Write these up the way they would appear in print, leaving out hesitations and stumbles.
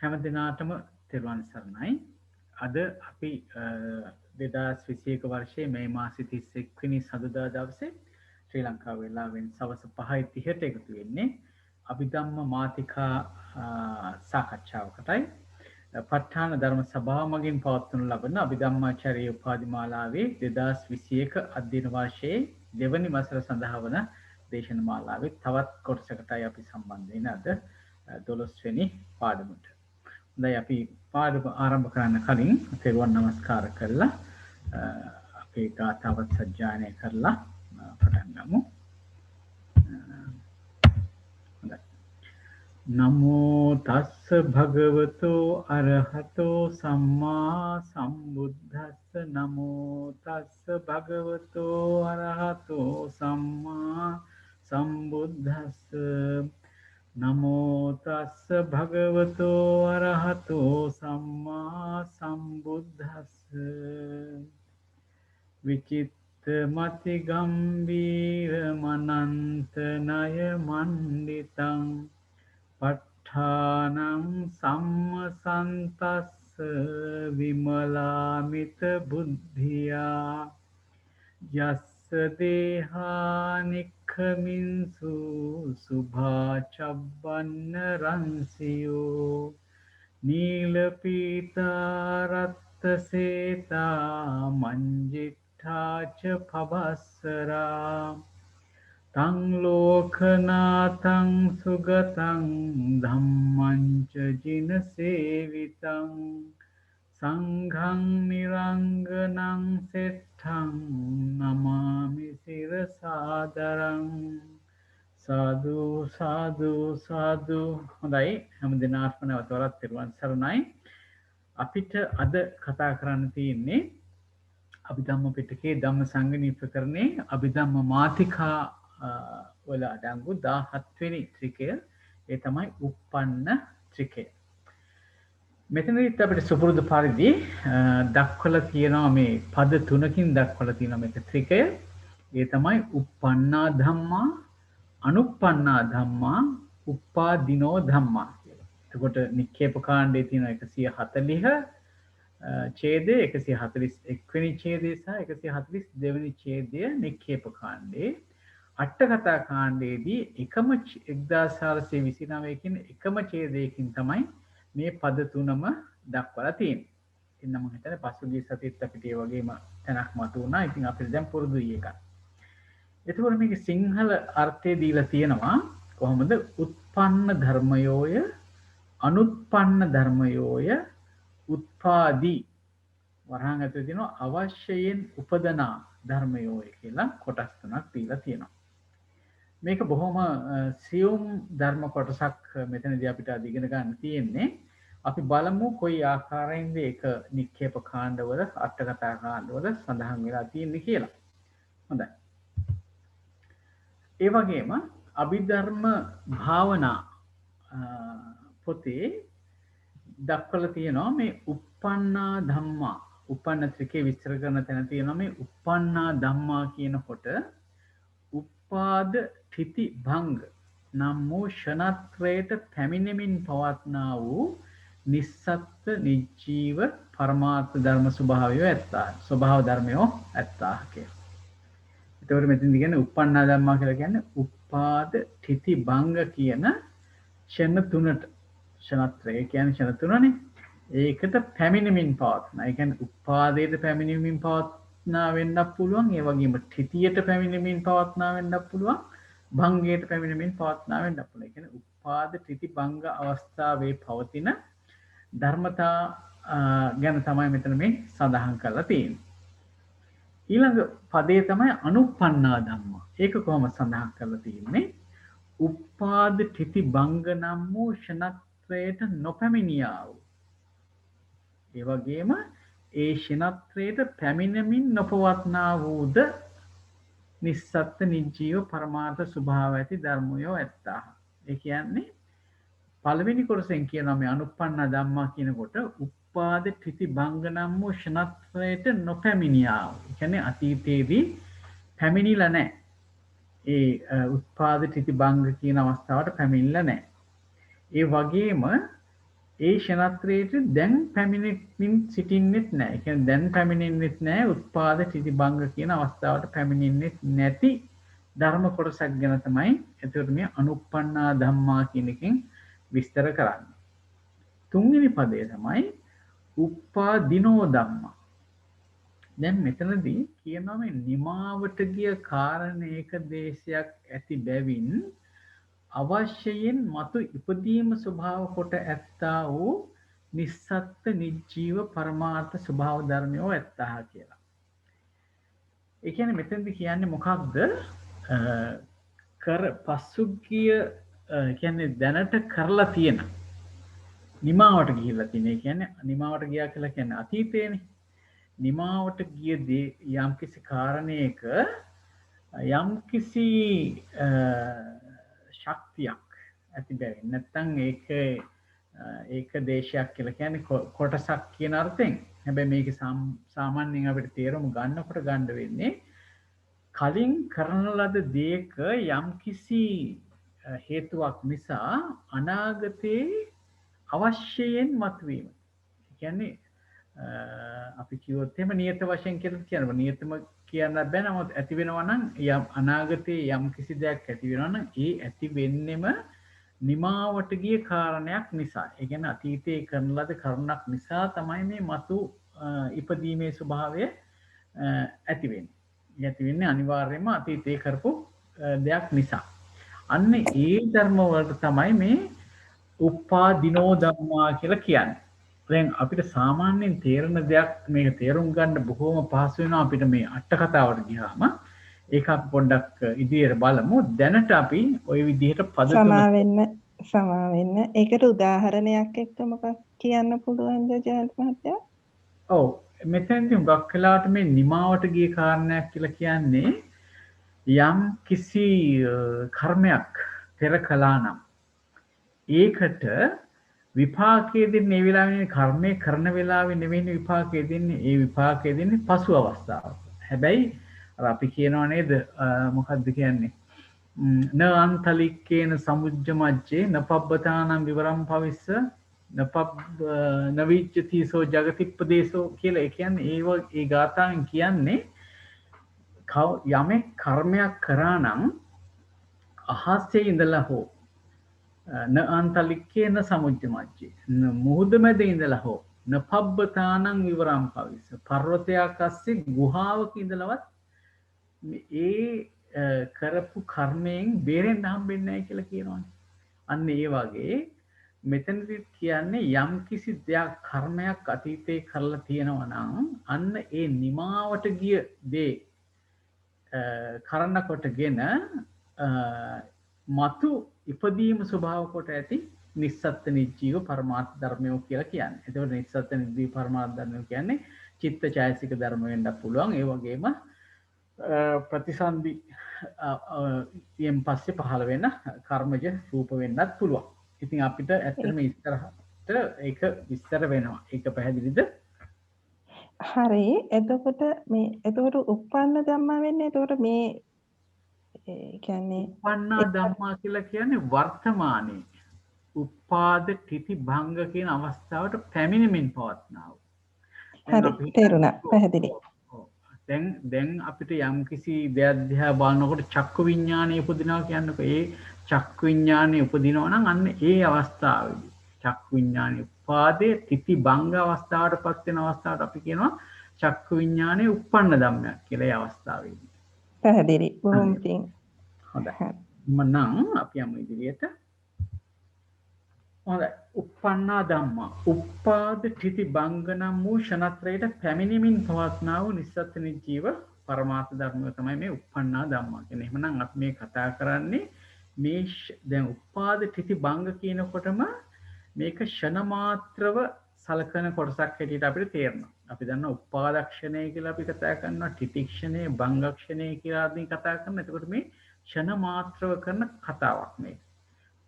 හැම දිනාටම තෙරුවන් සරණයි. අද අපි 2021 වර්ෂයේ මේ මාසේ 31 වෙනි සඳුදා දවසේ ශ්‍රී ලංකා වේලාවෙන් සවස් 5:30ට එකතු වෙන්නේ අභිධම්ම මාතිකා සාකච්ඡාවකටයි. ප ဋ ාණ ධර්ම සභාව මගින් පවත්වනු ලබන අභිධම්මාචාර්ය උපාධි මාලාවේ 2021 අධ්‍යයන වර්ෂයේ දෙවැනි වසර සඳහා වන දේශන මාලාවේ තවත් කොටසකටයි අපි සම්බන්ධ වෙන්නේ අද 12 වෙනි පාඩමට. දැන් අපි පාඩම ආරම්භ කරන්න කලින් තෙරුවන් නමස්කාර කරලා අපේ ගාථාවත් සජ්ජායනය කරලා පටන් ගමු. නමෝ තස්ස භගවතෝ අරහතෝ සම්මා සම්බුද්දස්ස නමෝ තස්ස භගවතෝ අරහතෝ සම්මා සම්බුද්දස්ස නමෝ තස්ස භගවතෝ අරහතෝ සම්මා සම්බුද්දස්ස විචිත්ත මති ගම්බීර මනන්ත ණය මණ්ඩිතං ප ဋ ාණං සම්මසන්තස්ස විමලාමිත බුද්ධියා යස්ස දේහානික්ඛමින්සු සුභාචබ්බන්න රංසියෝ නීලපීතා රත්ත.සේතා මංජිට්ඨාච පබස්සරා තං ලෝකනාතං සුගතං ධම්මං ච ජින සේවිතං සංඝං නිරංගනං සෙට්ඨං නමාමි සිරසාදරං සාදු සාදු සාදු. හොඳයි, හැම දිනාටම නැවතවරක් තෙරුවන් සරණයි. අපිට අද කතා කරන්න තියෙන්නේ අභිධම්ම පිටකයේ ධම්මසංගණී ප්‍රකරණේ අභිධම්ම මාතිකා වල අඩංගු 17 වෙනි ත්‍රිකය. ඒ තමයි uppන්න ත්‍රිකය. මෙතනදිත් අපිට සුපුරුදු පරිදි දක්වලා තියෙනවා මේ පද තුනකින් දක්වලා තියෙනවා මේක ත්‍රිකය. ඒ තමයි uppannā ධම්මා, anuppannā ධම්මා, uppādinō ධම්මා කියලා. එතකොට නික්කේප කාණ්ඩයේ තියෙන 140 ඡේදය, 141 වෙනි ඡේදය සහ 142 වෙනි ඡේදය නික්කේප කාණ්ඩේ. අට කතා කාණ්ඩයේදී එකම 1429 කියන එකම ඡේදයකින් තමයි මේ පද තුනම දක්වලා තියෙන්නේ. ඉතින් මම හිතන්නේ පසුගිය සතියේත් අපිට ඒ වගේම තැනක් මතු වුණා. ඉතින් අපිට දැන් පුරුදුයි ඒක. එතකොට මේකේ සිංහල අර්ථය දීලා තියෙනවා කොහොමද? උත්පන්න ධර්මයෝය, අනුත්පන්න ධර්මයෝය, උත්පාදී වරහන් ඇතුලේ තියෙනවා අවශ්‍යයෙන් උපදනා ධර්මයෝය කියලා කොටස් තුනක් දීලා තියෙනවා. මේක බොහොම සියුම් ධර්ම කොටසක් මෙතනදී අපිට අද ඉගෙන ගන්න තියෙන්නේ. අපි බලමු කොයි ආකාරයෙන්ද ඒක නික්කේප කාණ්ඩවල, අට කතා කාණ්ඩවල සඳහන් වෙලා තියෙන්නේ කියලා. හොඳයි. ඒ වගේම අභිධර්ම භාවනා පොතේ දක්වලා තියෙනවා මේ uppannā ධම්මා, uppන්න ත්‍රිකේ විස්තර කරන තැන තියෙනවා මේ uppannā ධම්මා කියනකොට උපාද ඨිති භංග නම් වූ ෂණත්‍රයට පැමිණෙමින් පවත්නා වූ නිස්සත්ත්ව නිජීව පරමාර්ථ ධර්ම ස්වභාවය ඇත්තා. ස්වභාව ධර්මයෝ ඇත්තා කියලා. ඒතකොට මෙතනදී කියන්නේ uppannā ධම්මා කියලා කියන්නේ උපාද ඨිති භංග කියන ෂණ තුනට, ෂණත්‍රය කියන්නේ ෂණ තුනනේ. ඒකට පැමිණෙමින් පවත්නා. ඒ කියන්නේ උපාදයට පැමිණෙමින් පවත්නා වෙන්නත් පුළුවන්. ඒ වගේම ඨිතියට පැමිණෙමින් පවත්නා වෙන්නත් පුළුවන්. භංගයට පැමිණෙමින් පවත්නා වෙන්නත් පුළුවන්. ඒ කියන්නේ උපාද ඨිති භංග අවස්ථාවේ පවතින ධර්මතා ගැන තමයි මෙතන මේ සඳහන් කරලා තියෙන්නේ. ඊළඟ පදේ තමයි අනුප්පන්නā ධම්මා. ඒක කොහොම සඳහන් කරලා තියෙන්නේ? උපාද ඨිති භංග නම් වූ ෂණත්‍රයට නොපැමිණියා වූ. ඒ වගේම ඒ ෂණත්‍රයට පැමිණෙමින් නොපවත්නා වූද නිස්සත්ත්ව නිජීව පරමාර්ථ ස්වභාව ඇති ධර්මයෝ ඇත්තා. ඒ කියන්නේ පළවෙනි කොටසෙන් කියනවා මේ අනුප්පන්න ධම්මා කියනකොට උපාද ඨිති භංග නම් වූ ෂණත්‍රයට නොපැමිණියා වූ. ඒ කියන්නේ අතීතයේදී පැමිණිලා නැහැ. ඒ උත්පාද ඨිති භංග කියන අවස්ථාවට පැමිණිලා නැහැ. ඒ වගේම ඒ ෂණත්‍රයට දැන් පැමිණෙමින් සිටින්නෙත් නැහැ. ඒ කියන්නේ දැන් පැමිණෙන්නෙත් නැහැ. උත්පාද තිතිබංග කියන අවස්ථාවට පැමිණෙන්නෙත් නැති ධර්ම කොටසක් ගැන තමයි එතකොට මේ අනුප්පන්නා ධම්මා කියන එකෙන් විස්තර කරන්නේ. තුන්වෙනි පදය තමයි උප්පාදිනෝ ධම්මා. දැන් මෙතනදී කියනවා මේ නිමාවට ගිය කාරණේක දේශයක් ඇති බැවින් අවශ්‍යයෙන් මතු ඉපදීම ස්වභාව කොට ඇත්තා වූ නිස්සත්ත්‍ය නිජීව පරමාර්ථ ස්වභාව ධර්මයෝ ඇත්තා කියලා. ඒ කියන්නේ මෙතනදී කියන්නේ මොකක්ද? කර පසුගිය කියන්නේ දැනට කරලා තියෙන නිමාවට ගිහිල්ලා තියෙන. ඒ කියන්නේ නිමාවට ගියා කියලා කියන්නේ අතීතේනේ. නිමාවට ගිය දේ යම්කිසි කාරණයක යම්කිසි ශක්තියක් ඇති බැවින් නැත්නම් ඒක දේශයක් කියලා කියන්නේ කොටසක් කියන අර්ථයෙන්. හැබැයි මේක සාමාන්‍යයෙන් අපිට තේරුම් ගන්නකොට ගන්න වෙන්නේ කලින් කරන ලද දේක යම්කිසි හේතුවක් නිසා අනාගතේ අවශ්‍යයෙන් මතුවීම. ඒ කියන්නේ අපි කිව්වොත් එහෙම නියත වශයෙන් කියලා කියනවා. නියතම කියන්න බෑ. නමුත් ඇති වෙනවා නම් යම් අනාගතයේ යම් කිසි දෙයක් ඇති වෙනවා නම් ඒ ඇති වෙන්නෙම නිමාවට ගිය කාරණයක් නිසා. ඒ කියන්නේ අතීතයේ කරන ලද කරුණක් නිසා තමයි මේ මතු ඉපදීමේ ස්වභාවය ඇති වෙන්නේ. ඇති වෙන්නේ අනිවාර්යයෙන්ම අතීතයේ කරපු දෙයක් නිසා. අන්න ඒ ධර්ම වලට තමයි මේ උප්පාදිනෝ ධම්මා කියලා කියන්නේ. දැන් අපිට සාමාන්‍යයෙන් තේරෙන දෙයක් මේක තේරුම් ගන්න බොහොම පහසු වෙනවා අපිට මේ අට කතාවට ගියාම. ඒක අපි පොඩ්ඩක් ඉදිරියට බලමු. දැනට අපි ওই විදිහට පද සමා වෙන්න. ඒකට උදාහරණයක් එක්ක මොකක් කියන්න පුළුවන්ද ජයන්ත මහත්තයා? ඔව්. මෙතෙන්දී හුඟක් වෙලාවට මේ නිමාවට ගිය කාරණයක් කියලා කියන්නේ යම් කිසි කර්මයක් පෙර කළා නම් ඒකට විපාකයේ දෙන්නේ ඒ වෙලාවේ කර්මය කරන වෙලාවේ නෙවෙයි විපාකයේ දෙන්නේ. ඒ විපාකයේ දෙන්නේ පසු අවස්ථාවක. හැබැයි අර අපි කියනවා නේද මොකද්ද කියන්නේ? න අන්තලික්කේන සමුජ්ජ මජ්ජේ නපබ්බතානම් විවරම් භවිස්ස නවිච්චතිසෝ ජගතිප්පදේශෝ කියලා. ඒ කියන්නේ ඒ ගාථාවෙන් කියන්නේ යමෙක් කර්මයක් කරා නම් අහස්සේ ඉඳලා හෝ න අන්තලික්කේන සමුජ්ජ මජ්ජේ මුහුද මැද ඉඳලා හෝ නපබ්බතානම් විවරම් භවිස්ස පර්වතයක් අස්සේ ගුහාවක ඉඳලවත් ඒ කරපු කර්මයෙන් බේරෙන්න හම්බෙන්නේ නැහැ කියලා කියනවානේ. අන්න ඒ වගේ මෙතනදි කියන්නේ යම් කිසි දෙයක් කර්මයක් අතීතේ කරලා තියෙනවා නම් අන්න ඒ නිමාවට ගිය දේ කරන්න කොටගෙන මතු ඉපදීම ස්වභාව කොට ඇති නිස්සත්ත්‍ය නිජීව පරමාර්ථ ධර්මයෝ කියලා කියන්නේ. එතකොට නිස්සත්ත්‍ය නිජීව පරමාර්ථ ධර්මයෝ කියන්නේ චිත්ත චෛතසික ධර්ම වෙන්නත් පුළුවන්. ඒ වගේම ප්‍රතිසන්දි යෙන් පස්සේ පහළ වෙන කර්මජ රූප වෙන්නත් පුළුවන්. ඉතින් අපිට ඇත්තටම ඉස්සරහට ඒක විස්තර වෙනවා. ඒක පැහැදිලිද? හරි. එතකොට උප්පන්න ධම්මා වෙන්නේ එතකොට මේ කියන්නේ උප්පන්නා ධම්මා කියලා කියන්නේ වර්තමානයේ උපාද තිති භංග කියන අවස්ථාවට පැමිණෙමින් පවත්නා වූ. හරි තේරුණා. පැහැදිලි. දැන් අපිට යම් කිසි දෙයක් දිහා බලනකොට චක්කු විඥානය උපදිනවා කියන්නකෝ. ඒ චක්කු විඥානය උපදිනවා නම් අන්න ඒ අවස්ථාවේදී චක්කු විඥානයේ උපාදේ තිති භංග අවස්ථාවටපත් වෙන අවස්ථාවට අපි කියනවා චක්කු විඥානයේ උප්පන්න ධම්මයක් කියලා. ඒ අවස්ථාවේදී පැහැදිලි. බොහොම පිං. හොඳයි. මනම් අපි යමු ඉදිරියට. හොඳයි. උප්පන්නා ධම්මා උපාද තිති භංග නම් වූ ෂණත්‍රයට පැමිණීමෙන් පවත්නා වූ නිස්සත්ත්‍ය නිජීව පරමාර්ථ ධර්මය තමයි මේ උප්පන්නා ධම්මා කියන්නේ. එහෙනම් අපි මේ කතා කරන්නේ මේ දැන් උපාද තිති භංග කියනකොටම මේක ෂණ මාත්‍රව සලකන කොටසක් හැටියට අපිට තේරෙනවා. අපි දන්නවා උපාදක්ෂණය කියලා අපි කතා කරනවා, තිතික්ෂණය, භංගක්ෂණය කියලා අපි කතා කරනවා. එතකොට මේ ෂණ මාත්‍රව කරන කතාවක් මේක.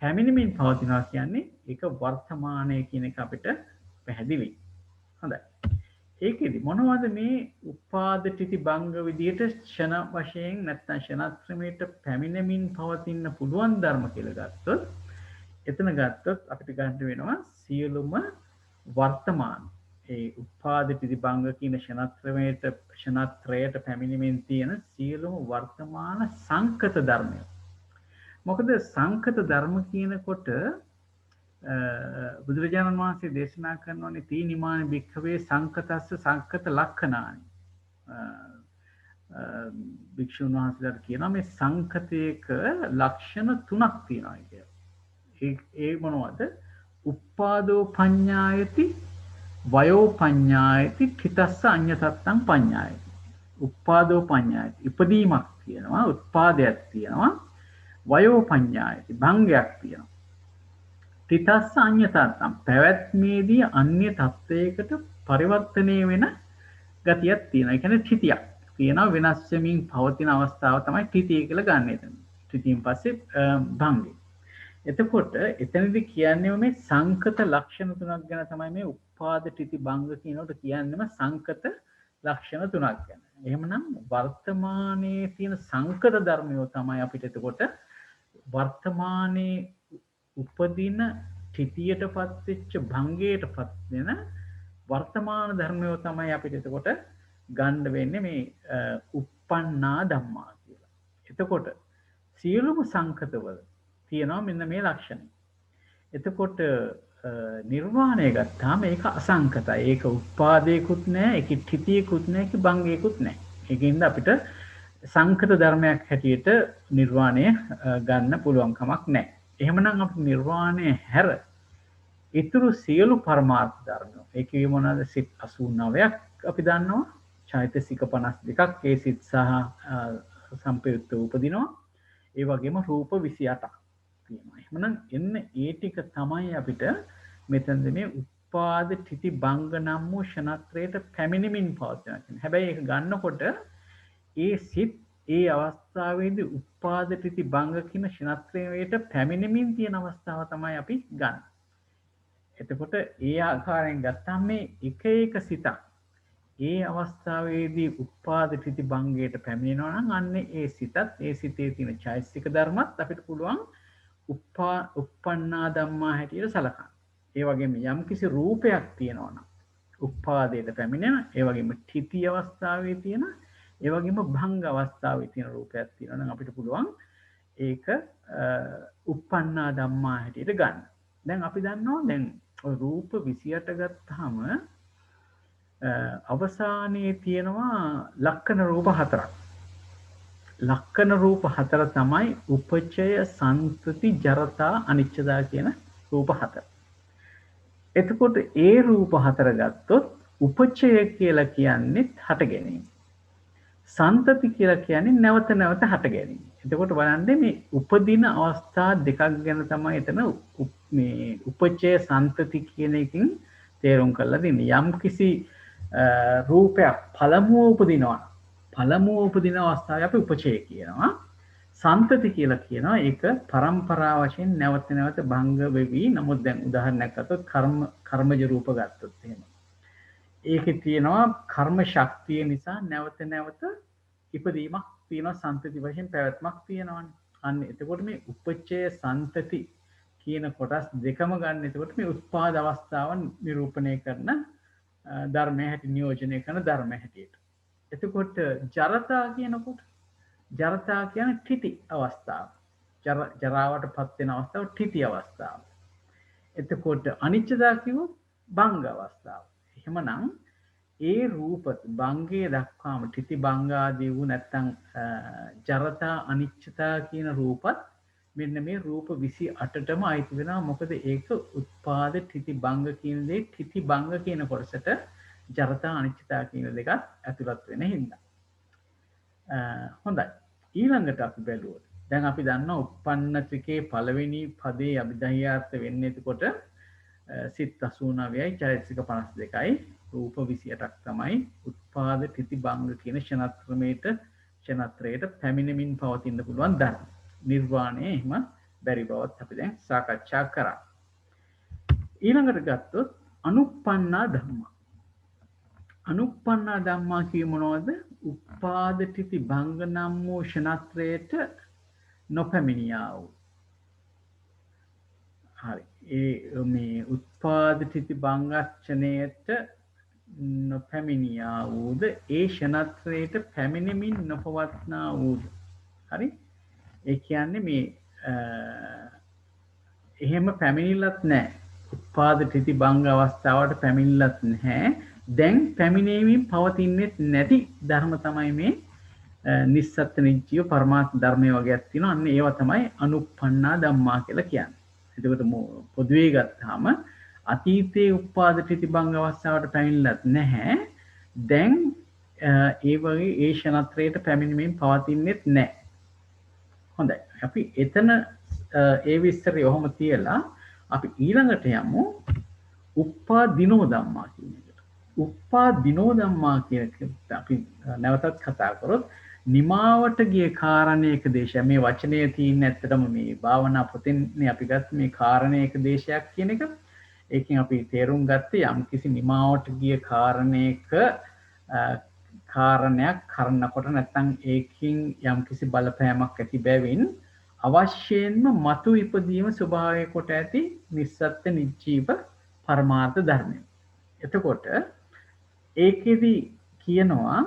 පැමිණීමෙන් පවතිනවා කියන්නේ ඒක වර්තමානයේ කියන එක අපිට පැහැදිලි. හොඳයි. ඒකෙදි මොනවද මේ උපාද තිති භංග විදියට ෂණ වශයෙන් නැත්නම් ෂණත්‍රමයට පැමිණෙමින් පවතින්න පුළුවන් ධර්ම කියලා ගත්තොත් එතන ගත්තොත් අපිට ගන්න වෙනවා සියලුම වර්තමාන ඒ උපාද ත්‍රිති භංග කියන ෂණත්‍රයට පැමිණීමෙන් තියෙන සියලුම වර්තමාන සංකත ධර්මය. මොකද සංකත ධර්ම කියනකොට බුදුරජාණන් වහන්සේ දේශනා කරනවානේ තීනිමාන භික්ඛවේ සංකතස්ස සංකත ලක්ඛනානි. භික්ෂුන් වහන්සේලාට කියනවා මේ සංකතයක ලක්ෂණ 3ක් තියෙනවා කියලා. ඒ මොනවද? උප්පාදෝ පඤ්ඤායති, වයෝ පඤ්ඤායති, ඨිතස්ස අඤ්ඤතත්තං පඤ්ඤායති. උප්පාදෝ පඤ්ඤායති ඉපදීමක් තියෙනවා, උත්පාදයක් තියෙනවා. වයෝ පඤ්ඤායති භංගයක් තියෙනවා. ඨිතස්ස අඤ්ඤතත්තං පැවැත්මේදී අන්‍ය තත්වයකට පරිවර්තනය වෙන ගතියක් තියෙනවා. ඒ කියන්නේ ඨිතියක් තියෙනවා, වෙනස් වෙමින් පවතින අවස්ථාව තමයි ඨිතිය කියලා ගන්න එතන. ඨිතියෙන් පස්සේ භංගය. එතකොට එතනදී කියන්නේ මේ සංකත ලක්ෂණ 3ක් ගැන තමයි මේ උපාද ඨිති භංග කියනකොට කියන්නේම සංකත ලක්ෂණ 3ක් ගැන. එහෙමනම් වර්තමානයේ තියෙන සංකත ධර්මය තමයි අපිට එතකොට වර්තමානයේ උපදින ඨිතියටපත් වෙච්ච භංගයටපත් වෙන වර්තමාන ධර්මය තමයි අපිට එතකොට ගන්න වෙන්නේ මේ uppannā dhamma කියලා. එතකොට සියලුම සංකතවල තියෙනවා මෙන්න මේ ලක්ෂණ. එතකොට නිර්වාණය ගත්තාම ඒක අසංකතයි. ඒක උපාදේකුත් නැහැ, ඒක ඨිතියකුත් නැහැ, ඒක භංගයකුත් නැහැ. ඒකින්ද අපිට සංකත ධර්මයක් හැටියට නිර්වාණය ගන්න පුළුවන් කමක් නැහැ. එහෙමනම් අපි නිර්වාණය හැර ඊතුරු සියලු පරමාර්ථ ධර්ම. ඒකේ මොනවාද? සිත් 89ක් අපි දන්නවා. චෛතසික 52ක් ඒ සිත් සහ සම්පයුක්ත උපදිනවා. ඒ වගේම රූප 28ක් තියෙනවා. එහෙනම් එන්න ඒ ටික තමයි අපිට මෙතනදී මේ උපාද ත්‍ිති භංග නම් වූ ෂණත්‍රයට පැමිණෙමින් පවතිනවා කියන්නේ. හැබැයි ඒක ගන්නකොට ඒ සිත් ඒ අවස්ථාවේදී උපාද ත්‍ිති භංග කියන ෂණත්‍රයට පැමිණෙමින් තියෙන අවස්ථාව තමයි අපි ගන්න. එතකොට ඒ ආකාරයෙන් ගත්තාම මේ එක එක සිතක් ඒ අවස්ථාවේදී උපාද ත්‍ිති භංගයට පැමිණෙනවා නම් අන්නේ ඒ සිතත් ඒ සිතේ තියෙන චෛතසික ධර්මත් අපිට පුළුවන් uppannā dhamma හැටියට සලකන්න. ඒ වගේම යම්කිසි රූපයක් තියෙනවා නම් උපාදයට පැමිණෙන, ඒ වගේම ත්‍ිති අවස්ථාවේ තියෙන, ඒ වගේම භංග අවස්ථාවේ තියෙන රූපයක් තියෙනවා නම් අපිට පුළුවන් ඒක uppannā dhamma හැටියට ගන්න. දැන් අපි දන්නවා දැන් රූප 28 ගත්තාම අවසානයේ තියෙනවා ලක්ෂණ රූප 4ක්. ලක්ෂණ රූප 4 තමයි උපචය, සන්තති, ජරතා, අනිච්චතා කියන රූප 4. එතකොට ඒ රූප 4 ගත්තොත් උපචය කියලා කියන්නේ හට ගැනීම. සන්තති කියලා කියන්නේ නැවත නැවත හට ගැනීම. එතකොට බලන්න මේ උපදින අවස්ථා දෙකක් ගැන තමයි එතන මේ උපචය සන්තති කියන එකකින් තේරුම් කරලා දෙන්නේ. යම් කිසි රූපයක් පළමුව උපදින අවස්ථාවේ අපි උපචය කියනවා. සන්තති කියලා කියනවා ඒක පරම්පරා වශයෙන් නැවත නැවත භංග වෙවි. නමුත් දැන් උදාහරණයක් ගත්තොත් කර්මජ රූප ගත්තොත් එහෙම. ඒකේ තියෙනවා කර්ම ශක්තිය නිසා නැවත නැවත ඉපදීමක් තියෙනවා, සන්තති වශයෙන් පැවැත්මක් තියෙනවානේ. අන්න එතකොට මේ උපචය සන්තති කියන කොටස් දෙකම ගන්න. එතකොට මේ උත්පාද අවස්ථාව නිරූපණය කරන ධර්මය හැටි නියෝජනය කරන ධර්මය හැටියට. එතකොට ජරතා කියනකොට ජරතා කියන්නේ ත්‍ිති අවස්ථාව. ජරාවට පත් වෙන අවස්ථාව ත්‍ිති අවස්ථාව. එතකොට අනිච්චතා කිව්වොත් භංග අවස්ථාව. එහෙමනම් ඒ රූප භංගයේ දක්වාම ත්‍ිති භංගාදී වූ නැත්නම් ජරතා අනිච්චතා කියන රූපත් මෙන්න මේ රූප 28ටම අයිති වෙනවා. මොකද ඒක උත්පාද ත්‍ිති භංග කියන දේ ත්‍ිති භංග කියන කොටසට ජරතා අනිච්චතා කියන දෙකත් ඇතුළත් වෙන හින්දා. හොඳයි. ඊළඟට අපි බැලුවොත් දැන් අපි දන්නවා උප්පන්න ත්‍රිකේ පළවෙනි පදේ අභිධර්යාර්ථ වෙන්නේ එතකොට සිත් 89යි චෛතසික 52යි රූප 28ක් තමයි උත්පාද ත්‍ිති භංග කියන ෂණත්‍රයට පැමිණෙමින් පවතින්න පුළුවන් ධර්ම. නිර්වාණය එහෙම බැරි බවත් අපි දැන් සාකච්ඡා කරා. ඊළඟට ගත්තොත් අනුප්පන්නා ධම්මා. අනුප්පන්නා ධම්මා කියේ මොනවද? උපාද ත්‍ිති භංග නම් වූ ෂණත්‍රයට නොපැමිණියා වූ. හරි. ඒ මේ උත්පාද ඨිති භංගච්ඡනයට නොපැමිණියා වූද ඒ ෂණත්‍රයට පැමිණෙමින් නොපවත්නා වූද. හරි. ඒ කියන්නේ මේ එහෙම පැමිණිලත් නැහැ. උත්පාද ඨිති භංග අවස්ථාවට පැමිණිලත් නැහැ. දැන් පැමිණීමෙන් පවතින්නේ නැති ධර්ම තමයි මේ නිස්සත්ත්‍ය නිජ්ජීව පරමාර්ථ ධර්මයේ වගේක් තියෙනවා. අන්න ඒවා තමයි අනුප්පන්නා ධම්මා කියලා කියන්නේ. එතකොට පොදුවේ ගත්තාම අතීතයේ උත්පාද ඨිති භංග අවස්ථාවට පැමිණිලත් නැහැ. දැන් ඒ වගේ ඒ ෂණත්‍රයට පැමිණීමෙන් පවතින්නේත් නැහැ. හොඳයි. අපි එතන ඒ විස්තරය ඔහොම තියලා අපි ඊළඟට යමු උප්පාදිනෝ ධම්මා කියන එකට. උප්පාදිනෝ ධම්මා කියන එක අපි නැවතත් කතා කරොත් නිමාවට ගිය කාරණේක දේශය. මේ වචනය තියෙන ඇත්තටම මේ භාවනා පොතෙන්නේ අපි ගත්ත මේ කාරණේක දේශයක් කියන එක. ඒකෙන් අපි තේරුම් ගත්තේ යම්කිසි නිමාවට ගිය කාරණේක කාරණයක් කරනකොට නැත්නම් ඒකින් යම්කිසි බලපෑමක් ඇති බැවින් අවශ්‍යයෙන්ම මතු ඉපදීම ස්වභාවය කොට ඇති නිස්සත්ත්‍ය නිජ්ජීව පරමාර්ථ ධර්මය. එතකොට ඒකෙදි කියනවා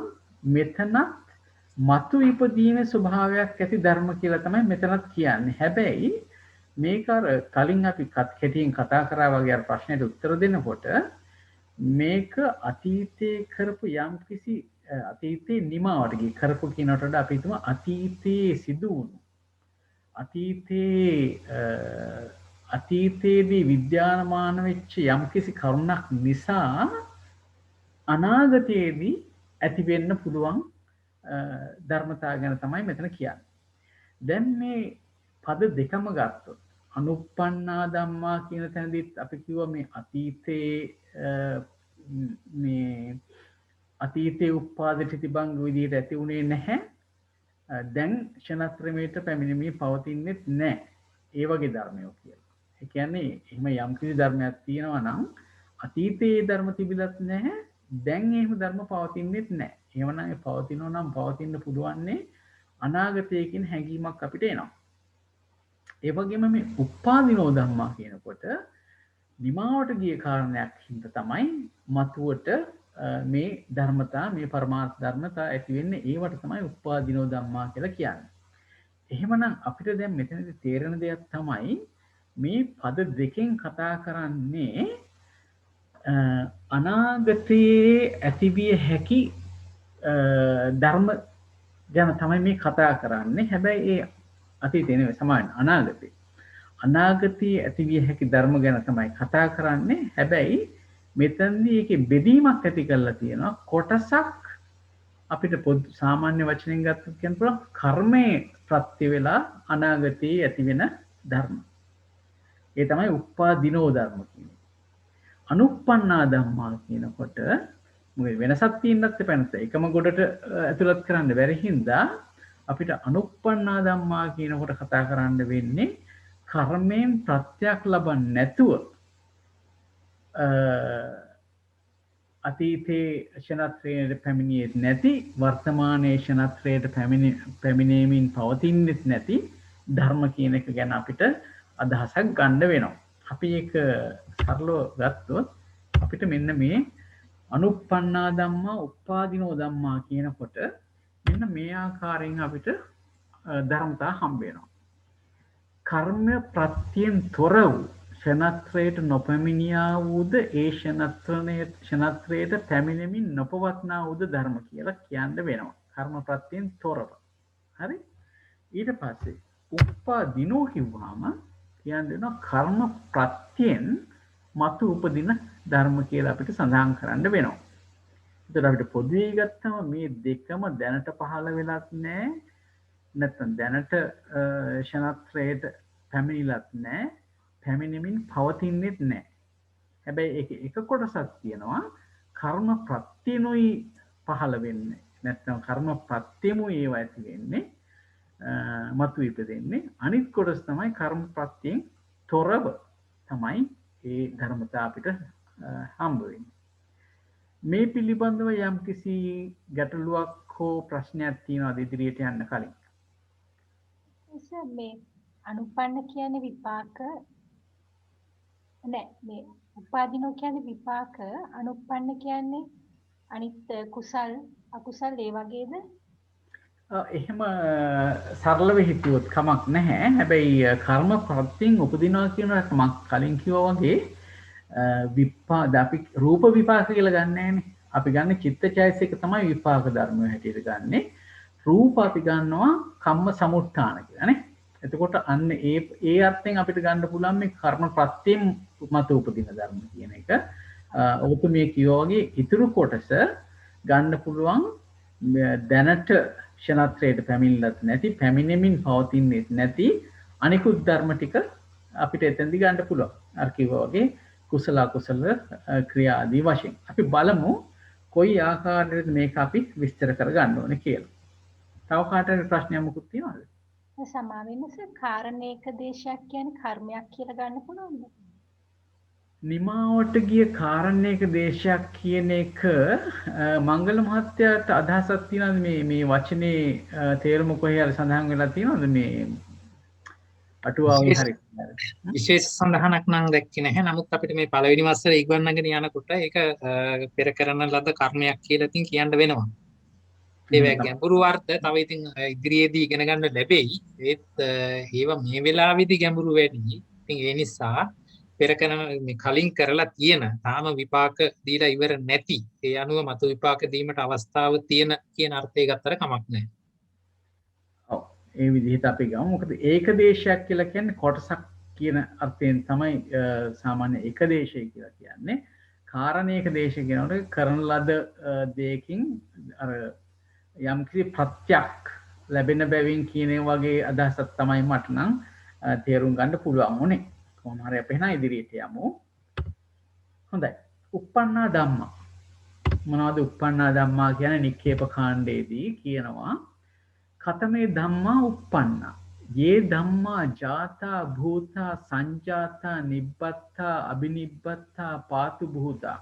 මෙතනත් මතු ඉපදීමේ ස්වභාවයක් ඇති ධර්ම කියලා තමයි මෙතනත් කියන්නේ. හැබැයි මේක අර කලින් අපි කෙටියෙන් කතා කරා වගේ අර ප්‍රශ්නෙට උත්තර දෙනකොට මේක අතීතයේ කරපු යම්කිසි අතීතයේ නිමාවට ගිය කරපු කියනට වඩා අපි හිතමු අතීතයේ සිදු වුණු අතීතයේදී විද්‍යාමාන වෙච්ච යම්කිසි කරුණක් නිසා අනාගතයේදී ඇති වෙන්න පුළුවන් ධර්මතාව ගැන තමයි මෙතන කියන්නේ. දැන් මේ පද දෙකම ගත්තොත් අනුප්පන්නා ධම්මා කියන තැනදීත් අපි කිව්වා මේ අතීතයේ උප්පාද ඨිති භංග විදිහට ඇති උනේ නැහැ. දැන් ෂණත්‍රමේට පැමිණීමේ පවතින්නේත් නැහැ. ඒ වගේ ධර්මයක් කියලා. ඒ කියන්නේ එහෙම යම්කිසි ධර්මයක් තියෙනවා නම් අතීතයේ ධර්ම තිබිලත් නැහැ. දැන් එහෙම ධර්ම පවතින්නේත් නැහැ. එහෙමනම් ඒ පවතිනවා නම් පවතින්න පුළුවන්නේ අනාගතයකින් හැඟීමක් අපිට එනවා. ඒ වගේම මේ උප්පාදිනෝ ධම්මා කියනකොට නිමාවට ගිය කාරණයක් හින්දා තමයි මතුවට මේ ධර්මතා මේ පරමාර්ථ ධර්මතා ඇති වෙන්නේ. ඒවට තමයි උප්පාදිනෝ ධම්මා කියලා කියන්නේ. එහෙමනම් අපිට දැන් මෙතනදී තේරෙන දෙයක් තමයි මේ පද දෙකෙන් කතා කරන්නේ අනාගතයේ ඇතිවිය හැකි ධර්ම ගැන තමයි මේ කතා කරන්නේ. හැබැයි ඒ අතීතේ නෙවෙයි සමාන අනාගතේ. අනාගතයේ ඇතිවිය හැකි ධර්ම ගැන තමයි කතා කරන්නේ. හැබැයි මෙතනදී ඒකේ බෙදීමක් ඇති කරලා තියෙනවා. කොටසක් අපිට සාමාන්‍ය වචනෙන් ගත්තොත් කියන්න පුළුවන් කර්මයේ ප්‍රත්‍ය වෙලා අනාගතයේ ඇති වෙන ධර්ම. ඒ තමයි උප්පාදිනෝ ධර්ම කියන්නේ. අනුප්පන්නා ධම්මා කියනකොට මොකද වෙනසක් තියෙන්නත් එපා නේද? එකම ගොඩට ඇතුළත් කරන්න බැරි හින්දා අපිට අනුප්පන්නා ධම්මා කියනකොට කතා කරන්න වෙන්නේ කර්මයෙන් ප්‍රත්‍යක් ලබන්නේ නැතුව අතීතයේ ෂණත්‍රයට පැමිණියේ නැති වර්තමානයේ ෂණත්‍රයට පැමිණීමෙන් පවතින්නෙත් නැති ධර්ම කියන එක ගැන අපිට අදහසක් ගන්න වෙනවා. අපි ඒක සරලව ගත්තොත් අපිට මෙන්න මේ අනුප්පන්නා ධම්මා උප්පාදිනෝ ධම්මා කියනකොට මෙන්න මේ ආකාරයෙන් අපිට ධර්මතා හම්බ වෙනවා. කර්ම ප්‍රත්‍යයෙන් තොර වූ ෂණත්‍රයට නොපැමිණියා වූද ඒ ෂණත්‍රයට පැමිණෙමින් නොපවත්නා වූද ධර්ම කියලා කියන්න වෙනවා. කර්ම ප්‍රත්‍යයෙන් තොරව. හරි? ඊට පස්සේ උප්පාදිනෝ කිව්වම කියන්න කර්ම ප්‍රත්‍යයෙන් මතු උපදින ධර්ම කියලා අපිට සඳහන් කරන්න වෙනවා. එතකොට අපිට පොදුවේ ගත්තම මේ දෙකම දැනට පහළ වෙලත් නැහැ. නැත්නම් දැනට ෂණත්‍රයට පැමිණිලත් නැහැ. පැමිණෙමින් පවතින්නෙත් නැහැ. හැබැයි ඒක එක කොටසක් තියෙනවා කර්ම ප්‍රත්‍යනුයි පහළ වෙන්නේ. නැත්නම් කර්ම ප්‍රත්‍යමුයි ඒවා ඇති වෙන්නේ. මතු ඉපදෙන්නේ. අනිත් කොටස තමයි කර්ම ප්‍රත්‍යයෙන් තොරව තමයි ඒ ධර්මතා අපිට හම්බ වෙන්නේ. මේ පිළිබඳව යම්කිසි ගැටලුවක් හෝ ප්‍රශ්නයක් තියෙනවද ඉදිරියට යන්න කලින්? මේ අනුපන්න කියන්නේ විපාක නෑ මේ උපාදිනෝ කියන්නේ විපාක අනුප්පන්න කියන්නේ අනිත් කුසල් අකුසල් ඒ වගේද? එහෙම සරලව හිතුවොත් කමක් නැහැ. හැබැයි කර්ම ප්‍රත්‍යයෙන් උපදිනවා කියන එක මම කලින් කිව්වා වගේ අපි රූප විපාක කියලා ගන්න නැහැනේ. අපි ගන්න චිත්තචෛතසික තමයි විපාක ධර්ම හැටියට ගන්නෙ. රූප අපි ගන්නවා කම්ම සමුත්ථාන කියලා නේ. එතකොට අන්න ඒ අර්ථයෙන් අපිට ගන්න පුළුවන් මේ කර්ම ප්‍රත්‍යයෙන් මත උපදින ධර්ම කියන එක. ඔබතුමිය කිව්වා වගේ ඉතුරු කොටස ගන්න පුළුවන් දැනට ක්ෂණත්‍රයට පැමිණිලත් නැති පැමිණෙමින් පවතින්නේ නැති අනිකුත් ධර්ම ටික අපිට එතෙන්දි ගන්න පුළුවන්. අර කිව්වා වගේ කුසල අකුසල ක්‍රියා ආදී වශයෙන්. අපි බලමු කොයි ආකාරයකද මේක අපි විස්තර කරගන්න ඕනේ කියලා. තව කාටද ප්‍රශ්නයක් මොකුත් තියෙනවද? සමාවෙන්නස කාරණේක දේශයක් කියන්නේ කර්මයක් කියලා ගන්න පුළුවන්ද? නිමාවට ගිය කාරණේක දේශයක් කියන එක මංගල මහත්තයාට අදහසක් තියෙනවද මේ වචනේ තේරුම කොහේ හරි සඳහන් වෙලා තියෙනවද මේ අටුවාවේ හරි විශේෂ සඳහනක් නම් දැක්කේ නැහැ. නමුත් අපිට මේ පළවෙනි වසරේ ඉක්වන්නගෙන යනකොට ඒක පෙර කරන ලද කර්මයක් කියලා ඉතින් කියන්න වෙනවා. ඒ ගැඹුරු අර්ථ තව ඉතින් ඉදිරියේදී ඉගෙන ගන්න ලැබෙයි. ඒත් ඒවා මේ වෙලාවේදී ගැඹුරු වැඩි. ඉතින් ඒ නිසා පෙර කරන මේ කලින් කරලා තියෙන තාම විපාක දීලා ඉවර නැති ඒ අනුව මතු විපාක දීමට අවස්ථාව තියෙන කියන අර්ථය ගත්තට කමක් නැහැ. ඔව් ඒ විදිහට අපි ගමු. මොකද ඒකදේශයක් කියලා කියන්නේ කොටසක් කියන අර්ථයෙන් තමයි සාමාන්‍ය ඒකදේශය කියලා කියන්නේ. කාරණේක දේශය කියනකොට කරන ලද දෙයකින් අර යම්කිසි ප්‍රත්‍යක් ලැබෙන බැවින් කියන වගේ අදහසක් තමයි මට නම් තේරුම් ගන්න පුළුවන් උනේ. කොහොම හරි අපි එහෙනම් ඉදිරියට යමු. හොඳයි. uppannā dhamma. මොනවද uppannā dhamma කියන්නේ? නික්කේප කාණ්ඩයේදී කියනවා කතමේ ධම්මා uppannā. යේ ධම්මා ජාතා භූතා සංජාතා නිබ්බත්තා අබිනිබ්බත්තා පාතු භූතා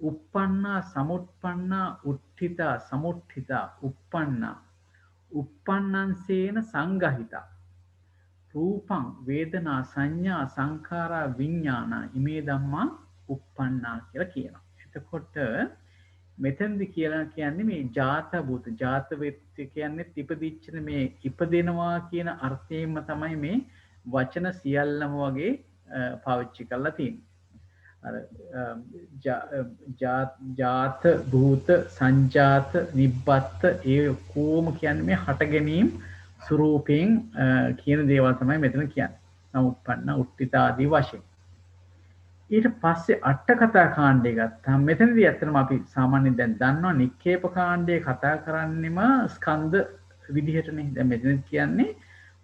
uppannā samuppannā utthitā samutthitā uppannā uppannංසේන සංගහිතා රූපං වේදනා සංඥා සංඛාරා විඥාන ඉමේ ධම්මා uppannā කියලා කියනවා. එතකොට මෙතෙන්දි කියලා කියන්නේ මේ ජාත භූත ජාත වෙත්‍ය කියන්නේ ඉපදිච්ච මේ ඉපදෙනවා කියන අර්ථයෙන්ම තමයි මේ වචන සියල්ලම වගේ පාවිච්චි කරලා තියෙන්නේ. අර ජාත භූත සංජාත නිබ්බත් ඒ කොම කියන්නේ මේ හට ගැනීම ස්වරූපයෙන් කියන දේවල් තමයි මෙතන කියන්නේ. නමුප්පන්න උට්ඨිත ආදී වශයෙන්. ඊට පස්සේ අට කතා කාණ්ඩය ගත්තාම මෙතනදී ඇත්තටම අපි සාමාන්‍යයෙන් දැන් දන්නවා නික්කේප කාණ්ඩය කතා කරන්නෙම ස්කන්ධ විදිහටනේ. දැන් මෙතන කියන්නේ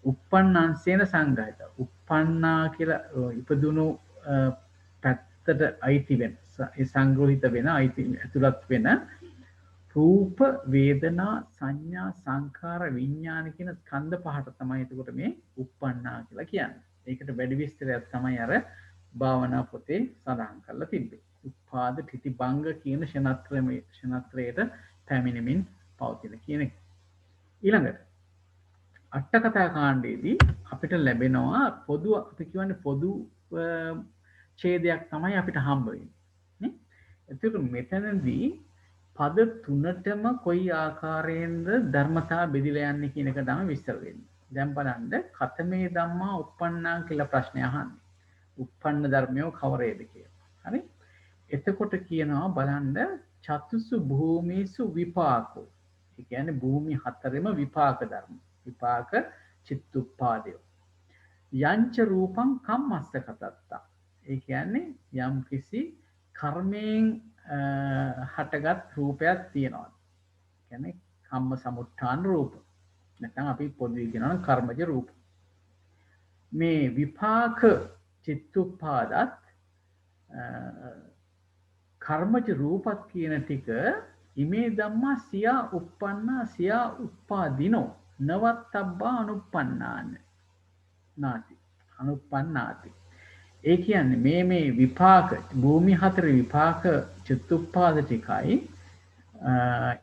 uppannංසේන සංගහිත. uppannā කියලා ඉපදුණු පැත්තට අයිති වෙන සංග්‍රහිත වෙන අයිති ඇතුළත් වෙන රූප වේදනා සංඥා සංඛාර විඥාන කියන ස්කන්ධ පහට තමයි එතකොට මේ uppannā කියලා කියන්නේ. ඒකට වැඩි විස්තරයක් තමයි අර භාවනා පොතේ සඳහන් කරලා තිබ්බේ. උපාද ඨිති භංග කියන ෂණත්‍රයට පැමිණෙමින් පවතින කියන එක. ඊළඟට අට කතා කාණ්ඩයේදී අපිට ලැබෙනවා පොදු අපි කියන්නේ පොදු ඡේදයක් තමයි අපිට හම්බ වෙන්නේ. නේ? එතකොට මෙතනදී පද තුනටම කොයි ආකාරයෙන්ද ධර්මතා බෙදිලා යන්නේ කියන එක තමයි විස්තර වෙන්නේ. දැන් බලන්න කතමේ ධම්මා uppannā කියලා ප්‍රශ්නය අහන්නේ. uppන්න ධර්මයෝ කවරේද කියලා. හරි? එතකොට කියනවා බලන්න චතුසු භූමිසු විපාකෝ. ඒ කියන්නේ භූමි හතරෙම විපාක ධර්ම. විපාක චිත්තුප්පාදය. යංච රූපං කම්මස්ස කතත්තා. ඒ කියන්නේ යම් කිසි කර්මයෙන් හටගත් රූපයක් තියෙනවා. කියන්නේ කම්ම සමුත්ථාන රූප. නැත්නම් අපි පොදුවේ කියනවා කර්මජ රූප. මේ විපාක චිත්තුප්පාදත් කර්මජ රූපත් කියන ටික ඉමේ ධම්මා සියා uppannā සියා උප්පාදිනෝ නවත්තබ්බා අනුප්පන්නාන නාති අනුප්පන්නාති. ඒ කියන්නේ මේ විපාක භූමි හතර විපාක චිත්තුප්පාද ටිකයි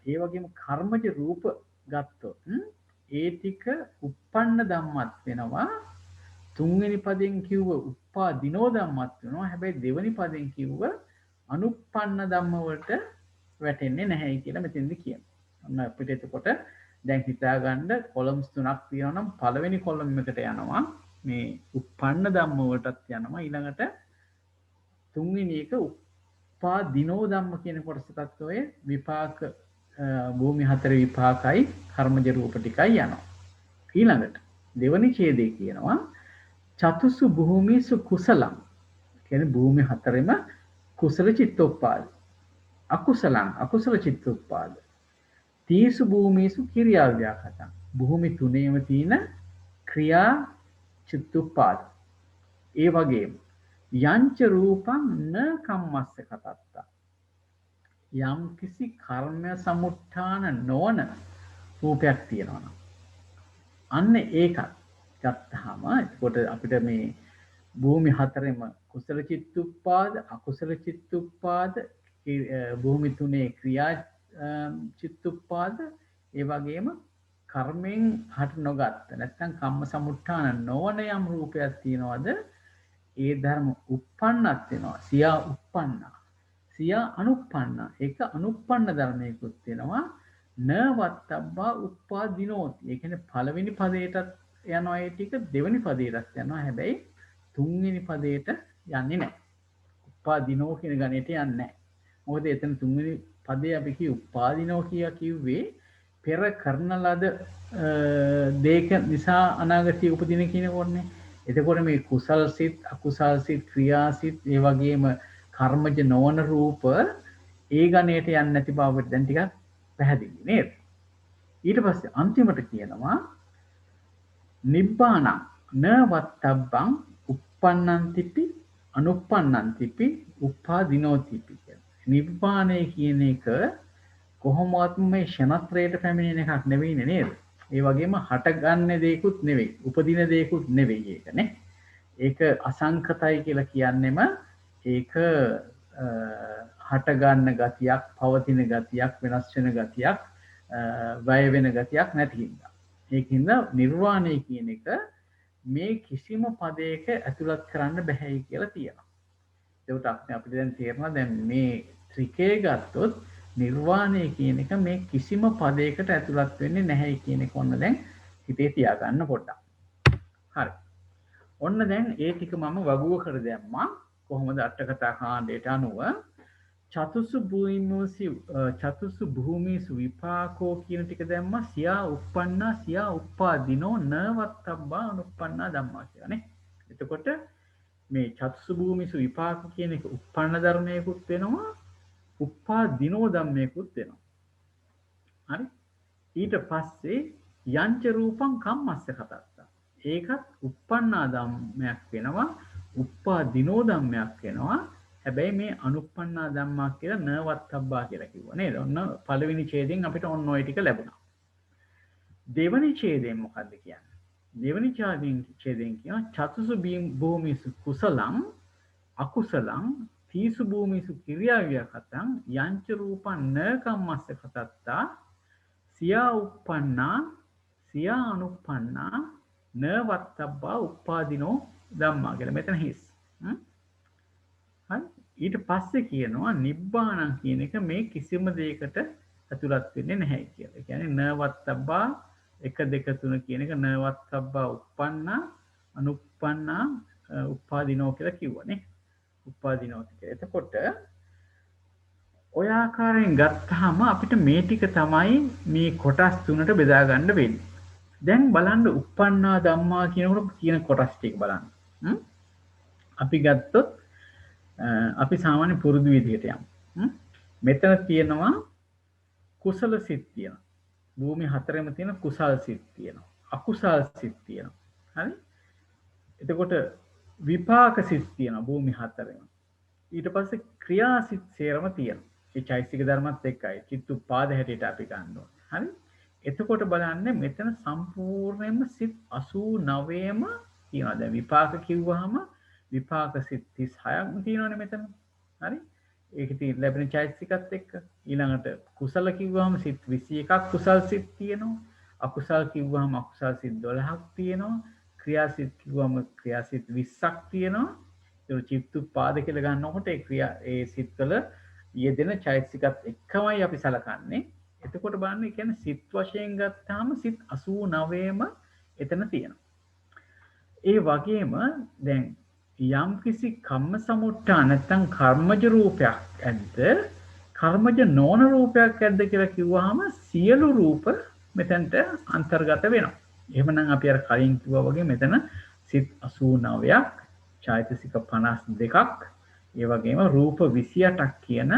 ඒ වගේම කර්මජ රූප ගත්තොත් ඒ ටික uppන්න ධම්මත් වෙනවා. තුන්වෙනි පදයෙන් කිව්ව උප්පාදිනෝ ධම්මත් වෙනවා. හැබැයි දෙවනි පදයෙන් කිව්ව අනුප්පන්න ධම්ම වලට වැටෙන්නේ නැහැ කියලා මෙතෙන්දි කියනවා. ඔන්න අපිට එතකොට දැන් හිතා ගන්න කොලම්ස් තුනක් තියෙනවා නම් පළවෙනි කොලම් එකට යනවා මේ උප්පන්න ධම්ම වලටත් යනවා. ඊළඟට තුන්වෙනි එක උප්පාදිනෝ ධම්ම කියන කොටසටත් ඔය විපාක භූමි හතරේ විපාකයි කර්මජ රූප ටිකයි යනවා. ඊළඟට දෙවනි ඡේදයේ කියනවා චතුසු භූමිසු කුසලං කියන්නේ භූමි හතරෙම කුසල චිත්තෝප්පාද අකුසල චිත්තෝප්පාද තීසු භූමිසු ක්‍රියා ව්‍යාකතං භූමි තුනේම තියෙන ක්‍රියා චිත්තෝප්පාද ඒ වගේම යංච රූපං න කම්මස්ස කතත්තා යම් කිසි කර්ම සමුත්ථාන නොවන රූපයක් තියෙනවා නම් අන්න ඒකත් ගත්තාම එතකොට අපිට මේ භූමි හතරෙම කුසල චිත්තුප්පාද අකුසල චිත්තුප්පාද භූමි තුනේ ක්‍රියා චිත්තුප්පාද ඒ වගේම කර්මෙන් හට නොගත්ත නැත්නම් කම්ම සමුත්ථාන නොවන යම් රූපයක් තියෙනවද ඒ ධර්ම උප්පන්නත් වෙනවා සියා උප්පන්නා සියා අනුප්පන්නා ඒක අනුප්පන්න ධර්මයකුත් වෙනවා න වත්තබ්බා උප්පාදිනෝති ඒ කියන්නේ පළවෙනි පදයටත් යනවා ඒ ටික දෙවෙනි පදයටත් යනවා හැබැයි තුන්වෙනි පදයට යන්නේ නැහැ උප්පාදිනෝ කියන ගණයට යන්නේ නැහැ මොකද එතන තුන්වෙනි පදේ අපි කි උප්පාදිනෝ කිව්වේ පෙර කරන ලද දේක නිසා අනාගතයේ උපදින කියන කොටනේ එතකොට මේ කුසල් සිත් අකුසල් සිත් ක්‍රියා සිත් ඒ වගේම කර්මජ නොවන රූප ඒ ගණයට යන්නේ නැති බවට දැන් ටිකක් පැහැදිලි නේද ඊට පස්සේ අන්තිමට කියනවා නිබ්බාණං න වත්තබ්බං uppannantipi anuppannantipi uppadinottipi කියලා නිබ්බාණය කියන එක කොහොමවත් මේ ෂණත්‍රයට පැමිණෙන එකක් නෙවෙයිනේ නේද ඒ වගේම හටගන්න දෙයක්ුත් නෙවෙයි උපදින දෙයක්ුත් නෙවෙයි ඒක නේ ඒක අසංකතයි කියලා කියන්නෙම ඒක හට ගන්න ගතියක් පවතින ගතියක් වෙනස් වෙන ගතියක් වැය වෙන ගතියක් නැති හින්දා ඒකින්ද නිර්වාණය කියන එක මේ කිසිම පදයක ඇතුළත් කරන්න බැහැයි කියලා තියෙනවා ඒකට අපිට දැන් තේරෙනවා දැන් මේ ත්‍රිකය ගත්තොත් නිර්වාණය කියන එක මේ කිසිම පදයකට ඇතුළත් වෙන්නේ නැහැයි කියන එක ඔන්න දැන් හිතේ තියාගන්න පොඩ්ඩක් හරි ඔන්න දැන් ඒ ටික මම වගුව කර දැම්මා කොහොමද අටකථා කාණ්ඩයට අනුව චතුසු භූමිසු විපාකෝ කියන ටික දැම්මා සියා උප්පන්නා සියා උප්පාදිනෝ න වත්තබ්බා අනුප්පන්නා ධම්මා කියලා නේ. එතකොට මේ චතුසු භූමිසු විපාක කියන එක උප්පන්න ධර්මයකුත් වෙනවා උප්පාදිනෝ ධම්මයකුත් වෙනවා. හරි? ඊට පස්සේ යංච රූපං කම්මස්ස කතත්තා. ඒකත් උප්පන්නා ධම්මයක් වෙනවා උප්පාදිනෝ ධම්මයක් වෙනවා හැබැයි මේ අනුප්පන්නා ධම්මා කියලා න වත්තබ්බා කියලා කිව්වා නේද ඔන්න පළවෙනි ඡේදයෙන් අපිට ඔන්න ඔය ටික ලැබුණා දෙවෙනි ඡේදයෙන් මොකද්ද කියන්නේ දෙවෙනි ඡේදයෙන් කියනවා චතුසු භූමිසු කුසලං අකුසලං තීසු භූමිසු ක්‍රියාවියකතං යංච රූපං න කම්මස්ස කතත්තා සියා උප්පන්නා සියා අනුප්පන්නා න වත්තබ්බා උප්පාදිනෝ ධම්මා කියලා මෙතන හිස් හරි ඊට පස්සේ කියනවා නිබ්බාණං කියන එක මේ කිසිම දෙයකට ඇතුළත් වෙන්නේ නැහැ කියලා. ඒ කියන්නේ නවත්තබ්බා 1 2 3 කියන එක නවත්තබ්බා උප්පන්නා අනුප්පන්නා උප්පාදිනෝ කියලා කිව්වනේ. උප්පාදිනෝති කියලා. එතකොට ඔය ආකාරයෙන් ගත්තාම අපිට මේ ටික තමයි මේ කොටස් තුනට බෙදා ගන්න වෙන්නේ. දැන් බලන්න උප්පන්නා ධම්මා කියනකොට කියන කොටස් ටික බලන්න. අපි ගත්තොත් අපි සාමාන්‍ය පුරුදු විදිහට යමු. මෙතන තියෙනවා කුසල සිත් තියෙනවා. භූමි හතරෙම තියෙන කුසල් සිත් තියෙනවා. අකුසල් සිත් තියෙනවා. හරි? එතකොට විපාක සිත් තියෙනවා භූමි හතරෙම. ඊට පස්සේ ක්‍රියා සිත් සේරම තියෙනවා. ඒ චෛතසික ධර්මත් එක්කයි චිත්තුප්පාද හැටියට අපි ගන්නවා. හරි? එතකොට බලන්න මෙතන සම්පූර්ණයෙන්ම සිත් 89ම තියෙනවා. දැන් විපාක කිව්වහම විපාක සිත් 36ක් තියෙනවානේ මෙතන. හරි? ඒකේ තියෙන ලැබෙන චෛතසිකත් එක්ක ඊළඟට කුසල කිව්වහම සිත් 21ක් කුසල් සිත් තියෙනවා. අකුසල් කිව්වහම අකුසල් සිත් 12ක් තියෙනවා. ක්‍රියා සිත් කිව්වම ක්‍රියා සිත් 20ක් තියෙනවා. ඒ චිත්තුප්පාද කියලා ගන්නකොට ඒ ක්‍රියා ඒ සිත්වල යෙදෙන චෛතසිකත් එක්කමයි අපි සලකන්නේ. එතකොට බලන්න ඒ කියන්නේ සිත් වශයෙන් ගත්තාම සිත් 89ම එතන තියෙනවා. ඒ වගේම දැන් යම් කිසි කම්ම සමුට්ඨාන නැත්නම් කර්මජ රූපයක් ඇද්ද කර්මජ නොවන රූපයක් ඇද්ද කියලා කිව්වහම සියලු රූප මෙතනට අන්තර්ගත වෙනවා. එහෙමනම් අපි අර කලින් කිව්වා වගේ මෙතන සිත් 89ක් චෛතසික 52ක් ඒ වගේම රූප 28ක් කියන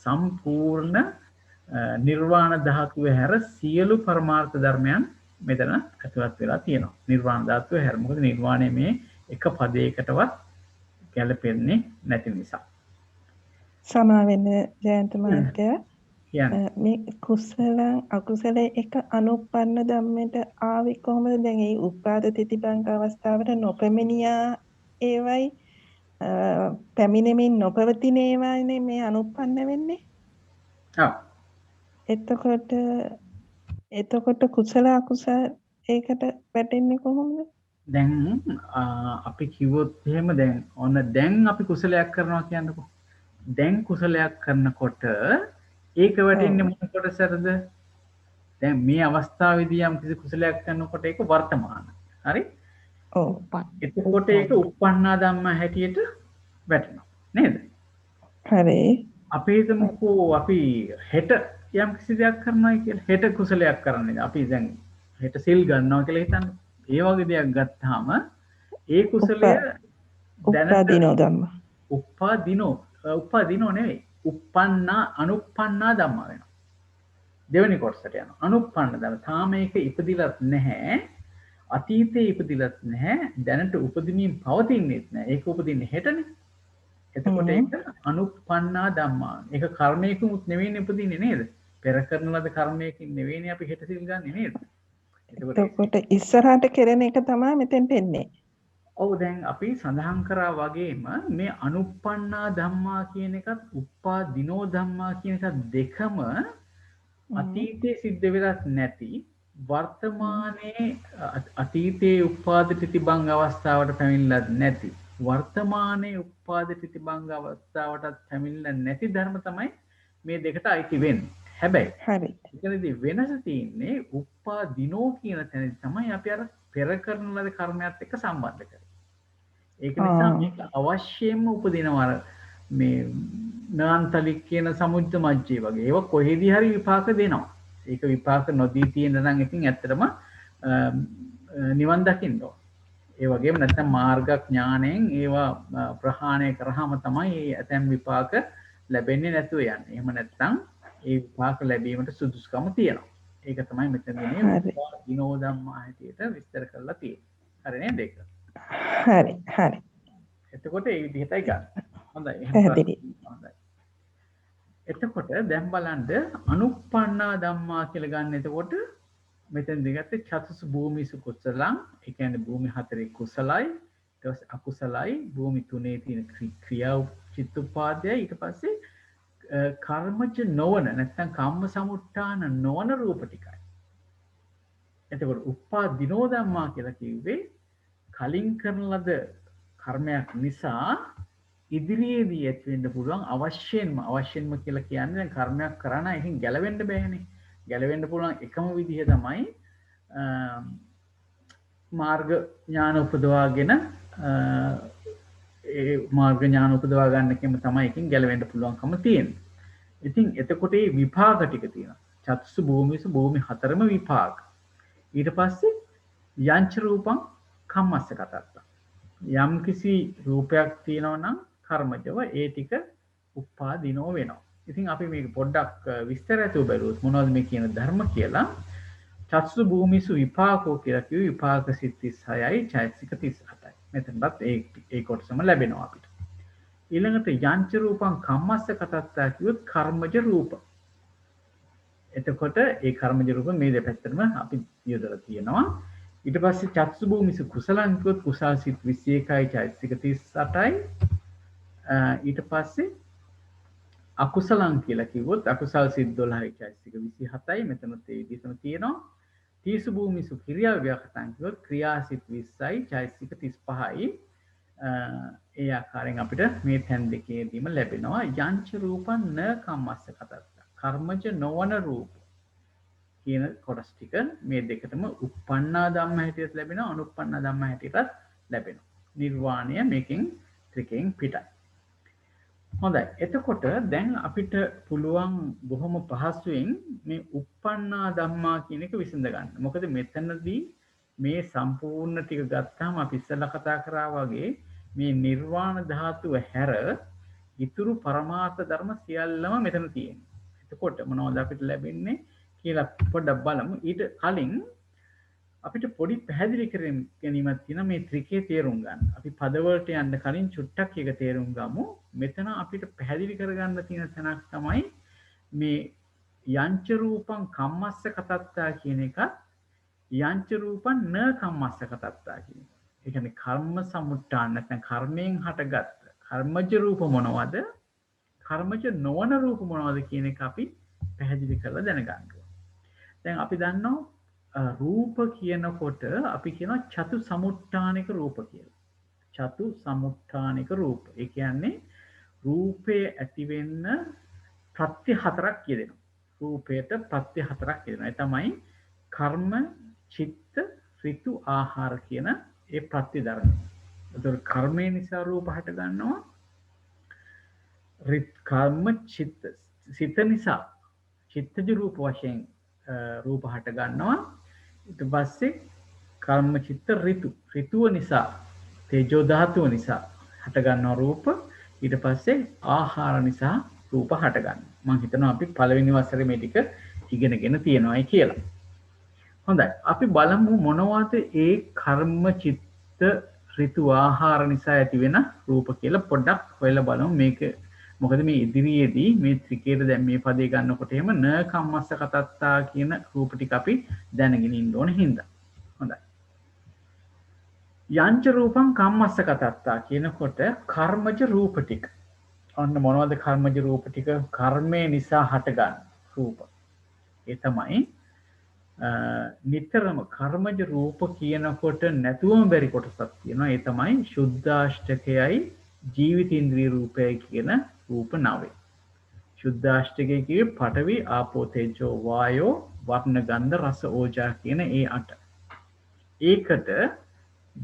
සම්පූර්ණ නිර්වාණ ධාතුව හැර සියලු පරමාර්ථ ධර්මයන් මෙතන ඇතුළත් වෙලා තියෙනවා. නිර්වාණ ධාතුව හැර මොකද නිර්වාණය මේ එක පදයකටවත් ගැලපෙන්නේ නැති නිසා. සමා වෙන ජයන්ත මහත්තයා කියන්නේ මේ කුසල අකුසල එක අනුප්පන්න ධම්මයට ආවේ කොහොමද? දැන් ඒ උපාද තිතිබංග අවස්ථාවට නොපැමිණියා ඒවයි පැමිණෙමින් නොපවතින ඒවානේ මේ අනුප්පන්න වෙන්නේ. ඔව්. එතකොට කුසල අකුසල ඒකට වැටෙන්නේ කොහොමද? දැන් අපි කිව්වොත් එහෙම දැන් අපි කුසලයක් කරනවා කියන්නකෝ. දැන් කුසලයක් කරනකොට ඒක වැටෙන්නේ මොන කොටසටද? දැන් මේ අවස්ථාවේදී යම් කිසි කුසලයක් කරනකොට ඒක වර්තමාන. හරි? ඔව්. එතකොට ඒක උප්පන්නා ධම්ම හැටියට වැටෙනවා. නේද? හරි. අපි හිතමුකෝ අපි හෙට යම් කිසි දෙයක් කරනවා කියලා. හෙට කුසලයක් කරන්නේ. අපි දැන් හෙට සිල් ගන්නවා කියලා හිතන්න. ඒ වගේ දෙයක් ගත්තාම ඒ කුසලය උප්පාදිනෝ ධම්ම. උප්පාදිනෝ නෙවෙයි. අනුප්පන්නා ධම්ම වෙනවා. දෙවෙනි කොටසට යනවා. අනුප්පන්න ධම්ම. තාම ඒක ඉපදිලත් නැහැ. අතීතේ ඉපදිලත් නැහැ. දැනට උපදිනින් පවතින්නෙත් නැහැ. ඒක උපදින්නේ හෙටනේ. එතකොට ඒක අනුප්පන්නා ධම්මා. ඒක කර්මයකින්ුත් නෙවෙයි උපදින්නේ නේද? පෙර කරන ලද කර්මයකින් නෙවෙයි අපි හෙට සිල් ගන්නෙ නේද? එතකොට ඉස්සරහට කෙරෙන එක තමයි මෙතෙන්ට එන්නේ. ඔව් දැන් අපි සඳහන් කරා වගේම මේ අනුප්පන්නා ධම්මා කියන එකත් උප්පාදිනෝ ධම්මා කියන එකත් දෙකම අතීතයේ සිද්ධ වෙලත් නැති වර්තමානයේ අතීතයේ උපාද ප්‍රතිබංග අවස්ථාවට පැමිණිලත් නැති වර්තමානයේ උපාද ප්‍රතිබංග අවස්ථාවටත් පැමිණිලා නැති ධර්ම තමයි මේ දෙකට අයිති වෙන්නේ. හැබැයි හරි. එතනදී වෙනස තියෙන්නේ උප්පාදිනෝ කියන තැනදී තමයි අපි අර පෙර කරන ලද කර්මයක් එක්ක සම්බන්ධ කරන්නේ. ඒක නිසා මේක අවශ්‍යයෙන්ම උපදිනවා මේ නාන්තලික් කියන සමුද්ද මජ්ජේ වගේ. ඒවා කොහෙදී හරි විපාක දෙනවා. ඒක විපාක නොදී තියෙන නම් ඉතින් ඇත්තටම නිවන් දකින්න ඕන. ඒ වගේම නැත්නම් මාර්ග ඥාණයෙන් ඒවා ප්‍රහාණය කරාම තමයි ඇතැම් විපාක ලැබෙන්නේ නැතුව යන්නේ. එහෙම නැත්නම් ඒ විපාක ලැබීමට සුදුසුකම තියෙනවා. ඒක තමයි මෙතනදී මේ විනෝ ධම්මා හැටියට විස්තර කරලා තියෙන්නේ. හරි නේද ඒක? හරි. එතකොට ඒ විදිහටයි ගන්න. හොඳයි. පැහැදිලි. හොඳයි. එතකොට දැන් බලන්න අනුප්පන්නා ධම්මා කියලා ගන්න. එතකොට මෙතෙන්දී ගත්තේ චතුස් භූමිසු කුසලං. ඒ කියන්නේ භූමි හතරේ කුසලයි, ඊට පස්සේ අකුසලයි, භූමි තුනේ තියෙන ක්‍රියා චිත්තුපාදයයි, ඊට පස්සේ කර්මජ නොවන නැත්නම් කම්ම සමුට්ඨාන නොවන රූප ටිකයි. එතකොට උප්පාදිනෝ ධම්මා කියලා කිව්වේ කලින් කරන ලද කර්මයක් නිසා ඉදිරියේදී ඇති වෙන්න පුළුවන් අවශ්‍යයෙන්ම කියලා කියන්නේ දැන් කර්මයක් කරනා එකෙන් ගැලවෙන්න බෑනේ. ගැලවෙන්න පුළුවන් එකම විදිහ තමයි මාර්ග ඥාන උපදවාගෙන ඒ මාර්ග ඥාන උපදවා ගන්නකෙම තමයි එකෙන් ගැලවෙන්න පුළුවන්කම තියෙන්නේ. ඉතින් එතකොට මේ විපාක ටික තියෙනවා. චතුස් භූමිසු භූමි හතරම විපාක. ඊට පස්සේ යංච රූපං කම්මස්ස කතත්ත. යම් කිසි රූපයක් තියෙනවා නම් කර්මජව ඒ ටික උප්පාදිනෝ වෙනවා. ඉතින් අපි මේක පොඩ්ඩක් විස්තර ඇතුව බැලුවොත් මොනවද මේ කියන ධර්ම කියලා. චතුස් භූමිසු විපාකෝ කියලා කිව්ව විපාක සිත් 36යි චෛතසික 38යි. මෙතනවත් ඒ කොටසම ලැබෙනවා අපිට. ඊළඟට යංච රූපං කම්මස්ස කතත්තා කිව්වොත් කර්මජ රූප. එතකොට ඒ කර්මජ රූප මේ දෙපැත්තටම අපි යොදලා තියෙනවා. ඊට පස්සේ චතුස් භූමිසු කුසලං කිව්වොත් කුසල් සිත් 21යි චෛතසික 38යි. ඊට පස්සේ අකුසලං කියලා කිව්වොත් අකුසල් සිත් 12යි චෛතසික 27යි. මෙතනත් ඒ විදිහටම තියෙනවා. තීසු භූමිසු ක්‍රියා ව්‍යකතං කිව්වොත් ක්‍රියා සිත් 20යි චෛතසික 35යි. ඒ ආකාරයෙන් අපිට මේ තැන් දෙකේදීම ලැබෙනවා යංච රූපං න කම්මස්ස කතත්ත. කර්මජ නොවන රූප කියන කොටස් ටික මේ දෙකටම uppannā ධම්ම හැටියට ලැබෙනවා, අනුප්පන්නා ධම්ම හැටියටත් ලැබෙනවා. නිර්වාණය මේකෙන් ත්‍රිකයෙන් පිටයි. හොඳයි. එතකොට දැන් අපිට පුළුවන් බොහොම පහසුවෙන් මේ uppannā ධම්මා කියන එක විසඳ ගන්න. මොකද මෙතනදී මේ සම්පූර්ණ ටික ගත්තාම අපි ඉස්සෙල්ලා කතා කරා වගේ මේ නිර්වාණ ධාතුව හැර ඉතුරු පරමාර්ථ ධර්ම සියල්ලම මෙතන තියෙනවා. එතකොට මොනවද අපිට ලැබෙන්නේ කියලා පොඩ්ඩක් බලමු. ඊට කලින් අපිට පොඩි පැහැදිලි කිරීම ගැනීමක් තියෙනවා මේ ත්‍රිකේ තේරුම් ගන්න. අපි පදවලට යන්න කලින් චුට්ටක් එක තේරුම් ගමු. මෙතන අපිට පැහැදිලි කරගන්න තියෙන තැනක් තමයි මේ යංච රූපං කම්මස්ස කතත්තා කියන එක යංච රූපං න කම්මස්ස කතත්තා කියන එක. ඒ කියන්නේ කර්ම සමුට්ඨාන නැත්නම් කර්මයෙන් හටගත් කර්මජ රූප මොනවද? කර්මජ නොවන රූප මොනවද කියන එක අපි පැහැදිලි කරලා දැනගන්න ඕනේ. දැන් අපි දන්නවා රූප කියනකොට අපි කියනවා චතු සමුට්ඨානික රූප කියලා. චතු සමුට්ඨානික රූප. ඒ කියන්නේ රූපේ ඇති වෙන්න ප්‍රත්‍ය හතරක් කියදෙනවා. රූපයට ප්‍රත්‍ය හතරක් කියදෙනවා. ඒ තමයි කර්ම, චිත්ත, ඍතු, ආහාර කියන ඒ ප්‍රත්‍ය ධර්ම. ඒතර කර්මය නිසා රූප හට ගන්නවා. කර්ම, චිත්ත, සිත නිසා චිත්තජ රූප වශයෙන් රූප හට ගන්නවා. ඊට පස්සේ කර්ම, චිත්ත, ඍතු. ඍතුව නිසා තේජෝ ධාතුව නිසා හට ගන්නවා රූප. ඊට පස්සේ ආහාර නිසා රූප හට ගන්නවා. මම හිතනවා අපි පළවෙනි වසරේ මේ ටික ඉගෙනගෙන තියෙනවායි කියලා. හොඳයි. අපි බලමු මොනවද ඒ කර්ම, චිත්ත, ඍතු, ආහාර නිසා ඇති වෙන රූප කියලා පොඩ්ඩක් හොයලා බලමු. මේක මොකද මේ ඉදිරියේදී මේ ත්‍රිකේත දැන් මේ පදේ ගන්නකොට එහෙම න කම්මස්ස කතත්තා කියන රූප ටික අපි දැනගෙන ඉන්න ඕන හින්දා. හොඳයි. යංච රූපං කම්මස්ස කතත්තා කියනකොට කර්මජ රූප ටික. ඔන්න මොනවද කර්මජ රූප ටික? කර්මය නිසා හටගන්න රූප. ඒ තමයි නිතරම කර්මජ රූප කියනකොට නැතුවම බැරි කොටසක් තියෙනවා. ඒ තමයි සුද්ධාෂ්ටකයයි ජීවිතේන්ද්‍රිය රූපයයි කියන රූප 9. සුද්ධාෂ්ටකය කියේ පඨවි, ආපෝ, තේජෝ, වායෝ, වර්ණ, ගන්ධ, රස, ඕජා කියන ඒ 8. ඒකට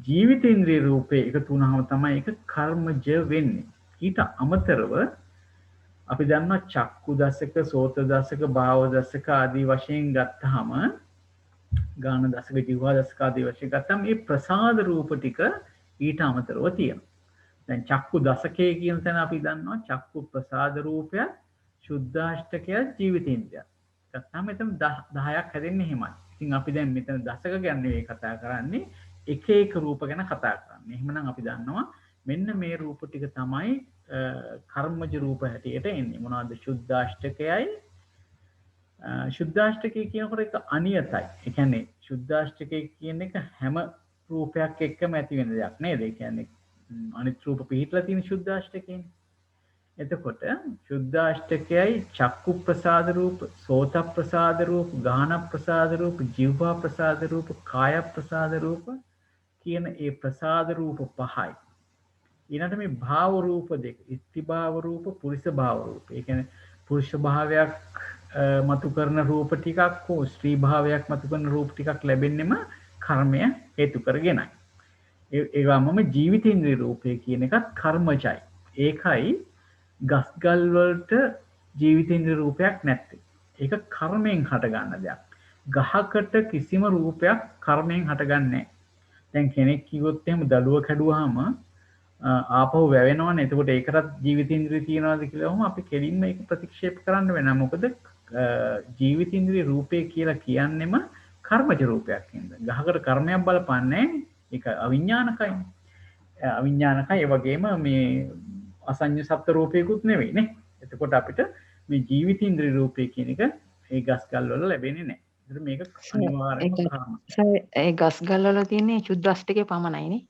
ජීවිතේන්ද්‍රිය රූපේ එකතු වුණාම තමයි ඒක කර්මජ වෙන්නේ. ඊට අමතරව අපි දන්නවා චක්කු දසක, සෝත දසක, භාව දසක ආදී වශයෙන් ගත්තාම ගාන දසක, ජීවා දසක ආදී වශයෙන් ගත්තාම මේ ප්‍රසාද රූප ටික ඊට අමතරව තියෙනවා. දැන් චක්කු දසකයේ කියන තැන අපි දන්නවා චක්කු ප්‍රසාද රූපය, සුද්ධාෂ්ටකය, ජීවිතේන්ද්‍රය. ගත්තාම මෙතන 10ක් හැදෙන්නේ එහෙමයි. ඉතින් අපි දැන් මෙතන දසක ගැන නෙවෙයි කතා කරන්නේ, එක එක රූප ගැන කතා කරන්නේ. එහෙමනම් අපි දන්නවා මෙන්න මේ රූප ටික තමයි කර්මජ රූප හැටියට එන්නේ. මොනවද? සුද්ධාෂ්ටකයයි. සුද්ධාෂ්ටකය කියනකොට ඒක අනියතයි. ඒ කියන්නේ සුද්ධාෂ්ටකය කියන එක හැම රූපයක් එක්කම ඇති වෙන දෙයක් නේද? ඒ කියන්නේ අනිත් රූප පිළිట్లా තියෙන සුද්ධාෂ්ටකයනේ. එතකොට සුද්ධාෂ්ටකයයි චක්කු ප්‍රසාද රූප, සෝත ප්‍රසාද රූප, ගාන ප්‍රසාද රූප, જીවහා ප්‍රසාද රූප, කාය ප්‍රසාද රූප කියන ඒ ප්‍රසාද රූප 5යි. ඊළඟට මේ භාව රූප දෙක, ඉස්ති භාව රූප, පුරුෂ භාව රූප. ඒ කියන්නේ පුරුෂ භාවයක් මතු කරන රූප ටිකක් හෝ ස්ත්‍රී භාවයක් මතු කරන රූප ටිකක් ලැබෙන්නෙම කර්මය හේතු කරගෙනයි. ඒ වගේම ජීවිතේන්ද්‍රිය රූපය කියන එකත් කර්මජයි. ඒකයි ගස්ගල් වලට ජීවිතේන්ද්‍රිය රූපයක් නැත්තේ. ඒක කර්මයෙන් හට ගන්න දෙයක්. ගහකට කිසිම රූපයක් කර්මයෙන් හටගන්නේ නැහැ. දැන් කෙනෙක් කිව්වොත් එහෙම දළුව කැඩුවාම ආපහු වැවෙනවනේ. එතකොට ඒකටත් ජීවිතේන්ද්‍රිය තියනවාද කියලා වහම අපි කෙලින්ම ඒක ප්‍රතික්ෂේප කරන්න වෙනවා. මොකද ජීවිතේන්ද්‍රිය රූපය කියලා කියන්නෙම කර්මජ රූපයක් නේද? ගහකට කර්මයක් බලපන්නේ ඒක අවිඥානිකයි. අවිඥානිකයි. ඒ වගේම මේ අසඤ්ඤ සප්ත රූපයකුත් නෙවෙයි නේ. එතකොට අපිට මේ ජීවිතේන්ද්‍රිය රූපය කියන එක ඒ ගස්ගල් වල ලැබෙන්නේ නැහැ. ඒකට මේක අනිවාර්යයෙන්ම කර්ම. ඒ ගස්ගල් වල තියෙන්නේ සුද්ධාෂ්ටකේ පමණයි නේ.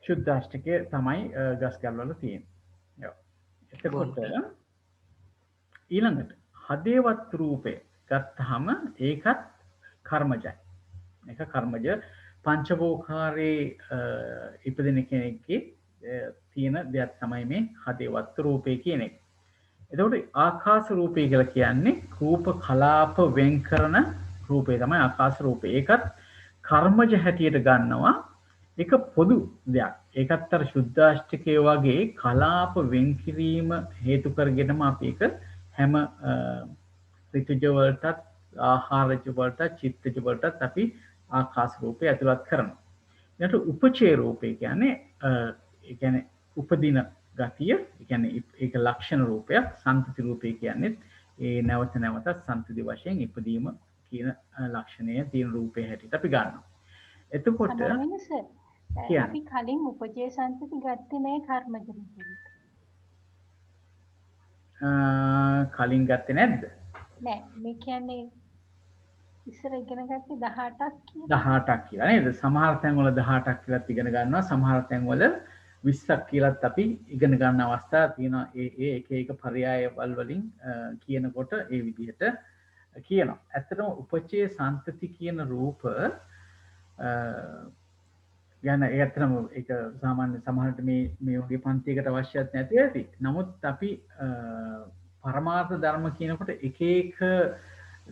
සුද්ධාෂ්ටකය තමයි ගස්ගල් වල තියෙන්නේ. එතකොට ඊළඟට හදේවත් රූපය ගත්තාම ඒකත් කර්මජයි. ඒක කර්මජ පංචවෝකාරේ ඉපදෙන කෙනෙක්ගේ තියෙන දෙයක් තමයි මේ හදේ වස්තු රූපේ කියන එක. එතකොට ආකාශ රූපය කියලා කියන්නේ රූප කලාප වෙන් කරන රූපේ තමයි ආකාශ රූපය. ඒකත් කර්මජ හැටියට ගන්නවා. ඒක පොදු දෙයක්. ඒකත් අර සුද්ධාෂ්ටකයේ වගේ කලාප වෙන් කිරීම හේතු කරගෙනම අපි ඒක හැම ඍතුජ වලටත් ආහාරජ වලටත් චිත්තජ වලටත් අපි ආකාශ රූපය ඇතුළත් කරනවා. ඊට උපචේ රූපය කියන්නේ ඒ කියන්නේ උපදින ගතිය, ඒ කියන්නේ ඒක ලක්ෂණ රූපයක්. සම්පති රූපය කියන්නේ ඒ නැවත නැවතත් සම්පති වශයෙන් ඉපදීම කියන ලක්ෂණය තියෙන රූපේ හැටියට අපි ගන්නවා. එතකොට අපි කලින් උපජේ සම්පති ගත්තේ නැහැ කර්මජ රූපෙට. කලින් ගත්තේ නැද්ද? නෑ, මේ කියන්නේ ඉස්සර ඉගෙන ගත්තේ 18ක් කියලා. 18ක් කියලා නේද? සමහර තැන්වල 18ක් කියලාත් ඉගෙන ගන්නවා. සමහර තැන්වල 20ක් කියලාත් අපි ඉගෙන ගන්න අවස්ථා තියෙනවා. ඒ එක පරයයවල් වලින් කියනකොට ඒ විදිහට කියනවා. ඇත්තටම උපචේ සම්පති කියන රූප යන ඒ ඇත්තටම ඒක සාමාන්‍ය සමහරට මේ වගේ පන්තියකට අවශ්‍යත් නැති ඇති. නමුත් අපි පරමාර්ථ ධර්ම කියනකොට එක එක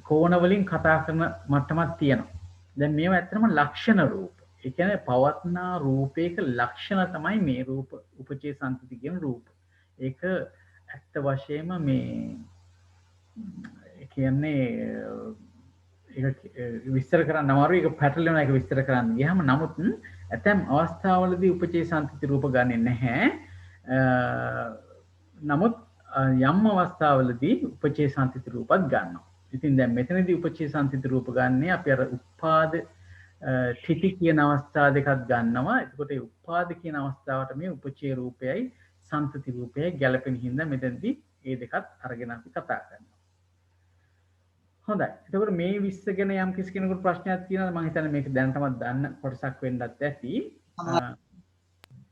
කෝණ වලින් කතා කරන මට්ටමක් තියෙනවා. දැන් මේවා ඇත්තටම ලක්ෂණ රූප. ඒ කියන්නේ පවත්නා රූපයක ලක්ෂණ තමයි මේ රූප උපචේ සම්පති කියන රූප. ඒක ඇත්ත වශයෙන්ම මේ කියන්නේ ඒක විස්තර කරන්න අමාරුයි. ඒක පැටලෙන එක විස්තර කරන්න ගියාම නමුත් ඇතැම් අවස්ථාවලදී උපචේ සම්පති රූප ගන්නෙ නැහැ. නමුත් යම් අවස්ථාවලදී උපචේ සම්පති රූපත් ගන්නවා. ඉතින් දැන් මෙතනදී උපචේ සම්පති රූප ගන්නේ අපි අර උපාද ඨිති කියන අවස්ථා දෙකක් ගන්නවා. එතකොට ඒ උපාද කියන අවස්ථාවට මේ උපචේ රූපයයි සම්පති රූපයයි ගැලපෙන හින්දා මෙතනදී මේ දෙකත් අරගෙන අපි කතා කරනවා. හොඳයි. එතකොට මේ 20 ගැන යම් කිසි කෙනෙකුට ප්‍රශ්නයක් තියෙනවද? මම හිතන්නේ මේක දැනටමත් දන්න කොටසක් වෙන්නත් ඇති.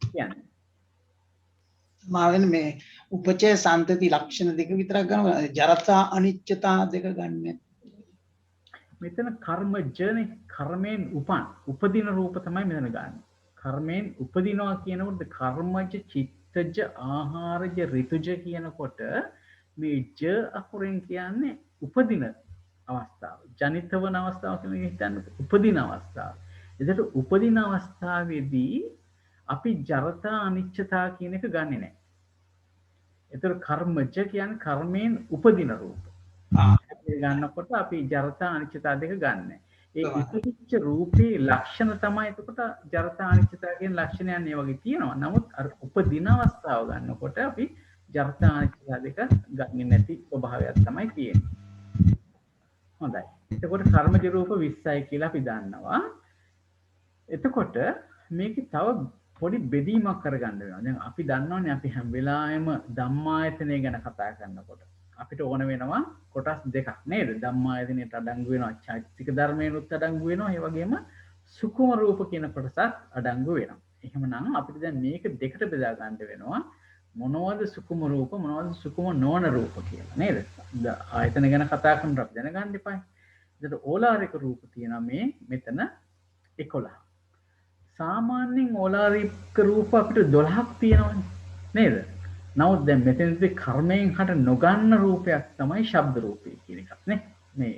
කියන්නේ මාවෙන් මේ උපචය සම්තති ලක්ෂණ දෙක විතරක් ගන්නවා. ජරතා අනිච්චතා දෙක ගන්න. මෙතන කර්මජනේ කර්මයෙන් උපදින රූප තමයි මෙතන ගන්න. කර්මයෙන් උපදිනවා කියනකොට කර්මජ චිත්තජ ආහාරජ ඍතුජ කියනකොට මේ ජ අකුරෙන් කියන්නේ උපදින අවස්ථාව. ජනිත වන අවස්ථාව කියන එක හිතන්න උපදින අවස්ථාව. එතකොට උපදින අවස්ථාවේදී අපි ජරතා අනිච්චතා කියන එක ගන්නෙ නැහැ. එතකොට කර්මජ කියන්නේ කර්මයෙන් උපදින රූප. ගන්නකොට අපි ජරතා අනිච්චතා දෙක ගන්න. ඒ ඉපදිච්ච රූපේ ලක්ෂණ තමයි එතකොට ජරතා අනිච්චතා කියන ලක්ෂණයන් ඒ වගේ තියෙනවා. නමුත් අර උපදින අවස්ථාව ගන්නකොට අපි ජරතා අනිච්චතා දෙක ගන්නේ නැති ස්වභාවයක් තමයි තියෙන්නේ. හොඳයි. එතකොට කර්මජ රූප 20යි කියලා අපි දන්නවා. එතකොට මේකේ තව පොඩි බෙදීමක් කරගන්න වෙනවා. දැන් අපි දන්නවනේ අපි හැම වෙලාවෙම ධම්මායතනය ගැන කතා කරනකොට අපිට ඕන වෙනවා කොටස් දෙකක් නේද? ධම්මායතනයට අඩංගු වෙනවා චෛතසික ධර්මයන්ුත් අඩංගු වෙනවා. ඒ වගේම සුකුම රූප කියන කොටසත් අඩංගු වෙනවා. එහෙමනම් අපිට දැන් මේක දෙකට බෙදා ගන්න වෙනවා. මොනවද සුකුම රූප මොනවද සුකුම නොවන රූප කියලා නේද? ආයතන ගැන කතා කරනකොට අපි දැනගන්න එපායි. එතකොට ඕලාරික රූප තියෙනවා මේ මෙතන 11. සාමාන්‍යයෙන් ඕලාරික රූප අපිට 12ක් තියෙනවනේ නේද? නමුත් දැන් මෙතනදී කර්මයෙන් හට නොගන්න රූපයක් තමයි ශබ්ද රූපය කියන එකක් නේ. මේ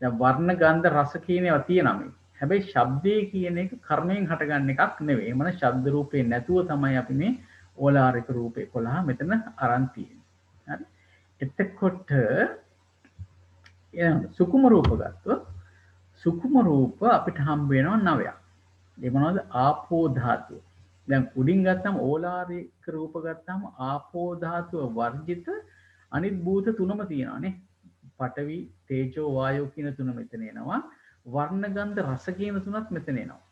දැන් වර්ණ ගන්ධ රස කියන ඒවා තියෙනවා මේ. හැබැයි ශබ්දේ කියන එක කර්මයෙන් හටගන්න එකක් නෙවෙයි. එමන ශබ්ද රූපේ නැතුව තමයි අපි මේ ඕලාරික රූප 11 මෙතන අරන් තියෙන්නේ. හරි. එතකොට සුකුම රූප ගත්තොත් සුකුම රූප අපිට හම්බ වෙනවා 9ක්. ඒ මොනවද? ආපෝ ධාතුව. දැන් උඩින් ගත්තම ඕලාරික රූප ගත්තම ආපෝ ධාතුව වර්ජිත අනිත් භූත තුනම තියෙනවානේ. පඨවි, තේජෝ, වායෝ කියන තුන මෙතන එනවා. වර්ණ ගන්ධ රස කියන තුනත් මෙතන එනවා.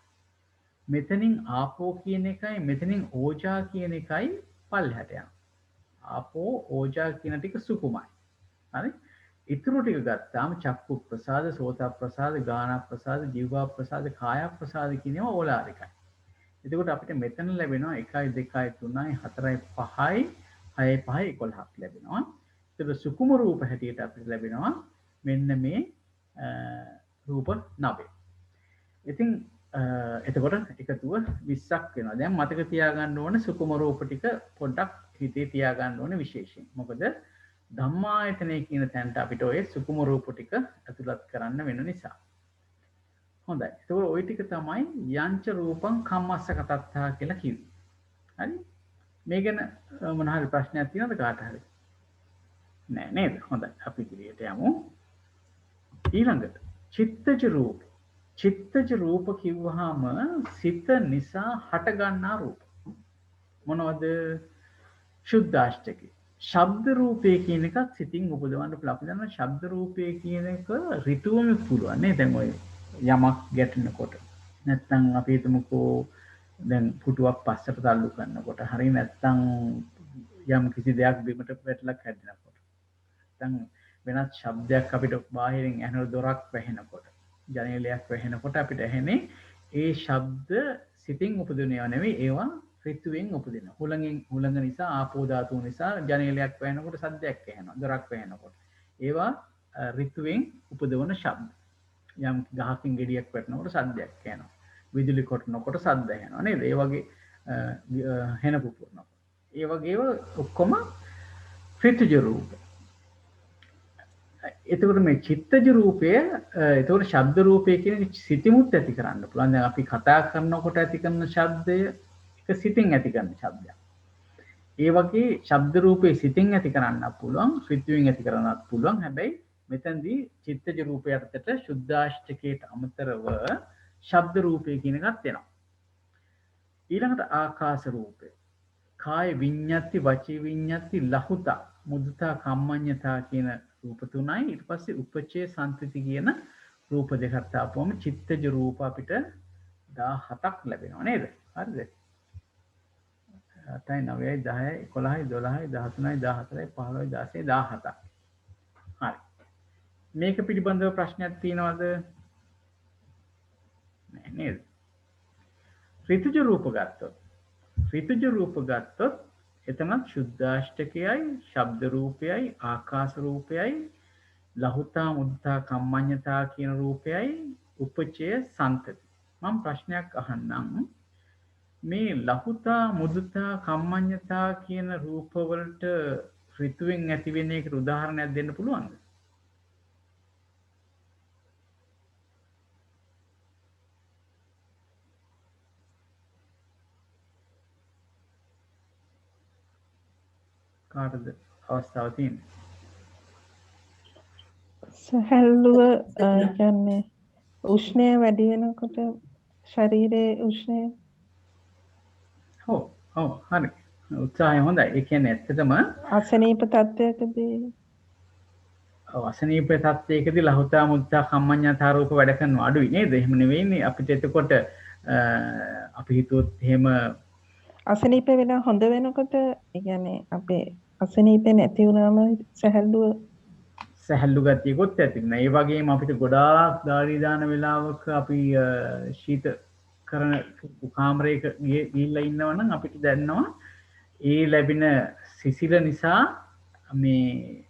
මෙතනින් ආපෝ කියන එකයි මෙතනින් ඕජා කියන එකයි පල්ලෙහාට යනවා. ආපෝ ඕජා කියන ටික සුකුමයි. හරි? ඉතුරු ටික ගත්තාම චක්කු ප්‍රසාද, සෝත ප්‍රසාද, ගාන ප්‍රසාද, ජීවා ප්‍රසාද, කාය ප්‍රසාද කියන ඒවා ඕලාරිකයි. එතකොට අපිට මෙතන ලැබෙනවා 1 2 3 4 5යි 6 5 11ක් ලැබෙනවා. එතකොට සුකුම රූප හැටියට අපිට ලැබෙනවා මෙන්න මේ රූප 9. ඉතින් එතකොට එකතුව 20ක් වෙනවා. දැන් මතක තියාගන්න ඕන සුකුම රූප ටික පොඩ්ඩක් හිතේ තියාගන්න ඕන විශේෂයෙන්. මොකද ධම්මායතනය කියන තැනට අපිට ඔය සුකුම රූප ටික ඇතුළත් කරන්න වෙන නිසා. හොඳයි. එතකොට ওই ටික තමයි යංච රූපං කම්මස්ස කතත්තා කියලා කිව්වේ. හරි? මේ ගැන මොන හරි ප්‍රශ්නයක් තියෙනවද කාට හරි? නෑ නේද? හොඳයි. අපි ඉදිරියට යමු. ඊළඟට චිත්තජ රූප. චිත්තජ රූප කිව්වහම සිත නිසා හට ගන්නා රූප. මොනවද? ශුද්ධාෂ්ටකේ. ශබ්ද රූපේ කියන එකත් සිතින් උපදවන්න පුළුවන්. අපි දන්නවා ශබ්ද රූපේ කියන එක ඍතුවම පුළුවන් නේ. දැන් ඔය යමක් ගැටෙනකොට නැත්නම් අපි හිතමුකෝ දැන් පුටුවක් පස්සට තල්ලු කරනකොට හරි නැත්නම් යම් කිසි දෙයක් බිමට වැටලා කැඩෙනකොට නැත්නම් වෙනත් ශබ්දයක් අපිට බාහිරින් ඇහෙන දොරක් වැහෙනකොට ජනේලයක් වැහෙනකොට අපිට ඇහෙන්නේ ඒ ශබ්ද සිතින් උපදිනව නෙවෙයි ඒවා ඍතුවෙන් උපදින. හුළඟ නිසා ආපෝ ධාතුව නිසා ජනේලයක් වැහෙනකොට සද්දයක් ඇහෙනවා. දොරක් වැහෙනකොට. ඒවා ඍතුවෙන් උපදවන ශබ්ද. යම් ගහකින් ගෙඩියක් වැටෙනකොට සද්දයක් ඇහෙනවා. විදුලි කොටනකොට සද්ද ඇහෙනවා නේද? ඒ වගේ හෙන පුපුරනකොට. ඒ වගේව ඔක්කොම ඍතුජ රූප. එතකොට මේ චිත්තජ රූපය එතකොට ශබ්ද රූපය කියන සිතිමුත් ඇති කරන්න පුළුවන්. දැන් අපි කතා කරනකොට ඇති කරන ශබ්දය එක සිතින් ඇති කරන ශබ්දයක්. ඒ වගේ ශබ්ද රූපේ සිතින් ඇති කරන්නත් පුළුවන්, ඍතුවෙන් ඇති කරන්නත් පුළුවන්. හැබැයි මෙතනදී චිත්තජ රූපයට ශුද්ධාෂ්ටකයට අමතරව ශබ්ද රූපය කියන එකත් එනවා. ඊළඟට ආකාශ රූපය. කාය විඤ්ඤාති, වචී විඤ්ඤාති, ලහුතා, මුදුතා, කම්මඤ්ඤතා කියන රූප තුනයි. ඊට පස්සේ උපචේ සම්තිති කියන රූප දෙකක් ආපුවම චිත්තජ රූප අපිට 17ක් ලැබෙනවා නේද? හරිද? 8යි 9යි 10යි 11යි 12යි 13යි 14යි 15යි 16යි 17ක්. හරි. මේක පිළිබඳව ප්‍රශ්නයක් තියෙනවද? නෑ නේද? ඍතුජ රූප ගත්තොත් එතනත් ශුද්ධාෂ්ටකයයි, ශබ්ද රූපයයි, ආකාශ රූපයයි, ලහුතා, මුදුතා, කම්මඤ්ඤතා කියන රූපයයි, උපචය සම්තති. මම ප්‍රශ්නයක් අහන්නම්. මේ ලහුතා, මුදුතා, කම්මඤ්ඤතා කියන රූප වලට ඍතුවෙන් ඇති වෙන එකට උදාහරණයක් දෙන්න පුළුවන්ද? කාටද අවස්ථාව තියෙන්නේ? සැහැල්ලුව කියන්නේ උෂ්ණය වැඩි වෙනකොට ශරීරයේ උෂ්ණය. ඔව් හරි. උත්සාහය හොඳයි. ඒ කියන්නේ ඇත්තටම අසනීප තත්ත්වයකදී අසනීප තත්ත්වයකදී ලහුතා, මුදුතා, කම්මඤ්ඤතා රූප වැඩ කරනවා අඩුයි නේද? එහෙම නෙවෙයිනේ අපිට එතකොට අපි හිතුවොත් එහෙම අසනීප වෙලා හොඳ වෙනකොට ඒ කියන්නේ අපේ අසනීපේ නැති වුණාම සැහැල්ලු ගතියකොත් ඇති වෙනවා. ඒ වගේම අපිට ගොඩාක් දාඩි දාන වෙලාවක අපි ශීත කරන කාමරයක ගිහිල්ලා ඉන්නවනම් අපිට දැනෙනවා ඒ ලැබෙන සිසිල නිසා මේ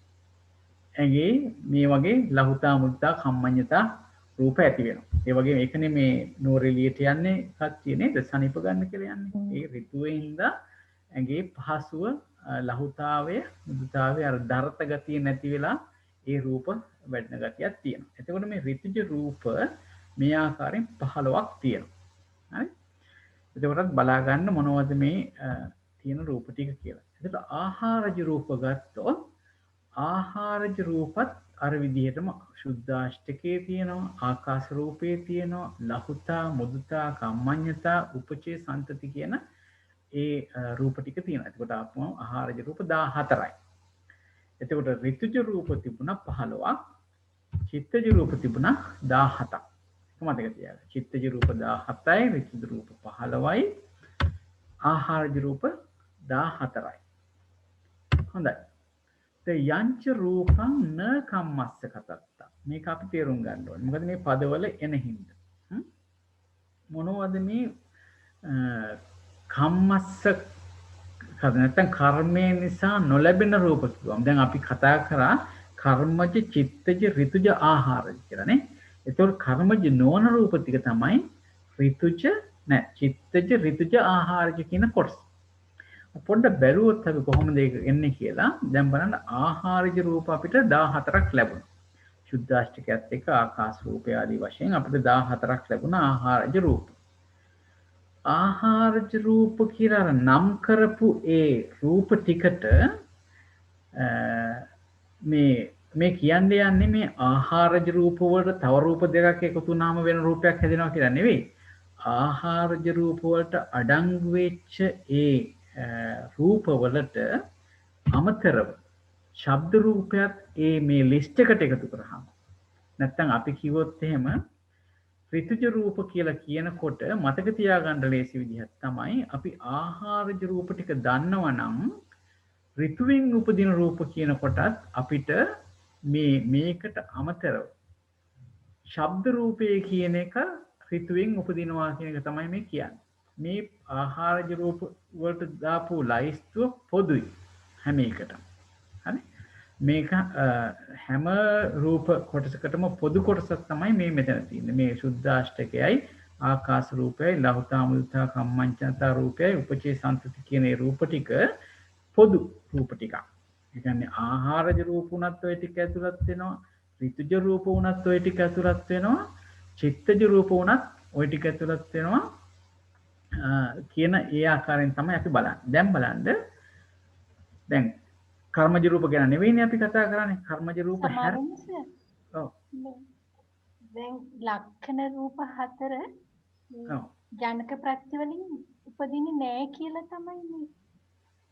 ඇඟේ මේ වගේ ලහුතා, මුදුතා, කම්මඤ්ඤතා රූප ඇති වෙනවා. ඒ වගේම ඒකනේ මේ නෝරෙලියට යන්නේ කච්චිය නේද? සනීප ගන්න කියලා යන්නේ. ඒ ඍතුවේ හින්දා ඇඟේ පහසුව ලහුතාවය, මුදුතාවය අර දරත ගතිය නැති වෙලා ඒ රූප වැඩෙන ගතියක් තියෙනවා. එතකොට මේ ඍතුජ රූප මේ ආකාරයෙන් 15ක් තියෙනවා. හරි? එතකොටත් බලා ගන්න මොනවද මේ තියෙන රූප ටික කියලා. එතකොට ආහාරජ රූප ගත්තොත් ආහාරජ රූපත් අර විදිහටම ශුද්ධාෂ්ටකයේ තියෙනවා, ආකාශ රූපයේ තියෙනවා, ලහුතා, මුදුතා, කම්මඤ්ඤතා, උපචේ සම්තති කියන ඒ රූප ටික තියෙනවා. එතකොට ආපුවම ආහාරජ රූප 14යි. එතකොට ඍතුජ රූප තිබුණා 15ක්, චිත්තජ රූප තිබුණා 17ක්. ඒක මතක තියාගන්න. චිත්තජ රූප 17යි, ඍතුජ රූප 15යි, ආහාරජ රූප 14යි. හොඳයි. යංච රූපං න කම්මස්ස කතත්තා. මේක අපි තේරුම් ගන්න ඕනේ. මොකද මේ පදවල එන හින්දා. මොනවද මේ කම්මස්ස නැත්නම් කර්මය නිසා නොලැබෙන රූප කිව්වම දැන් අපි කතා කරා කර්මජ, චිත්තජ, ඍතුජ, ආහාරජ කියලා නේ. ඒතකොට කර්මජ නොවන රූප ටික තමයි ඍතුජ නෑ චිත්තජ ඍතුජ ආහාරජ කියන කොටස. පොඩ්ඩක් බැලුවොත් අපි කොහොමද ඒක එන්නේ කියලා. දැන් බලන්න ආහාරජ රූප අපිට 14ක් ලැබුණා. සුද්දාෂ්ටකයත් එක්ක ආකාශ රූපය ආදී වශයෙන් අපිට 14ක් ලැබුණා ආහාරජ රූප. ආහාරජ රූප කියලා නම් කරපු ඒ රූප ටිකට මේ කියන්නේ යන්නේ මේ ආහාරජ රූප වලට තව රූප දෙකක් එකතු වුණාම වෙන රූපයක් හැදෙනවා කියලා නෙවෙයි. ආහාරජ රූප වලට අඩංගු වෙච්ච ඒ රූප වලට අමතරව ශබ්ද රූපයත් ඒ මේ ලිස්ට් එකට එකතු කරාම නැත්තම් අපි කිව්වොත් එහෙම ඍතුජ රූප කියලා කියනකොට මතක තියාගන්න ලේසි විදිහක් තමයි අපි ආහාරජ රූප ටික දන්නවනම් ඍතුවෙන් උපදින රූප කියනකොටත් අපිට මේකට අමතරව ශබ්ද රූපය කියන එක ඍතුවෙන් උපදිනවා කියන එක තමයි මේ කියන්නේ. මේ ආහාරජ රූප වලට දාපු ලයිස්තුව පොදුයි හැම එකටම. හරි? මේක හැම රූප කොටසකටම පොදු කොටසක් තමයි මේ මෙතන තියෙන්නේ. මේ සුද්දාෂ්ටකයයි ආකාශ රූපයයි ලහුතා මුදුතා කම්මංචනතා රූපයයි උපචේ සම්පති කියන ඒ රූප ටික පොදු රූප ටිකක්. ඒ කියන්නේ ආහාරජ රූප උනත් ඔය ටික ඇතුළත් වෙනවා. ඍතුජ රූප උනත් ඔය ටික ඇතුළත් වෙනවා. චිත්තජ රූප උනත් ඔය ටික ඇතුළත් වෙනවා. කියන ඒ ආකාරයෙන් තමයි අපි බලන්නේ. දැන් බලන්න දැන් කර්මජ රූප ගැන නෙවෙයිනේ අපි කතා කරන්නේ. කර්මජ රූප හැර ඔව්. දැන් ලක්ෂණ රූප 4 ඔව්. ජනක ප්‍රත්‍ය වලින් උපදින්නේ නැහැ කියලා තමයි මේ.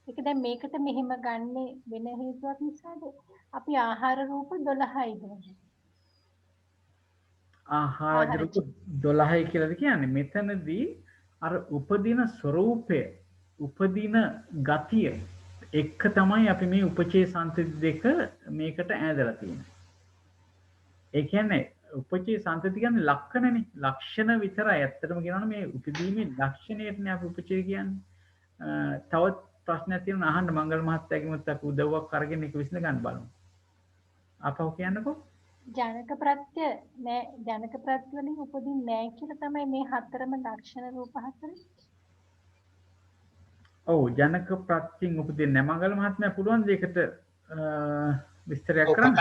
ඒක දැන් මේකට මෙහෙම ගන්නෙ වෙන හේතුවක් නිසාද? අපි ආහාර රූප 12යි දැන්. ආහාරජ රූප 12යි කියලාද කියන්නේ? මෙතනදී අර උපදින ස්වરૂපය උපදින ගතිය එක තමයි අපි මේ උපචේ සංතති දෙක මේකට ඈදලා තියෙන්නේ. ඒ කියන්නේ උපචේ සංතති කියන්නේ ලක්ෂණනේ. ලක්ෂණ විතරයි. ඇත්තටම කියනවනේ මේ උපදීමේ ලක්ෂණයටනේ අපි උපචේ කියන්නේ. තවත් ප්‍රශ්නයක් තියෙනවා අහන්න මංගල මහත්තයාගෙමුත් අපි උදව්වක් අරගෙන ඒක විසඳ ගන්න බලමු. අපහු කියන්නකෝ. ජනක ප්‍රත්‍ය නෑ ජනක ප්‍රත්‍ය වලින් උපදින්නේ නැහැ කියලා තමයි මේ හතරම ලක්ෂණ රූප 4. ඔව් ජනක ප්‍රත්‍යයෙන් උපදින්නේ නැහැ. මංගල මහත්මයා පුළුවන් දෙයකට විස්තරයක් කරන්න.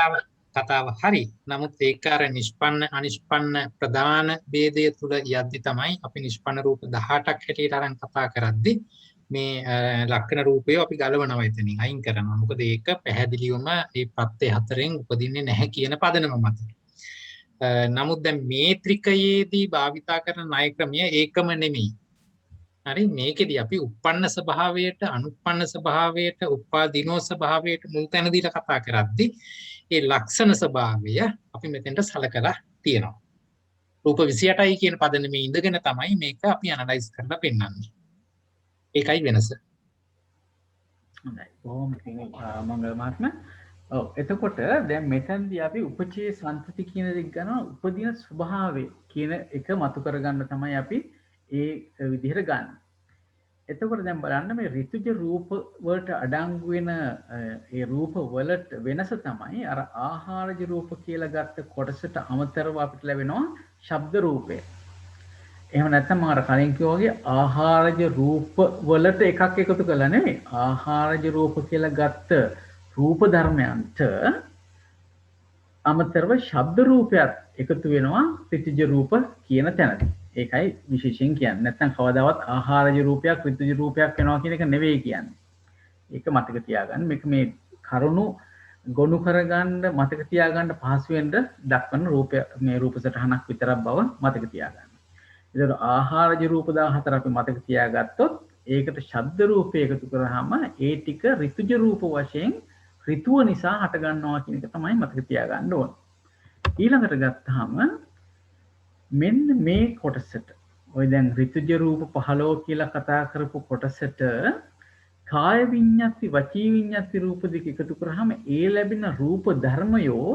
කතාව හරි. නමුත් ඒක අර නිෂ්පන්න අනිෂ්පන්න ප්‍රධාන ભેදය තුල යද්දි තමයි අපි නිෂ්පන්න රූප 18ක් හැටියට අරන් කතා කරද්දි මේ ලක්ෂණ රූපය අපි ගලවනවා එතනින් අයින් කරනවා. මොකද ඒක පැහැදිලිවම මේ ප්‍රත්‍ය 4න් උපදින්නේ නැහැ කියන පදනම මත. නමුත් දැන් මේත්‍රිකයේදී භාවිතා කරන ණය ක්‍රමය ඒකම නෙමෙයි. හරි මේකෙදී අපි උප්පන්න ස්වභාවයට අනුප්පන්න ස්වභාවයට උපාදීනෝ ස්වභාවයට මුල් තැන දීලා කතා කරද්දී ඒ ලක්ෂණ ස්වභාවය අපි මෙතෙන්ට සලකලා තියෙනවා. රූප 28යි කියන පදනමේ ඉඳගෙන තමයි මේක අපි ඇනලයිස් කරලා පෙන්නන්නේ. ඒකයි වෙනස. හොඳයි. බොහොම පිං මංගල මහත්මයා. ඔව් එතකොට දැන් මෙතනදී අපි උපචේ සංතති කියන දේ ගන්නවා උපදින ස්වභාවය කියන එක මතු කරගන්න තමයි අපි ඒ විදිහට ගන්න. එතකොට දැන් බලන්න මේ ඍතුජ රූප වලට අඩංගු වෙන ඒ රූප වලට වෙනස තමයි අර ආහාරජ රූප කියලා ගත්ත කොටසට අමතරව අපිට ලැබෙනවා ශබ්ද රූපය. එහෙම නැත්නම් මම අර කලින් කිව්වා වගේ ආහාරජ රූප වලට එකක් එකතු කළා නෙවෙයි. ආහාරජ රූප කියලා ගත්ත රූප ධර්මයන්ට අමතරව ශබ්ද රූපයක් එකතු වෙනවා ඍතුජ රූප කියන තැනදී. ඒකයි විශේෂයෙන් කියන්නේ. නැත්නම් කවදාවත් ආහාරජ රූපයක් ඍතුජ රූපයක් වෙනවා කියන එක නෙවෙයි කියන්නේ. ඒක මතක තියාගන්න. මේක මේ කරුණු ගොනු කරගන්න මතක තියාගන්න පහසු වෙන්න දක්වන රූපය මේ රූප සටහනක් විතරක් බව මතක තියාගන්න. ඒතර ආහාරජ රූප 14 අපි මතක තියාගත්තොත් ඒකට ශබ්ද රූපය එකතු කරාම ඒ ටික ඍතුජ රූප වශයෙන් ඍතුව නිසා හට ගන්නවා කියන එක තමයි මතක තියාගන්න ඕන. ඊළඟට ගත්තාම මෙන්න මේ කොටසට ඔය දැන් ඍතුජ රූප 15 කියලා කතා කරපු කොටසට කාය විඤ්ඤාති වචී විඤ්ඤාති රූප දෙක එකතු කරාම ඒ ලැබෙන රූප ධර්මයෝ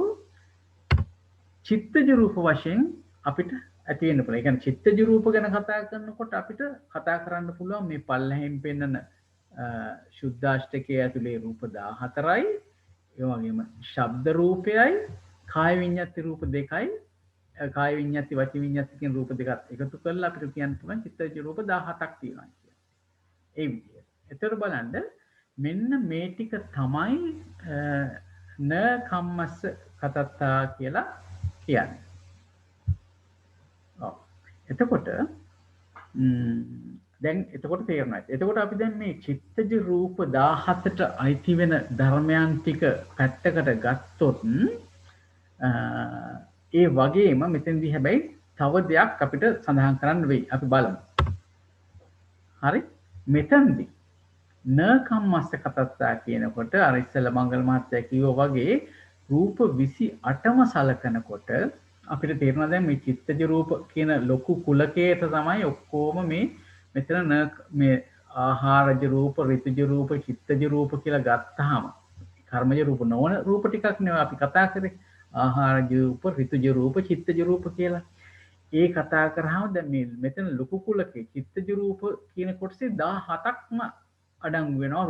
චිත්තජ රූප වශයෙන් අපිට ඇති වෙන්න පුළුවන්. ඒ කියන්නේ චිත්තජ රූප ගැන කතා කරනකොට අපිට කතා කරන්න පුළුවන් මේ පල්ලෙහින් පෙන්නන සුද්දාෂ්ටකයේ ඇතුලේ රූප 14යි ඒ වගේම ශබ්ද රූපයයි කාය විඤ්ඤාති රූප දෙකයි කාය විඤ්ඤාති වචී විඤ්ඤාති කියන රූප දෙකත් එකතු කරලා අපිට කියන්න පුළුවන් චිත්තජ රූප 17ක් තියෙනවා කියලා. ඒ විදිහට. එතකොට බලන්න මෙන්න මේ ටික තමයි න කම්මස්ස කතත්තා කියලා කියන්නේ. ඔව්. එතකොට දැන් එතකොට තේරෙනවා. එතකොට අපි දැන් මේ චිත්තජ රූප 17ට අයිති වෙන ධර්මයන් ටික පැත්තකට ගත්තොත් ඒ වගේම මෙතෙන්දී හැබැයි තව දෙයක් අපිට සඳහන් කරන්න වෙයි. අපි බලමු. හරි? මෙතෙන්දී න කම්මස්ස කතත්තා කියනකොට අර ඉස්සෙල්ලා මංගල මහත්තයා කිව්වා වගේ රූප 28ම සලකනකොට අපිට තේරෙනවා දැන් මේ චිත්තජ රූප කියන ලොකු කුලකයට තමයි ඔක්කොම මේ මෙතන මේ ආහාරජ රූප, ඍතුජ රූප, චිත්තජ රූප කියලා ගත්තාම කර්මජ රූප නොවන රූප ටිකක් නෙවෙයි අපි කතා කරේ. ආහාරජ රූප, ඍතුජ රූප, චිත්තජ රූප කියලා. ඒ කතා කරාම දැන් මේ මෙතන ලොකු කුලකේ චිත්තජ රූප කියන කොටසේ 17ක්ම අඩංගු වෙනවා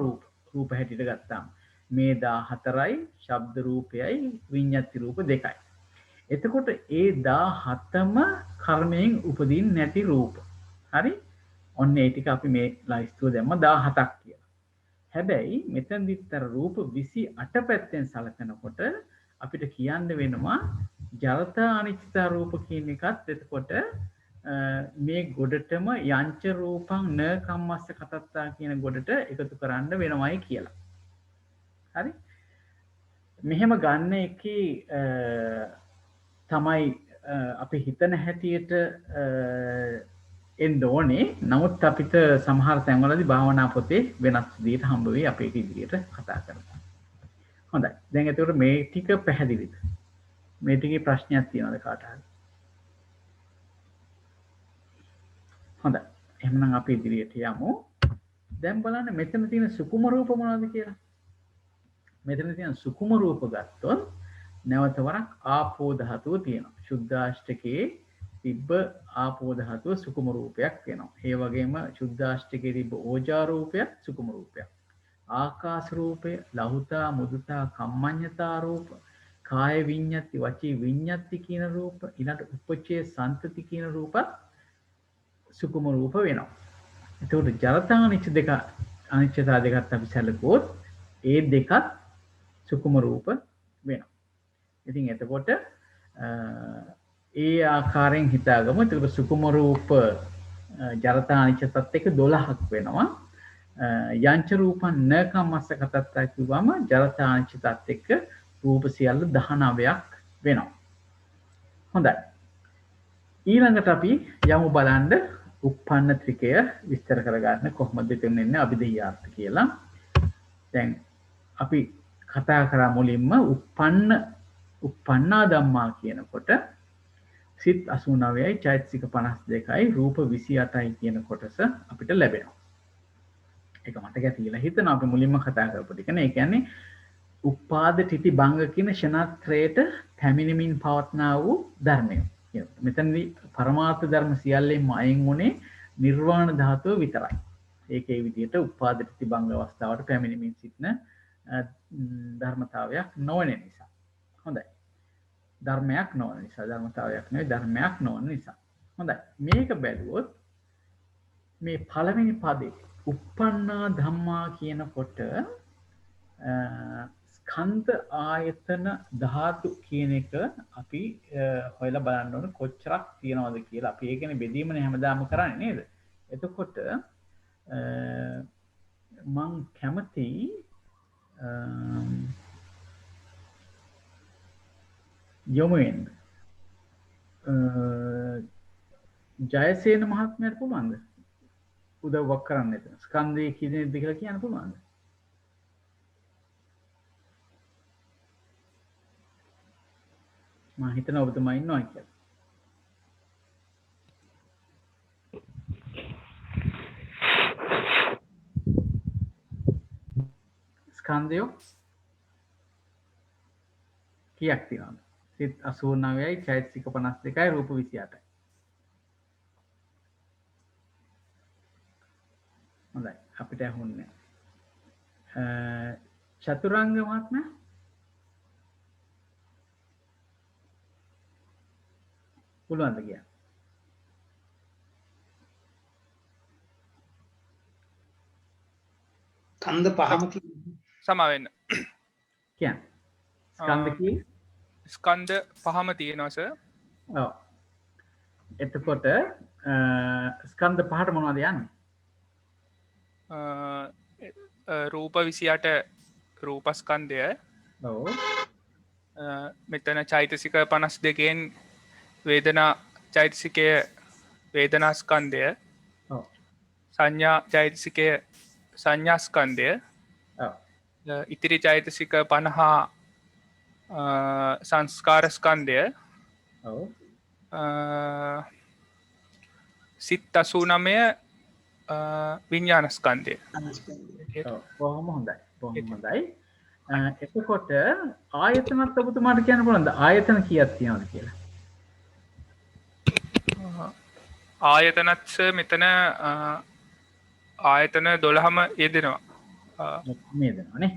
රූප හැටියට ගත්තාම. මේ 14යි ශබ්ද රූපයයි විඤ්ඤාති රූප දෙකයි. එතකොට ඒ 17ම කර්මයෙන් උපදින්න නැති රූප. හරි? ඔන්න ඒ ටික අපි මේ ලයිස්තුව දැම්ම 17ක් කියලා. හැබැයි මෙතනදිත් අර රූප 28 පැත්තෙන් සලකනකොට අපිට කියන්න වෙනවා ජරතා අනිච්චතා රූප කියන එකත් එතකොට මේ ගොඩටම යංච රූපං න කම්මස්ස කතත්තා කියන ගොඩට එකතු කරන්න වෙනවයි කියලා. හරි? මෙහෙම ගන්න එකේ තමයි අපි හිතන හැටියට එන්න ඕනේ. නමුත් අපිට සමහර තැන්වලදී භාවනා පොතේ වෙනස් විදිහට හම්බ වෙයි අපි ඒක ඉදිරියට කතා කරමු. හොඳයි. දැන් එතකොට මේ ටික පැහැදිලිද? මේ ටිකේ ප්‍රශ්නයක් තියෙනවද කාට හරි? හොඳයි. එහෙනම් අපි ඉදිරියට යමු. දැන් බලන්න මෙතන තියෙන සුකුම රූප මොනවද කියලා. මෙතන තියෙන සුකුම රූප ගත්තොත් නැවත වරක් ආපෝ ධාතුව තියෙනවා. සුද්ධාෂ්ටකයේ තිබ්බ ආපෝ ධාතුව සුකුම රූපයක් වෙනවා. ඒ වගේම සුද්ධාෂ්ටකයේ තිබ්බ ඕජා රූපයක් සුකුම රූපයක්. ආකාශ රූපය, ලහුතා, මුදුතා, කම්මඤ්ඤතා රූප, කාය විඤ්ඤාති, වචී විඤ්ඤාති කියන රූප, ඊළඟ උපචේ සන්තති කියන රූපත් සුකුම රූප වෙනවා. එතකොට ජරතා අනිච්චතා දෙකත් අපි සැලකුවොත් ඒ දෙකත් සුකුම රූප වෙනවා. ඉතින් එතකොට ඒ ආකාරයෙන් හිතාගමු. එතකොට සුකුම රූප ජරතා අනිච්චතත් එක්ක 12ක් වෙනවා. යංච රූපං න කම්මස්ස කතත්තා කිව්වම ජරතා අනිච්චතත් එක්ක රූප සියල්ල 19ක් වෙනවා. හොඳයි. ඊළඟට අපි යමු බලන්න උප්පන්න ත්‍රිකය විස්තර කරගන්න කොහොමද දෙන්නේ අභිධේයාර්ථ කියලා. දැන් අපි කතා කරා මුලින්ම උප්පන්නා ධම්මා කියනකොට සිත් 89යි චෛතසික 52යි රූප 28යි කියන කොටස අපිට ලැබෙනවා. ඒක මතක තියලා හිතන අපි මුලින්ම කතා කරපු ටික නේ. ඒ කියන්නේ උපාද තිති භංග කියන ෂණත්‍රයට පැමිණෙමින් පවත්නා වූ ධර්මය. මෙතනදී පරමාර්ථ ධර්ම සියල්ලෙන්ම අයින් වුණේ නිර්වාණ ධාතුව විතරයි. ඒකේ විදිහට උපාද තිති භංග අවස්ථාවට පැමිණෙමින් සිටින ධර්මතාවයක් නොවන නිසා. හොඳයි. ධර්මයක් නොවන නිසා, ධර්මතාවයක් නෙවෙයි ධර්මයක් නොවන නිසා. හොඳයි. මේක බැලුවොත් මේ පළවෙනි පදේ උප්පන්නා ධම්මා කියනකොට ස්කන්ධ ආයතන ධාතු කියන එක අපි හොයලා බලන්න ඕන කොච්චරක් තියනවද කියලා. අපි ඒ කියන්නේ බෙදීමනේ හැමදාම කරන්නේ නේද? එතකොට මං කැමති යොමු වෙන්න ජයසේන මහත්මයාට පුළුවන්ද උදව්වක් කරන්න එතන? ස්කන්ධය කියනද කියලා කියන්න පුළුවන්ද? මම හිතන ඔබතුමා ඉන්නවා කියලා. ස්කන්ධය කීයක් තියෙනවද? සිත් 89යි චෛතසික 52යි රූප 28යි. හොඳයි. අපිට ඇහුන්නේ චතුරාංග මහත්මයා පුළුවන්ද කියන්න? කන්ද පහම තියෙනවා. සමාවෙන්න කියන්න. ස්කන්ධ කී? ස්කන්ධ පහම තියෙනවා සර්. ඔව්. එතකොට ස්කන්ධ පහට මොනවද යන්නේ? රූප 28 රූපස්කන්ධය, ඔව්. මෙතන චෛතසික 52න් වේදනා චෛතසිකය වේදනාස්කන්ධය, ඔව්. සංඥා චෛතසිකය සංඥාස්කන්ධය, ඔව්. ඉතිරි චෛතසික 50 සංස්කාරස්කන්ධය, ඔව්. සිත් 89 විඤ්ඤාණස්කන්ධය. ඔව්. බොහොම හොඳයි. බොහොම හොඳයි. එතකොට ආයතනත් ඔබතුමාට කියන්න පුළුවන්ද ආයතන කීයක් තියෙනවද කියලා? ආයතනත් මෙතන ආයතන 12ම යෙදෙනවා. මේ දෙනවානේ.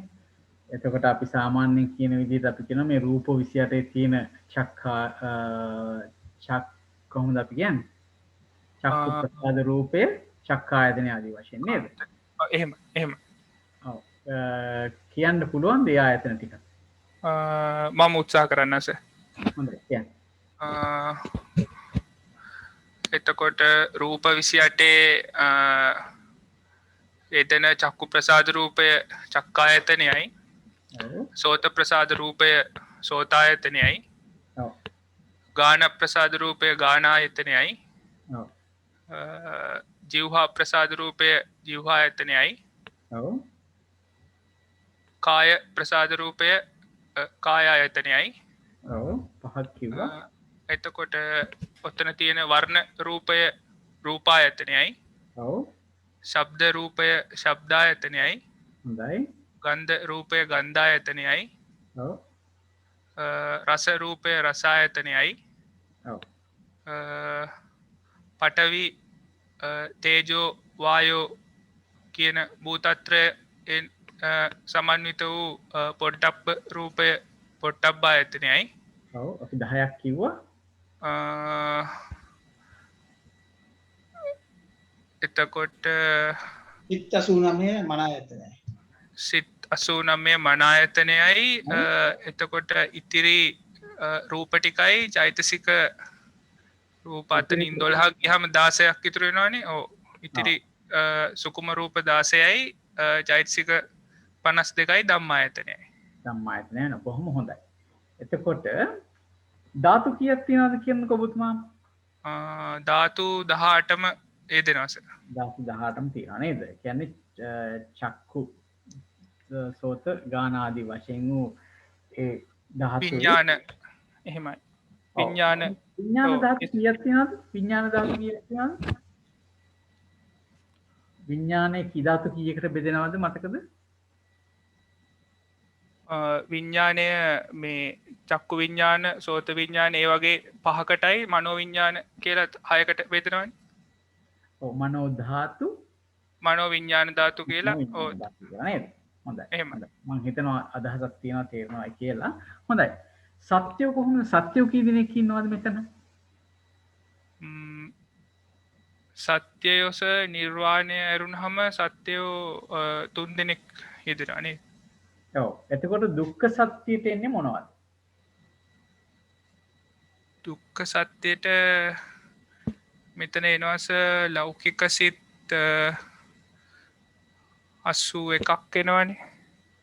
එතකොට අපි සාමාන්‍යයෙන් කියන විදිහට අපි කියනවා මේ රූප 28 තියෙන චක් කොහොමද අපි කියන්නේ? චක්කු ප්‍රසාද රූපය චක්කායතන ආදී වශයෙන් නේද? එහෙම. ඔව්. කියන්න පුළුවන් දේ ආයතන ටික. මම උත්සාහ කරන්න සර්. හොඳයි කියන්න. එතකොට රූප 28 එතන චක්කු ප්‍රසාද රූපය චක්කායතනයයි, ඔව්. සෝත ප්‍රසාද රූපය සෝතායතනයයි, ඔව්. ගාන ප්‍රසාද රූපය ගානායතනයයි, ඔව්. ජීවහා ප්‍රසාද රූපය ජීවහායතනයයි, ඔව්. කාය ප්‍රසාද රූපය කායායතනයයි. ඔව්. පහක් කිව්වා. එතකොට ඔතන තියෙන වර්ණ රූපය රූපායතනයයි, ඔව්. ශබ්ද රූපය ශබ්දායතනයයි, හොඳයි. ගන්ධ රූපය ගන්ධායතනයයි, ඔව්. රස රූපය රසායතනයයි, ඔව්. පඨවි තේජෝ වායෝ කියන භූතත්‍රයෙන් සමන්විත වූ පොට්ටබ්බ රූපය පොට්ටබ්බායතනයයි. ඔව්. අපි 10ක් කිව්වා. එතකොට චිත්ත 89 මන ආයතනයි. සිත් 89 මනායතනයයි. එතකොට ඉතිරි රූප ටිකයි චෛතසික රූප අතරින් 12ක් ගියාම 16ක් ඉතුරු වෙනවනේ. ඔව්. ඉතිරි සුකුම රූප 16යි චෛතසික 52යි ධම්මායතනයයි. ධම්මායතනය න බොහොම හොඳයි. එතකොට ධාතු කීයක් තියෙනවද කියන්නකෝ ඔබතුමා? ධාතු 18ම යෙදෙනවා සර්. ධාතු 18ම තියෙනවා නේද? ඒ කියන්නේ චක්කු සෝත ගාන ආදී වශයෙන් වූ ඒ ධාතු විඥාන එහෙමයි. විඥාන ධාතු කීයක් තියෙනවද? විඥාන ධාතු කීයක් තියෙනවද? විඥානයේ කී ධාතු කීයකට බෙදෙනවද මතකද? විඥානය මේ චක්කු විඥාන, සෝත විඥාන ඒ වගේ 5කටයි මනෝ විඥාන කියලා 6කට බෙදෙනවනේ. ඔව්. මනෝ ධාතු, මනෝ විඥාන ධාතු කියලා. ඔව්. නේද? හොඳයි. එහෙම. මම හිතනවා අදහසක් තියෙනවා තේරෙනවා කියලා. හොඳයි. සත්‍ය කොහොමද? සත්‍ය කී දෙනෙක් ඉන්නවද මෙතන? සත්‍යයොස නිර්වාණය ඇරුණහම සත්‍යයෝ 3 දෙනෙක් යෙදෙනවා නේද? ඔව්. එතකොට දුක්ඛ සත්‍යයට එන්නේ මොනවද? දුක්ඛ සත්‍යයට මෙතන එනවාස ලෞකික සිත් 81ක් එනවනේ.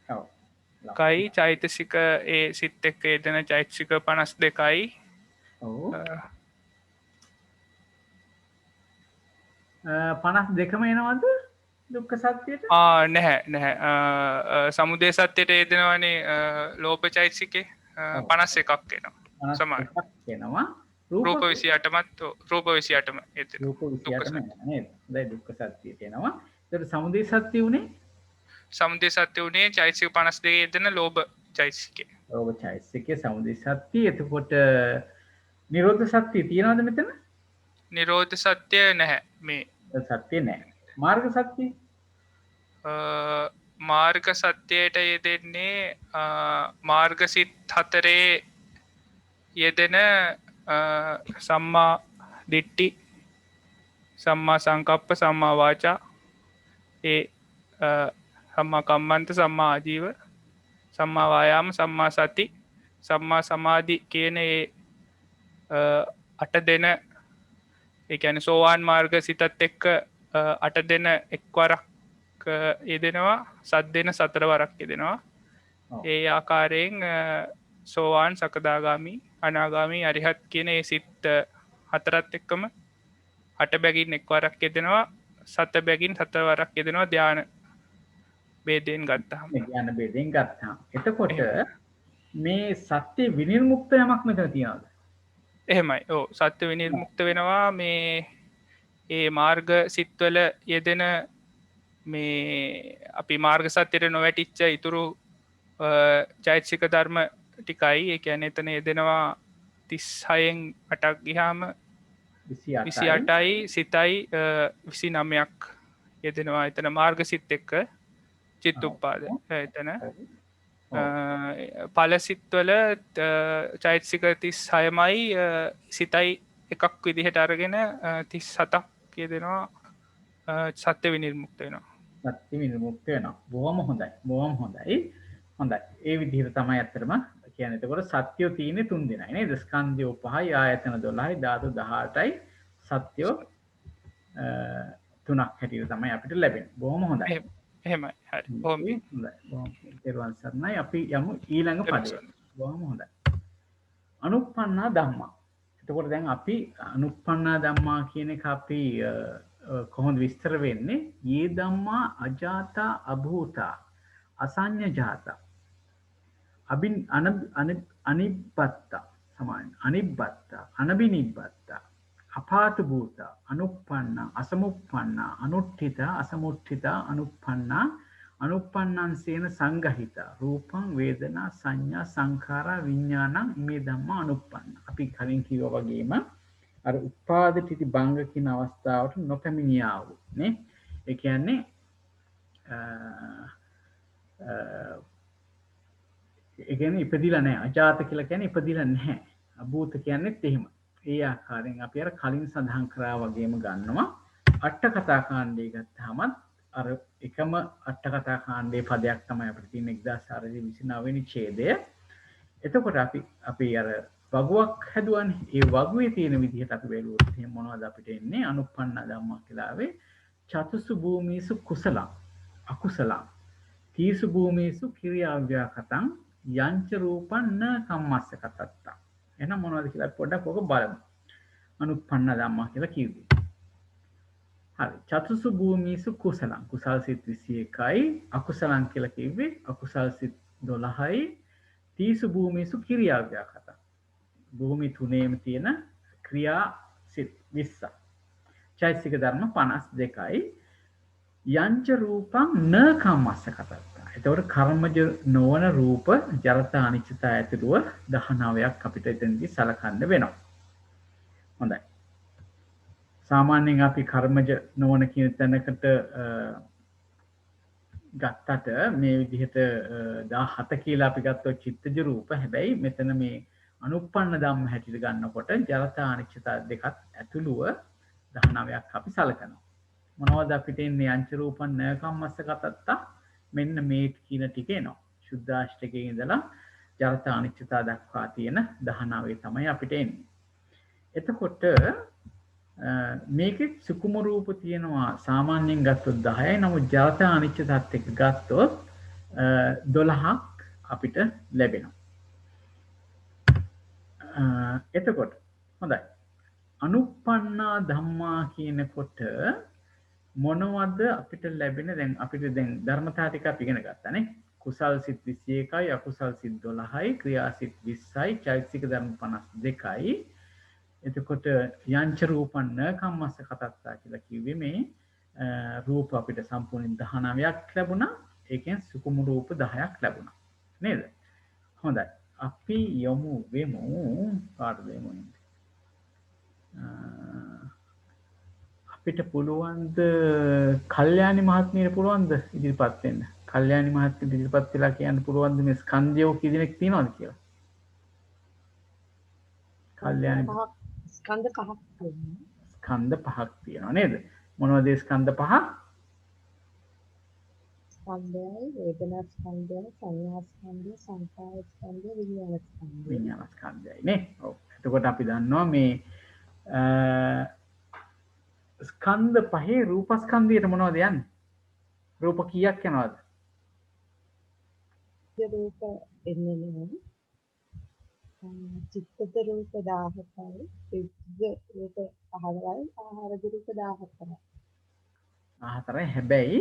ඔව්. කයි චෛතසික ඒ සිත් එක්ක යෙදෙන චෛතසික 52යි. ඔව්. 52ම එනවද දුක්ඛ සත්‍යයට? නැහැ. සමුදය සත්‍යයට යෙදෙනවනේ ලෝභ චෛතසිකේ 51ක් එනවා. සමාන. එනවා. රූප 28මත් රූප 28ම යෙදෙනවා. රූප 28ම නේද? දැන් දුක්ඛ සත්‍යයට එනවා. ඒතර සමුදය සත්‍ය උනේ? සමුදය සත්‍ය උනේ චෛතසික 52 යෙදෙන ලෝභ චෛතසිකේ. ලෝභ චෛතසිකේ සමුදය සත්‍ය. එතකොට නිරෝධ සත්‍ය තියනවද මෙතන? නිරෝධ සත්‍ය නැහැ මේ. සත්‍ය නැහැ. මාර්ග සත්‍ය? මාර්ග සත්‍යයට යෙදෙන්නේ මාර්ග සිත් 4 යෙදෙන සම්මා දිට්ටි සම්මා සංකප්ප සම්මා වාචා ඒ සම්මා කම්මන්ත සම්මා ආජීව සම්මා වායාම සම්මා සති සම්මා සමාධි කියන අට දෙන එකන සෝවාන් මාර්ග සිතත් එක්ක අට දෙන එක්වරක් යෙදෙනවා සත් දෙන සතර වරක් යෙදෙනවා ඒ ආකාරයෙන් සෝවාන් සකදාගාමි අනාගාමී අරිහත් කියන ඒ සිත් හතරත් එක්කම අට බැගින් එක්වරක් යෙදෙනවා සත බැගින් සතවරක් යෙදෙනවා ධ්‍යාන බේදයෙන් ගත්තාම ධ්‍යාන බේදයෙන් ගත්තාම එතකොට මේ සත්‍ය විනිර්මුක්ත යමක් මෙතන තියනවාද? එහෙමයි. ඔව් සත්‍ය විනිර්මුක්ත වෙනවා මේ ඒ මාර්ග සිත්වල යෙදෙන මේ අපි මාර්ග සත්‍යයට නොවැටිච්ච ඉතුරු චෛතසික ධර්ම ටිකයි. ඒ කියන්නේ එතන යෙදෙනවා 36න් 8ක් ගියාම 28යි සිතයි 29ක් යෙදෙනවා. එතන මාර්ග සිත් එක්ක චිත්තුප්පාද එතන පලසිත්වල චෛතසික 36මයි සිතයි එකක් විදිහට අරගෙන 37ක් යෙදෙනවා සත්‍ය විනිර්මුක්ත වෙනවා. සත්‍ය විනිර්මුක්ත වෙනවා. බොහොම හොඳයි. බොහොම හොඳයි. හොඳයි. ඒ විදිහට තමයි අත්‍තරම කියන්නේ. එතකොට සත්‍යෝ තියෙන්නේ තුන් දෙනයි නේද? ස්කන්ධයෝ 5යි ආයතන 12යි ධාතු 18යි සත්‍යෝ තුනක් හැටියට තමයි අපිට ලැබෙන්නේ. බොහොම හොඳයි. එහෙමයි. හරි. බොහොම හොඳයි. බොහොම තෙරුවන් සරණයි. අපි යමු ඊළඟ පදයට. බොහොම හොඳයි. අනුප්පන්නා ධම්මා. එතකොට දැන් අපි අනුප්පන්නා ධම්මා කියන එක අපි කොහොමද විස්තර වෙන්නේ? යේ ධම්මා අජාතා අභූතා අසඤ්ඤජාතා අනිබ්බත්තා සමාන අනිබ්බත්තා අනබිනිබ්බත්තා අපාත භූත අනුප්පන්න අසමුප්පන්න අනුට්ඨිත අසමුට්ඨිත අනුප්පන්න අනුප්පන්නං සේන සංගහිත රූපං වේදනා සංඥා සංඛාරා විඥානං මේ ධම්මා අනුප්පන්න. අපි කලින් කිව්වා වගේම අර උපාද තිති භංග කියන අවස්ථාවට නොපැමිණියා වූ නේ. ඒ කියන්නේ ඒ කියන්නේ ඉපදිලා නැහැ. අජාත කියලා කියන්නේ ඉපදිලා නැහැ. අභූත කියන්නේත් එහෙම. ඒ ආකාරයෙන් අපි අර කලින් සඳහන් කරා වගේම ගන්නවා. අට කතා කාණ්ඩය ගත්තාම අර එකම අට කතා කාණ්ඩයේ පදයක් තමයි අපිට තියෙන 1429 වෙනි ඡේදය. එතකොට අපි අර වගුවක් හැදුවානේ. ඒ වගුවේ තියෙන විදිහට අපි බැලුවොත් එහෙනම් මොනවද අපිට එන්නේ? අනුප්පන්න ධම්මා කියලාවේ චතුසු භූමීසු කුසලං අකුසලං තීසු භූමීසු කිරියාව්‍යාකතං යංච රූපං න කම්මස්ස කතත්තා. එහෙනම් මොනවද කියලා පොඩ්ඩක් ඔක බලමු. අනුප්පන්න ධම්මා කියලා කිව්වේ. හරි. චතුසු භූමීසු කුසලං කුසල් සිත් 21යි අකුසලං කියලා කිව්වේ අකුසල් සිත් 12යි තීසු භූමීසු කිරියාව්‍යාකතං භූමි තුනේම තියෙන ක්‍රියා සිත් 20ක්. චෛතසික ධර්ම 52යි යංච රූපං න කම්මස්ස කතත්තා. එතකොට කර්මජ නොවන රූප ජරතා අනිච්චතා ඇතිරුව 19ක් අපිට එතනදී සලකන්න වෙනවා. හොඳයි. සාමාන්‍යයෙන් අපි කර්මජ නොවන කියන තැනකට ගත්තට මේ විදිහට 17 කියලා අපි ගත්තොත් චිත්තජ රූප. හැබැයි මෙතන මේ අනුප්පන්න ධම්ම හැටියට ගන්නකොට ජරතා අනිච්චතා දෙකත් ඇතුළුව 19ක් අපි සලකනවා. මොනවද අපිට එන්නේ? යංච රූපං න කම්මස්ස කතත්තා. මෙන්න මේ කියන ටික එනවා. සුද්ධාෂ්ටකයේ ඉඳලා ජරතා අනිච්චතා දක්වා තියෙන 19 තමයි අපිට එන්නේ. එතකොට මේකේ සුකුම රූප තියෙනවා සාමාන්‍යයෙන් ගත්තොත් 10යි. නමුත් ජරතා අනිච්චතාත් එක්ක ගත්තොත් 12ක් අපිට ලැබෙනවා. එතකොට හොඳයි. අනුප්පන්නා ධම්මා කියනකොට මොනවද අපිට ලැබෙන? දැන් අපිට දැන් ධර්මතා ටික අපි ඉගෙන ගත්තානේ. කුසල් සිත් 21යි අකුසල් සිත් 12යි ක්‍රියා සිත් 20යි චෛතසික ධර්ම 52යි. එතකොට යංච රූපං න කම්මස්ස කතත්තා කියලා කිව්වේ මේ රූප අපිට සම්පූර්ණයෙන් 19ක් ලැබුණා. ඒකෙන් සුකුම රූප 10ක් ලැබුණා. නේද? හොඳයි. අපි යමු වෙමු කාටද යමු අපිට පුළුවන්ද කල්යාණි මහත්මියට පුළුවන්ද ඉදිරිපත් වෙන්න? කල්යාණි මහත්මිය ඉදිරිපත් වෙලා කියන්න පුළුවන්ද මේ ස්කන්ධයෝ කී දෙනෙක් තියෙනවද කියලා? කල්යාණ ස්කන්ධ පහක් තියෙනවා. ස්කන්ධ පහක් තියෙනවා නේද? මොනවද ඒ ස්කන්ධ පහ? ස්කන්ධයයි, වේදනා ස්කන්ධයයි, සංඥා ස්කන්ධයයි, සංකාර ස්කන්ධයයි, විඥාන ස්කන්ධයයි. විඥාන ස්කන්ධයයි නේ. ඔව්. එතකොට අපි දන්නවා මේ ස්කන්ධ පහේ රූපස්කන්ධයට මොනවද යන්නේ? රූප කීයක් යනවද? රූප එන්නේ නැහැ. චිත්තද රූප 17යි, චිත්තද රූප 15යි, ආහාරද රූප 17යි. 14යි. හැබැයි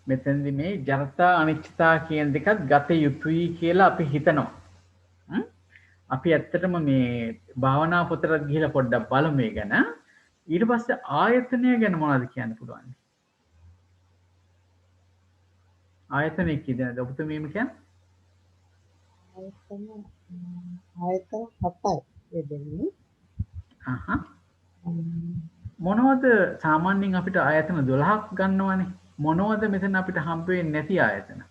මෙතනදි මේ ජරතා අනිච්චතා කියන දෙකත් ගත යුතුයි කියලා අපි හිතනවා. අපි ඇත්තටම මේ භාවනා පොතට ගිහිලා පොඩ්ඩක් බලමු මේ ගැන. ඊට පස්සේ ආයතනය ගැන මොනවද කියන්න පුළුවන්? ආයතනය කියනද ඔබතුමීම කියන්නේ? ආයතන 7යි යෙදෙන්නේ. මොනවද සාමාන්‍යයෙන් අපිට ආයතන 12ක් ගන්නවනේ. මොනවද මෙතන අපිට හම්බ වෙන්නේ නැති ආයතන?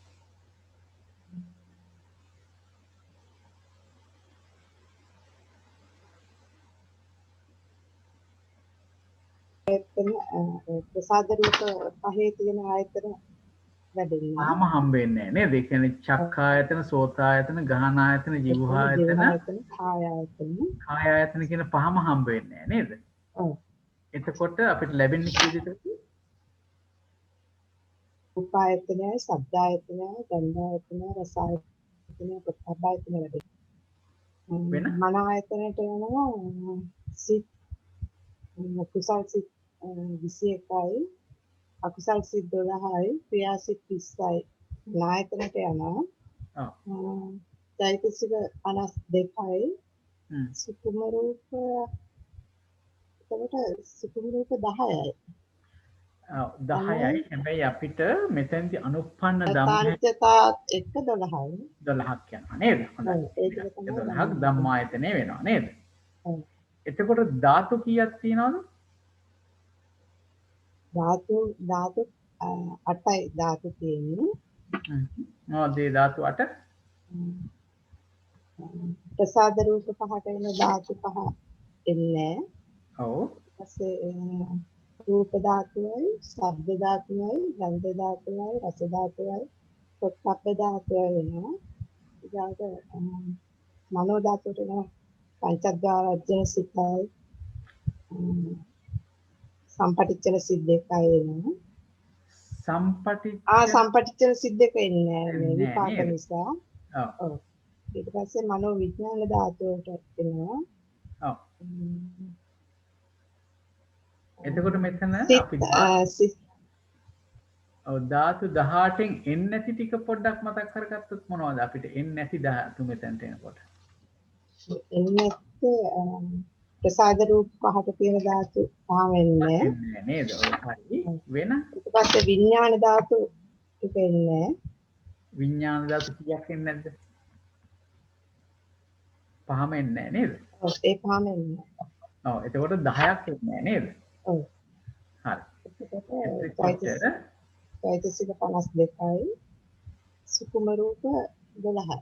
ප්‍රසාද රූප පහේ තියෙන ආයතන වැඩෙන්නේ. ආම හම්බ වෙන්නේ නැහැ නේද? ඒ කියන්නේ චක්ඛායතන, සෝතායතන, ගහන ආයතන, ජීවහායතන, කාය ආයතන. කාය ආයතන කියන පහම හම්බ වෙන්නේ නැහැ නේද? ඔව්. එතකොට අපිට ලැබෙන්නේ කී දෙකද? රූප ආයතනයයි, ශබ්ද ආයතනයයි, ගන්ධ ආයතනයයි, රස ආයතනයයි, පොට්ටබ්බ ආයතනය වැඩෙන්නේ. වෙන මන ආයතනයට යනවා සිත් කුසල් සිත් 21යි, අකුසල් සිත් 12යි, ක්‍රියා සිත් 30යි. නායතනයට යනවා. චෛතසික 52යි. සුකුම රූප එතකොට සුකුම රූප 10යි. 10යි. හැබැයි අපිට මෙතනදී අනුප්පන්න ධම්ම පංචතාත් එක්ක 12යි. 12ක් යනවා නේද? හොඳයි. ඒක 12ක් ධම්මායතනෙ වෙනවා නේද? එතකොට ධාතු කීයක් තියෙනවද? ධාතු 8යි ධාතු තියෙන්නේ. මොනවද ඒ ධාතු 8? ප්‍රසාද රූප පහට එන ධාතු පහ එන්නේ. ඔව්. ඊපස්සේ රූප ධාතුවයි, ශබ්ද ධාතුවයි, ගන්ධ ධාතුවයි, රස ධාතුවයි, පොට්ටබ්බ ධාතුවයි වෙනවා. ඊළඟට මනෝ ධාතුවට එනවා පංචද්වාරජ්ජන සිතයි, සම්පටිච්ඡන සිත් දෙකයි වෙනවා. සම්පටිච්ඡන සිත් දෙක එන්නේ මේ විපාක නිසා. ඔව්. ඊට පස්සේ මනෝ විඥාන ධාතුවට එනවා. ඔව්. එතකොට මෙතන අපි ධාතු 18න් එන්නේ නැති ටික පොඩ්ඩක් මතක් කරගත්තොත් මොනවද අපිට එන්නේ නැති ධාතු මෙතනට එනකොට? එන්නේ ප්‍රසාද රූප පහට තියෙන ධාතු පහ වෙන්නේ නේද? හරි. වෙන ඊට පස්සේ විඥාන ධාතු ටික එන්නේ. විඥාන ධාතු කීයක් එන්නේ නැද්ද? පහම එන්නේ නේද? ඔව් ඒ පහම එන්නේ. ඔව් එතකොට 10ක් එන්නේ නේද? ඔව්. හරි. චෛතසික 52යි, සුකුම රූප 12යි.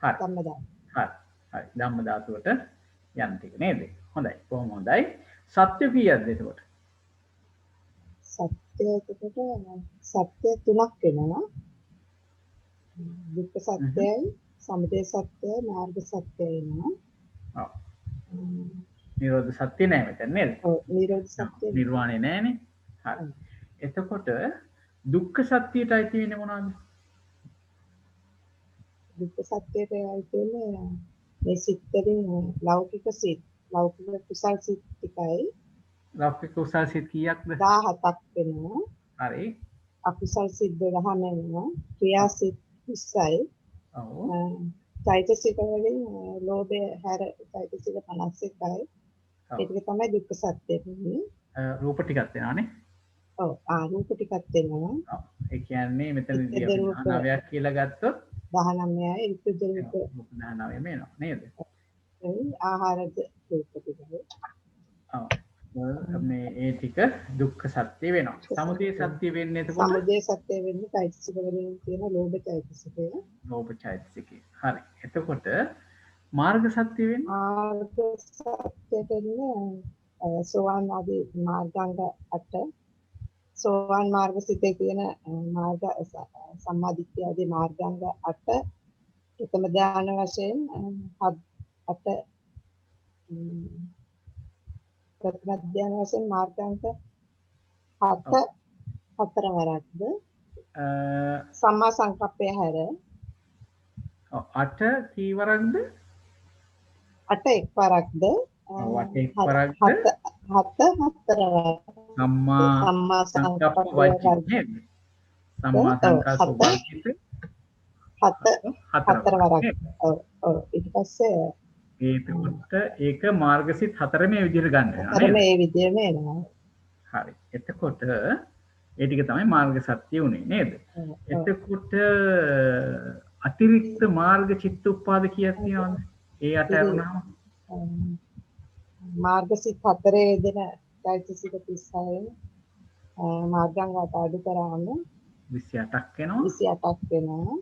හරි. ධම්ම ධාතු. හරි. හරි. ධම්ම ධාතුවට යන ටික නේද? හොඳයි. කොහොම හොඳයි. සත්‍ය කීයක්ද එතකොට? සත්‍ය එතකොට සත්‍ය තුනක් වෙනවා. දුක්ඛ සත්‍යයි, සමුදය සත්‍යයි, මාර්ග සත්‍යයි වෙනවා. ඔව්. නිරෝධ සත්‍ය නෑ මෙතන නේද? ඔව් නිරෝධ සත්‍ය. නිර්වාණය නෑනේ. හරි. එතකොට දුක්ඛ සත්‍යයට අයිති වෙන්නේ මොනවද? දුක්ඛ සත්‍යයට අයිති වෙන්නේ මේ සිත් වලින් ලෞකික සිත්, ලෞකික කුසල් සිත් ටිකයි. ලෞකික කුසල් සිත් කීයක්ද? 17ක් වෙනවා. හරි. අකුසල් සිත් 12 වෙනවා. ක්‍රියා සිත් 30යි. ඔව්. චෛතසික වලින් ලෝභය හැර චෛතසික 51යි. ඒක තමයි දුක්ඛ සත්‍ය වෙන්නේ. රූප ටිකක් වෙනවානේ. ඔව් රූප ටිකක් වෙනවා. ඔව්. ඒ කියන්නේ මෙතනදී අපි 19ක් කියලා ගත්තොත් 19යි ඍතුජ රූප 19 වෙනවා නේද? ආහාරද රූප ටිකයි. ඔව්. මේ ඒ ටික දුක්ඛ සත්‍ය වෙනවා. සමුදය සත්‍ය වෙන්නේ එතකොට සමුදය සත්‍ය වෙන්නේ චෛතසික වලින් තියෙන ලෝභ චෛතසිකය. ලෝභ චෛතසිකය. හරි. එතකොට මාර්ග සත්‍ය වෙන්නේ මාර්ග සත්‍යයට එන්නේ සෝවාන් ආදී මාර්ගාංග 8 සෝවාන් මාර්ග සිතේ තියෙන මාර්ග සම්මාදිට්ඨිය ආදී මාර්ගාංග 8 ප්‍රථම ධ්‍යාන වශයෙන් 8 ප්‍රථම ධ්‍යාන වශයෙන් මාර්ගාංග 7 4වරක්ද සම්මා සංකප්පය හැර 8 කීවරක්ද 8 එක්වරක්ද 8 එක්වරක්ද 7 4වරක් සම්මා සංකප්ප වචිත නේද සම්මා සංකප්ප වචිත 4 වරක් ඔව් ඊට පස්සේ ඒකට ඒක මාර්ගසිත 4 මේ විදිහට ගන්න වෙනවා නේද මේ විදිහම එනවා හරි එතකොට ඒ ටික තමයි මාර්ග සත්‍ය උනේ නේද එතකොට අතිරික්ත මාර්ග චිත්ත උපාද කීයක් තියෙනවද ඒ අට අරුණාම මාර්ගසිත 4 දෙන චෛතසික 36 මාර්ගාංග 8 අඩු කරාම 28ක් වෙනවා 28ක් වෙනවා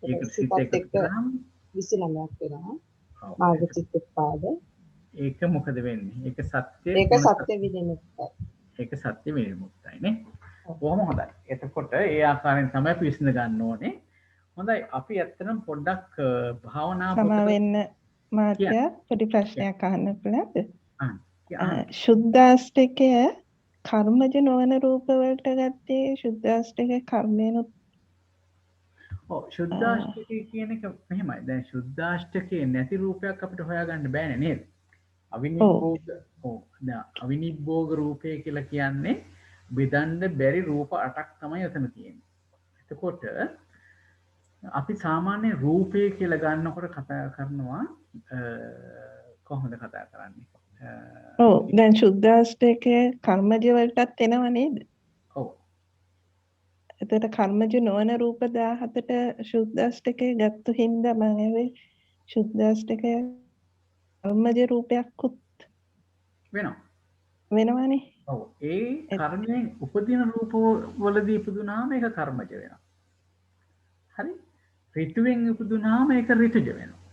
ඒක සිත එක්ක 29ක් වෙනවා මාර්ගසිත උපාද ඒක මොකද වෙන්නේ ඒක සත්‍ය විනිමුක්තයි ඒක සත්‍ය විනිමුක්තයි නේ කොහොම හොඳයි එතකොට ඒ ආකාරයෙන් තමයි අපි විසඳ ගන්න ඕනේ හොඳයි අපි ඇත්තටම පොඩ්ඩක් භාවනා සමා වෙන්න මාත්‍යා පොඩි ප්‍රශ්නයක් අහන්න පුළුවන්ද ශුද්ධාෂ්ටකය කර්මජ නොවන රූප වලට ගත්තේ ශුද්ධාෂ්ටක කර්මයනොත් ඔව් ශුද්ධාෂ්ටකය කියන එක මෙහෙමයි දැන් ශුද්ධාෂ්ටකේ නැති රූපයක් අපිට හොයාගන්න බෑනේ නේද අවිනිබ්බෝග ඔව් දැන් අවිනිබ්බෝග රූපය කියලා කියන්නේ බෙදන්න බැරි රූප 8ක් තමයි එතන තියෙන්නේ එතකොට අපි සාමාන්‍ය රූපය කියලා ගන්නකොට කතා කරනවා කොහොමද කතා කරන්නේ ඔව් දැන් ශුද්ධාෂ්ටකයේ කර්මජ වලටත් එනවා නේද ඔව් එතකොට කර්මජ නොවන රූප 17ට ශුද්ධාෂ්ටකයේ ගත්තු හින්දා මම ඇහුවේ ශුද්ධාෂ්ටකයේ කර්මජ රූපයක්කුත් වෙනවනේ ඔව් ඒ කර්මයෙන් උපදින රූප වලදී ඉපදුනාම ඒක කර්මජ වෙනවා හරි ඍතුවෙන් ඉපදුනාම ඒක ඍතුජ වෙනවා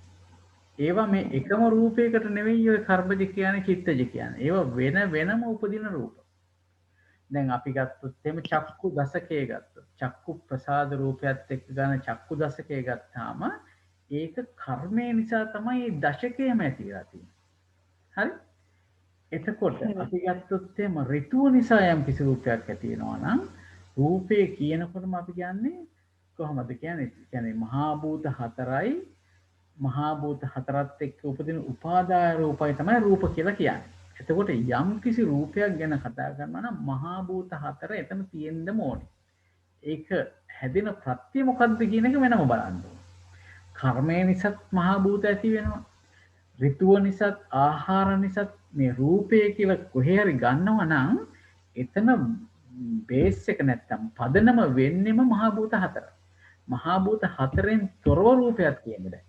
ඒවා මේ එකම රූපයකට නෙවෙයි ඔය කර්මජ කියන්නේ චිත්තජ කියන්නේ ඒවා වෙන වෙනම උපදින රූප දැන් අපි ගත්තොත් එහෙම චක්කු දසකය ගත්තොත් චක්කු ප්‍රසාද රූපයත් එක්ක ගන්න චක්කු දසකය ගත්තාම ඒක කර්මය නිසා තමයි මේ දශකයම ඇති වෙලා තියෙන්නේ හරි එතකොට අපි ගත්තොත් එහෙම ඍතුව නිසා යම් කිසි රූපයක් ඇති වෙනවා නම් රූපේ කියනකොටම අපි කියන්නේ කොහොමද කියන්නේ මහා භූත 4යි මහා භූත 4ත් එක්ක උපදින උපාදාය රූපයි තමයි රූප කියලා කියන්නේ. එතකොට යම් කිසි රූපයක් ගැන කතා කරනවා නම් මහා භූත 4 එතන තියෙන්නම ඕනේ. ඒක හැදෙන ප්‍රත්‍ය මොකද්ද කියන එක වෙනම බලන්න ඕනේ. කර්මය නිසාත් මහා භූත ඇති වෙනවා. ඍතුව නිසාත් ආහාර නිසාත් මේ රූපය කියලා කොහේ හරි ගන්නවා නම් එතන බේස් එක නැත්තම් පදනම වෙන්නෙම මහා භූත 4. මහා භූත 4න් තොරව රූපයක් තියෙන්නේ නැහැ.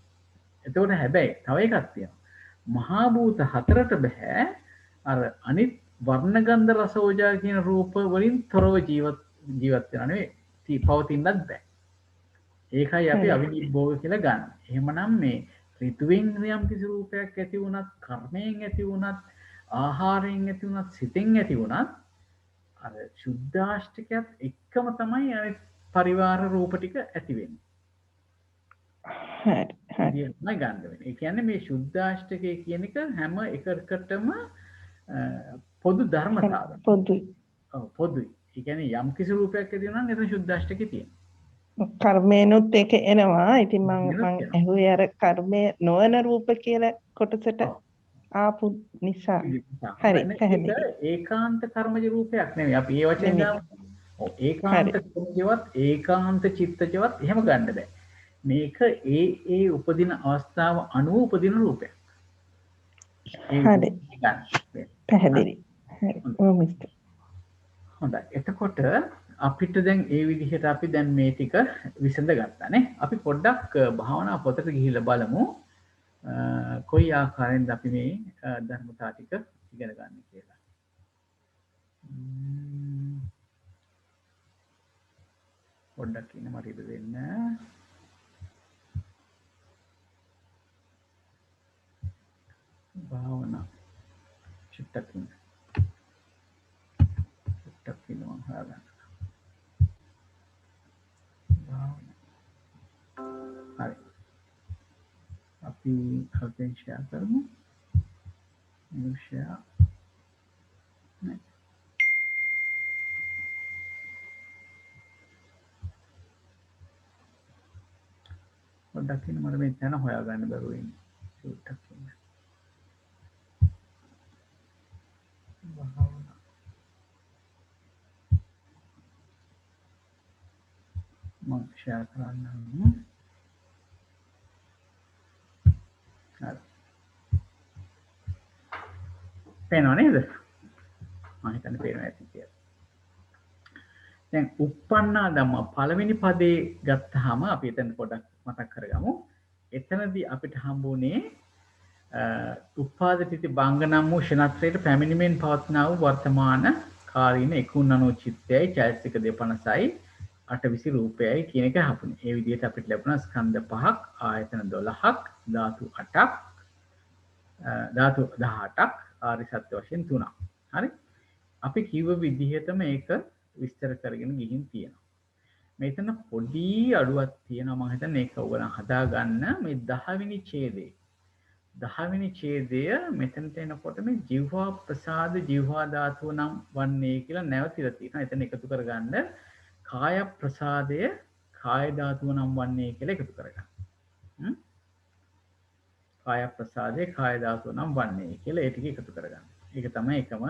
එතකොට හැබැයි තව එකක් තියෙනවා. මහා භූත 4ට බෑ අර අනිත් වර්ණ ගන්ධ රස ඕජා කියන රූප වලින් තොරව ජීවත් වෙනා නෙවෙයි පවතින්නත් බෑ. ඒකයි අපි අවිනිබ්බෝග කියලා ගන්න. එහෙමනම් මේ ඍතුවෙන් යම් කිසි රූපයක් ඇති වුණත් කර්මයෙන් ඇති වුණත් ආහාරයෙන් ඇති වුණත් සිතෙන් ඇති වුණත් අර ශුද්ධාෂ්ටකයත් එක්කම තමයි අනිත් පරිවාර රූප ටික ඇති වෙන්නේ. හරි ගන්න වෙන්නේ. ඒ කියන්නේ මේ ශුද්ධාෂ්ටකය කියන එක හැම එකකටම පොදු ධර්මතාවය. පොදුයි. ඔව් පොදුයි. ඒ කියන්නේ යම් කිසි රූපයක් ඇති වෙනවා නම් එතන ශුද්ධාෂ්ටකේ තියෙනවා. කර්මේනොත් ඒක එනවා. ඉතින් මම ඇහුවේ අර කර්මය නොවන රූප කියලා කොටසට ආපු නිසා. හරි පැහැදිලි. ඒකාන්ත කර්මජ රූපයක් නෙවෙයි. අපි ඒ වචනේ දාමු. ඔව් ඒකාන්ත කර්මජවත් ඒකාන්ත චිත්තජවත් එහෙම ගන්න බෑ. මේක ඒ උපදින අවස්ථාව අනුව උපදින රූපයක්. හරි. පැහැදිලි. හරි. හොඳයි. එතකොට අපිට දැන් ඒ විදිහට අපි දැන් මේ ටික විසඳ ගත්තා නේ. අපි පොඩ්ඩක් භාවනා පොතට ගිහිල්ලා බලමු. කොයි ආකාරයෙන්ද අපි මේ ධර්මතා ටික ඉගෙන ගන්න කියලා. පොඩ්ඩක් ඉන්න මට ඉඳ දෙන්න. භාවනා චුට්ටක් ඉන්න. චුට්ටක් ඉන්නවා හොයාගන්න. භාවනා. හරි. අපි හල්පෙන් ෂෙයා කරමු. ෂෙයා. නේ. පොඩ්ඩක් ඉන්න මට මේ තැන හොයාගන්න බැරුව ඉන්නේ. චුට්ටක් ඉන්න. භාවනා. මම ෂෙයා කරන්නම්. හරි. පේනව නේද? මම හිතන්නේ පේනවා ඇති කියලා. දැන් uppannā dhamma පළවෙනි පදේ ගත්තාම අපි එතන පොඩ්ඩක් මතක් කරගමු. එතනදී අපිට හම්බුනේ උපාදිතී බංග නම් වූ ෂණත්‍රයට පැමිණීමෙන් පවත්නා වූ වර්තමාන කාලීන 190 චිත්තයයි චෛතසික 250යි 820 රූපයයි කියන එක හපුනේ. ඒ විදිහට අපිට ලැබුණා ස්කන්ධ 5ක්, ආයතන 12ක්, ධාතු 8ක්, ධාතු 18ක්, ආරි සත්‍ය වශයෙන් 3ක්. හරි? අපි කිව්ව විදිහටම ඒක විස්තර කරගෙන ගිහින් තියෙනවා. මෙතන පොඩි අඩුවක් තියෙනවා මම හිතන්නේ ඒක ඔයගොල්ලන් හදාගන්න මේ 10 වෙනි ඡේදයේ 10 වෙනි ඡේදය මෙතනට එනකොට මේ ජීවහා ප්‍රසාද ජීවහා ධාතුව නම් වන්නේ කියලා නැවතිලා තියෙනවා. එතන එකතු කරගන්න කාය ප්‍රසාදය කාය ධාතුව නම් වන්නේ කියලා එකතු කරගන්න. කාය ප්‍රසාදේ කාය ධාතුව නම් වන්නේ කියලා ඒ ටික එකතු කරගන්න. ඒක තමයි එකම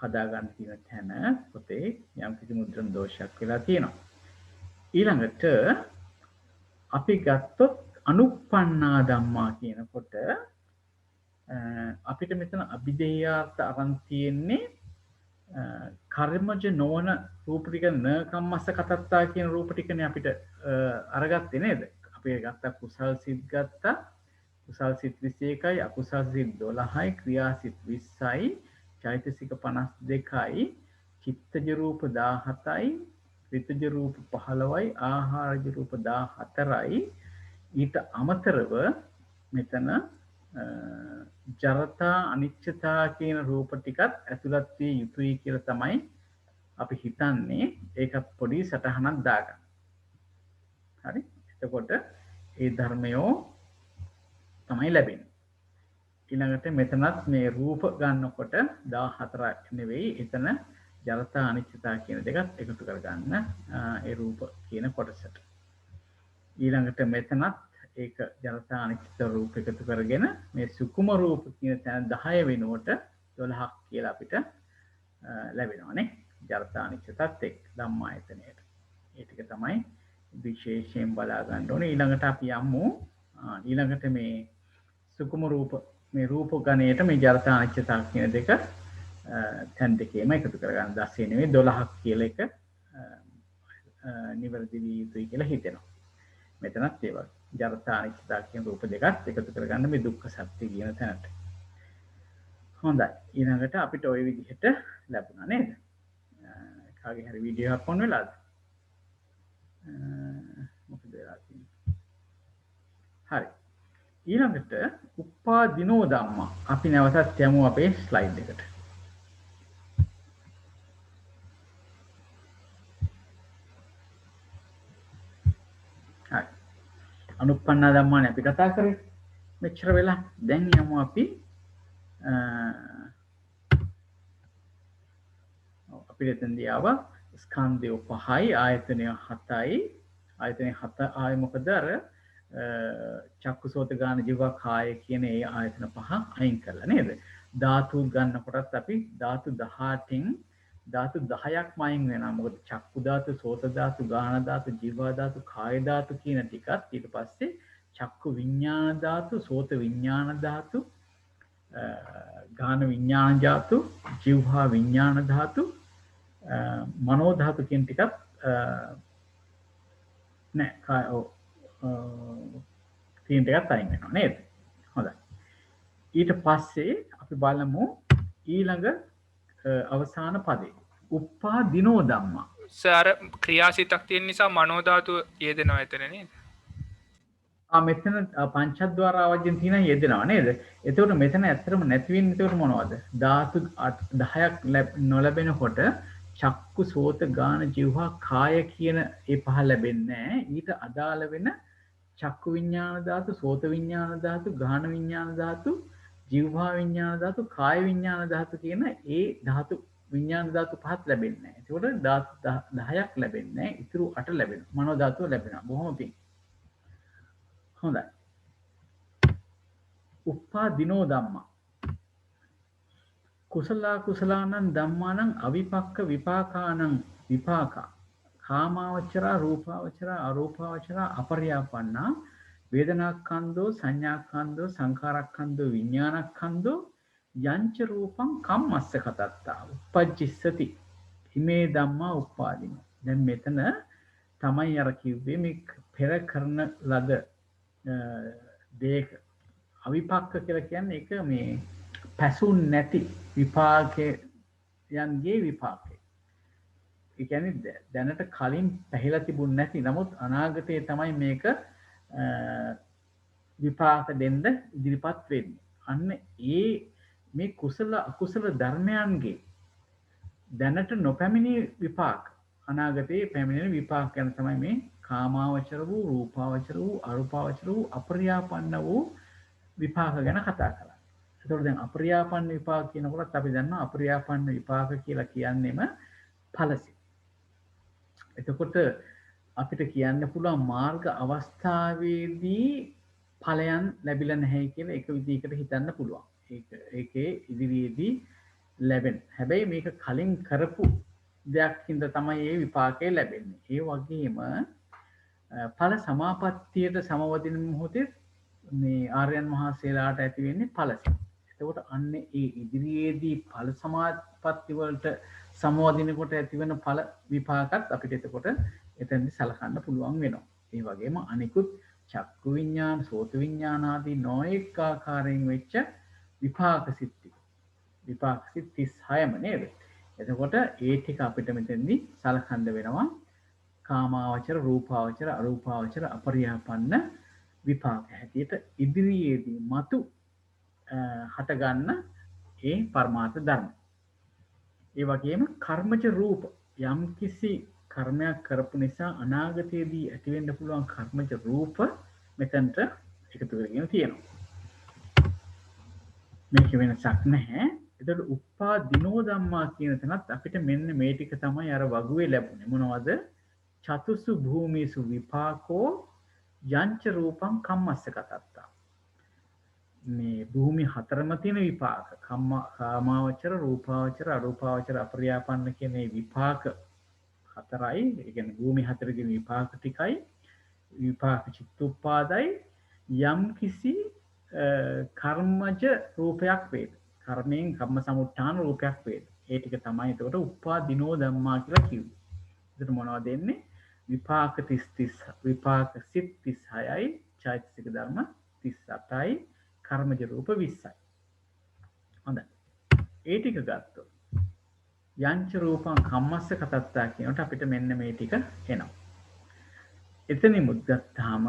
හදාගන්න තියෙන තැන පොතේ යම් කිසි මුද්‍රණ දෝෂයක් වෙලා තියෙනවා. ඊළඟට අපි ගත්තොත් අනුප්පන්නා ධම්මා කියනකොට අපිට මෙතන අභිධේයාර්ථ අරන් තියෙන්නේ කර්මජ නොවන රූප ටික න කම්මස්ස කතත්තා කියන රූප ටිකනේ අපිට අරගත්තේ නේද? අපි ගත්තා කුසල් සිත් ගත්තා. කුසල් සිත් 21යි අකුසල් සිත් 12යි ක්‍රියා සිත් 20යි චෛතසික 52යි චිත්තජ රූප 17යි ඍතුජ රූප 15යි ආහාරජ රූප 14යි ඊට අමතරව මෙතන ජරතා අනිච්චතා කියන රූප ටිකත් ඇතුළත් විය යුතුයි කියලා තමයි අපි හිතන්නේ. ඒකත් පොඩි සටහනක් දාගන්න. හරි? එතකොට ඒ ධර්මයෝ තමයි ලැබෙන්නේ. ඊළඟට මෙතනත් මේ රූප ගන්නකොට 14ක් නෙවෙයි එතන ජරතා අනිච්චතා කියන දෙකත් එකතු කරගන්න ඒ රූප කියන කොටසට. ඊළඟට මෙතනත් ඒක ජරතා අනිච්චත රූප එකතු කරගෙන මේ සුකුම රූප කියන තැන 10 වෙනුවට 12ක් කියලා අපිට ලැබෙනවානේ. ජරතා අනිච්චතත් එක්ක ධම්මායතනයට. ඒ ටික තමයි විශේෂයෙන් බලා ගන්න ඕනේ. ඊළඟට අපි යමු ඊළඟට මේ සුකුම රූප මේ රූප ගණයට මේ ජරතා අනිච්චතා කියන දෙක තැන් දෙකේම එකතු කරගන්න 10 නෙවෙයි 12ක් කියලා එක නිවැරදි විය යුතුයි කියලා හිතෙනවා. මෙතනත් ඒ වගේ ජරතා අනිච්චතා කියන රූප දෙකත් එකතු කරගන්න මේ දුක්ඛ සත්‍ය කියන තැනට. හොඳයි. ඊළඟට අපිට ওই විදිහට ලැබුණා නේද? කාගේ හරි වීඩියෝ එකක් ඔන් වෙලාද? මොකද වෙලා තියෙන්නේ? හරි. ඊළඟට උපාදිනෝ ධම්මා. අපි නැවතත් යමු අපේ ස්ලයිඩ් එකට. හරි. අනුප්පන්නා ධම්මානේ අපි කතා කරේ. මෙච්චර වෙලා දැන් යමු අපි අපිට එතෙන්දී ආවා ස්කන්ධය 5යි ආයතනය 7යි. ආයතනය 7 ආයේ මොකද අර චක්කුසෝත ගාන ජීව කාය කියන ඒ ආයතන 5 අයින් කරලා නේද? ධාතු ගන්නකොටත් අපි ධාතු 18න් ධාතු 10ක් මයින් වෙනවා. මොකද චක්කු ධාතු, සෝත ධාතු, ගාන ධාතු, ජීව ධාතු, කාය ධාතු කියන ටිකත් ඊට පස්සේ චක්කු විඥාන ධාතු, සෝත විඥාන ධාතු, ගාන විඥාන ධාතු, ජීවහා විඥාන ධාතු, මනෝ ධාතු කියන ටිකත් නෑ කාය තියෙන ටිකත් අයින් වෙනවා නේද? හොඳයි. ඊට පස්සේ අපි බලමු ඊළඟ අවසාන පදේ. උප්පාදිනෝ ධම්මා. සර් ක්‍රියාසිතක් තියෙන නිසා මනෝ ධාතුව යෙදෙනවා එතන නේද? මෙතන පංචද්වාර ආවජ්‍යන් තියෙන යෙදෙනවා නේද? එතකොට මෙතන ඇත්තටම නැති වෙන්නේ එතකොට මොනවද? ධාතු 10ක් නොලැබෙනකොට චක්කු සෝත ගාන જીවහා කාය කියන ඒ පහ ලැබෙන්නේ නැහැ. ඊට අදාළ වෙන චක්කු විඤ්ඤාණ ධාතු, සෝත විඤ්ඤාණ ධාතු, ගාන විඤ්ඤාණ ධාතු, જીවහා විඤ්ඤාණ ධාතු, කාය විඤ්ඤාණ ධාතු කියන ඒ ධාතු විඤ්ඤාණ ධාතු පහක් ලැබෙන්නේ නැහැ. ඒකට ධාතු 10ක් ලැබෙන්නේ නැහැ. ඉතුරු 8 ලැබෙනවා. මනෝ ධාතුව ලැබෙනවා. බොහොම පිං. හොඳයි. උප්පාදිනෝ ධම්මා. කුසල කුසලානං ධම්මානං අවිපක්ක විපාකානං විපාකා. කාමාවචරා රූපාවචරා අරූපාවචරා අපරියාපන්නා වේදනාක්ඛන්தோ සංඥාක්ඛන්தோ සංඛාරක්ඛන්தோ විඥානක්ඛන්தோ යංච රූපං කම්මස්ස කතත්තා උපජ්ජිස්සති හිමේ ධම්මා උප්පාදිනෝ. දැන් මෙතන තමයි අර කිව්වේ මේ පෙර කරන ලද දේක අවිපක්ක කියලා කියන්නේ ඒක මේ පැසුන් නැති විපාකයන්ගේ විපාකය. ඒ කියන්නේ දැනට කලින් පැහිලා තිබුණ නැති නමුත් අනාගතයේ තමයි මේක විපාක දෙන්න ඉදිරිපත් වෙන්නේ. අන්න ඒ මේ කුසල අකුසල ධර්මයන්ගේ දැනට නොපැමිණි විපාක අනාගතයේ පැමිණෙන විපාක ගැන තමයි මේ කාමාවචර වූ රූපාවචර වූ අරූපාවචර වූ අපරියාපන්න වූ විපාක ගැන කතා කරන්නේ. ඒතකොට දැන් අපරියාපන්න විපාක කියනකොට අපි දන්නවා අපරියාපන්න විපාක කියලා කියන්නේම ඵලසිත. එතකොට අපිට කියන්න පුළුවන් මාර්ග අවස්ථාවේදී ඵලයන් ලැබිලා නැහැ කියලා එක විදිහකට හිතන්න පුළුවන්. ඒකේ ඉදිරියේදී ලැබෙන. හැබැයි මේක කලින් කරපු දෙයක් හින්දා තමයි මේ විපාකය ලැබෙන්නේ. ඒ වගේම ඵල සමාපත්තියට සමවදින මොහොතේ මේ ආර්යයන් වහන්සේලාට ඇති වෙන්නේ ඵලසිත. එතකොට අන්න ඒ ඉදිරියේදී ඵල සමාපatti වලට සමවදිනකොට ඇතිවන ඵල විපාකත් අපිට එතකොට එතෙන්දි සලකන්න පුළුවන් වෙනවා. ඒ වගේම අනිකුත් චක්කු විඤ්ඤාණ, සෝත විඤ්ඤාණ ආදී නොඑක ආකාරයෙන් වෙච්ච විපාක සිත් ටික. විපාක සිත් 36ම නේද? එතකොට ඒ ටික අපිට මෙතෙන්දි සලකන්න වෙනවා. කාමාවචර, රූපාවචර, අරූපාවචර, අපරියාපන්න විපාක හැටියට ඉදිරියේදී මතු හටගන්න ඒ පරමාර්ථ ධර්ම. ඒ වගේම කර්මජ රූප යම් කිසි කර්මයක් කරපු නිසා අනාගතයේදී ඇති වෙන්න පුළුවන් කර්මජ රූප මෙතනට එකතු කරගෙන තියෙනවා. මේක වෙනසක් නැහැ. එතකොට උප්පාදිනෝ ධම්මා කියන තැනත් අපිට මෙන්න මේ ටික තමයි අර වගුවේ ලැබුණේ. මොනවද? චතුසු භූමිසු විපාකෝ යංච රූපං කම්මස්ස කතත්තා. මේ භූමි හතරම තියෙන විපාක කාමාවචර, රූපාවචර, අරූපාවචර, අපරියාපන්න කියන මේ විපාක හතරයි. ඒ කියන්නේ භූමි හතරේ විපාක ටිකයි විපාක චිත්තුප්පාදයි යම් කිසි කර්මජ රූපයක් වේද. කර්මයෙන් කම්ම සමුත්ථාන රූපයක් වේද. ඒ ටික තමයි එතකොට උප්පාදිනෝ ධම්මා කියලා කිව්වේ. එතකොට මොනවද දෙන්නේ? විපාක 30 විපාක සිත් 36යි, චෛතසික ධර්ම 38යි, කර්මජ රූප 20යි. හොඳයි. ඒ ටික ගත්තොත් යංච රූපං කම්මස්ස කතත්තා කියනකොට අපිට මෙන්න මේ ටික එනවා. එතනිමුත් ගත්තාම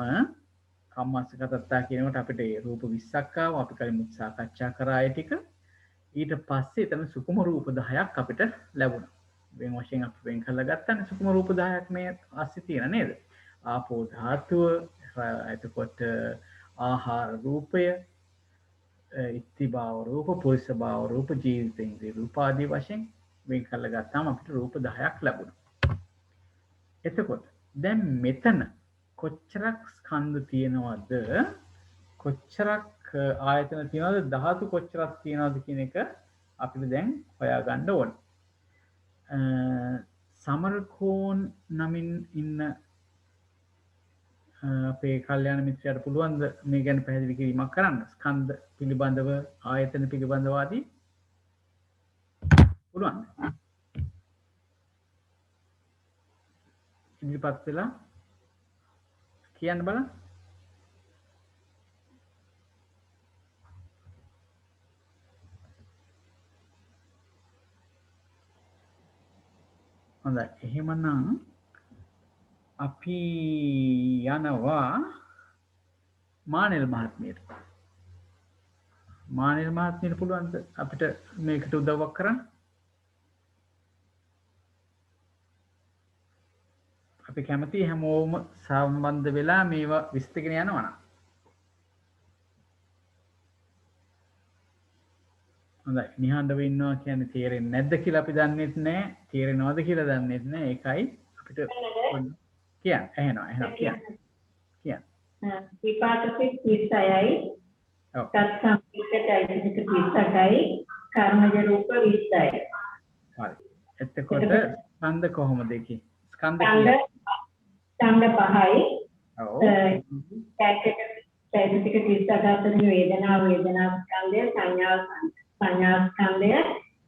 කම්මස්ස කතත්තා කියනකොට අපිට ඒ රූප 20ක් ආවා. අපි කලින් සාකච්ඡා කරා ඒ ටික. ඊට පස්සේ එතන සුකුම රූප 10ක් අපිට ලැබුණා. වෙන වශයෙන් අපි වෙන් කරලා ගත්තානේ සුකුම රූප 10ක් මේ ASCII තියෙන නේද? ආපෝ ධාතුව, එතකොට ආහාර රූපය, ඉත්ති භාව රූප, පුරිස භාව රූප, ජීවිතේන්ද්‍රිය රූප ආදී වශයෙන් වෙන් කරලා ගත්තාම අපිට රූප 10ක් ලැබුණා. එතකොට දැන් මෙතන කොච්චරක් ස්කන්ධ තියෙනවද? කොච්චරක් ආයතන තියෙනවද? ධාතු කොච්චරක් තියෙනවද කියන එක අපිට දැන් හොයාගන්න ඕනේ. සමරකෝන් නමින් ඉන්න අපේ කල්යාණ මිත්‍රයාට පුළුවන්ද මේ ගැන පැහැදිලි කිරීමක් කරන්න? ස්කන්ධ පිළිබඳව, ආයතන පිළිබඳව ආදී පුළුවන්ද? ඉදිරිපත් වෙලා කියන්න බලන්න. හොඳයි. එහෙමනම් අපි යනවා මානෙල් මහත්මියට. මානෙල් මහත්මියට පුළුවන්ද අපිට මේකට උදව්වක් කරන්න? අපි කැමති හැමෝම සම්බන්ධ වෙලා මේවා විස්තරගෙන යනවා නම්. හොඳයි. නිහඬව ඉන්නවා කියන්නේ තේරෙන්නේ නැද්ද කියලා අපි දන්නෙත් නැහැ. තේරෙනවද කියලා දන්නෙත් නැහැ. ඒකයි අපිට කියන්න. එහෙනම් කියන්න. විපාකසිත 36යි. ඔව්. තත්සම්පිතයි 38යි. කර්මජ රූප 20යි. හරි. එතකොට ස්කන්ධ කොහොමද ඒකේ? ස්කන්ධ කියන්නේ ස්කන්ධ 5යි. ඔව්. චෛතසික 38 වේදනා ස්කන්ධය සංඥා ස්කන්ධය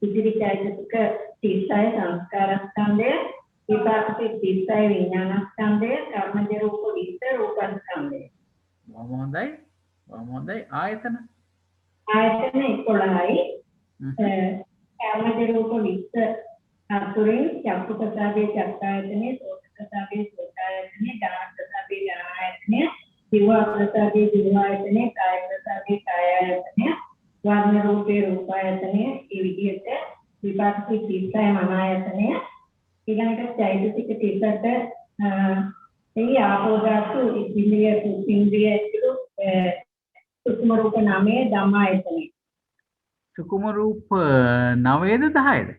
ඉදිරි චෛතසික 36 සංස්කාර ස්කන්ධය විපාකසිත 36 විඥාන ස්කන්ධය කර්මජ රූප 20 රූප ස්කන්ධය. මොහොඳයි ආයතන 11යි. කර්මජ රූප 20 අතුරින් චක්කු ප්‍රසාදේ චක්කායතනේ සෝත ප්‍රසාදේ සෝතායතනේ ගාන ප්‍රසාදේ ගානායතනේ දිව ප්‍රසාදේ දිවායතනේ කාය ප්‍රසාදේ කායායතනේ වර්ණ රූපේ රූපායතනේ ඒ විදිහට විපාකසිත 36 මනායතනේ ඊළඟට චෛතසික 38 ඒ ආපෝ ධාතු ඉන්ද්‍රිය ඇතුළු සුකුම රූප 9 ධම්මායතනේ. සුකුම රූප 9ද 10ද?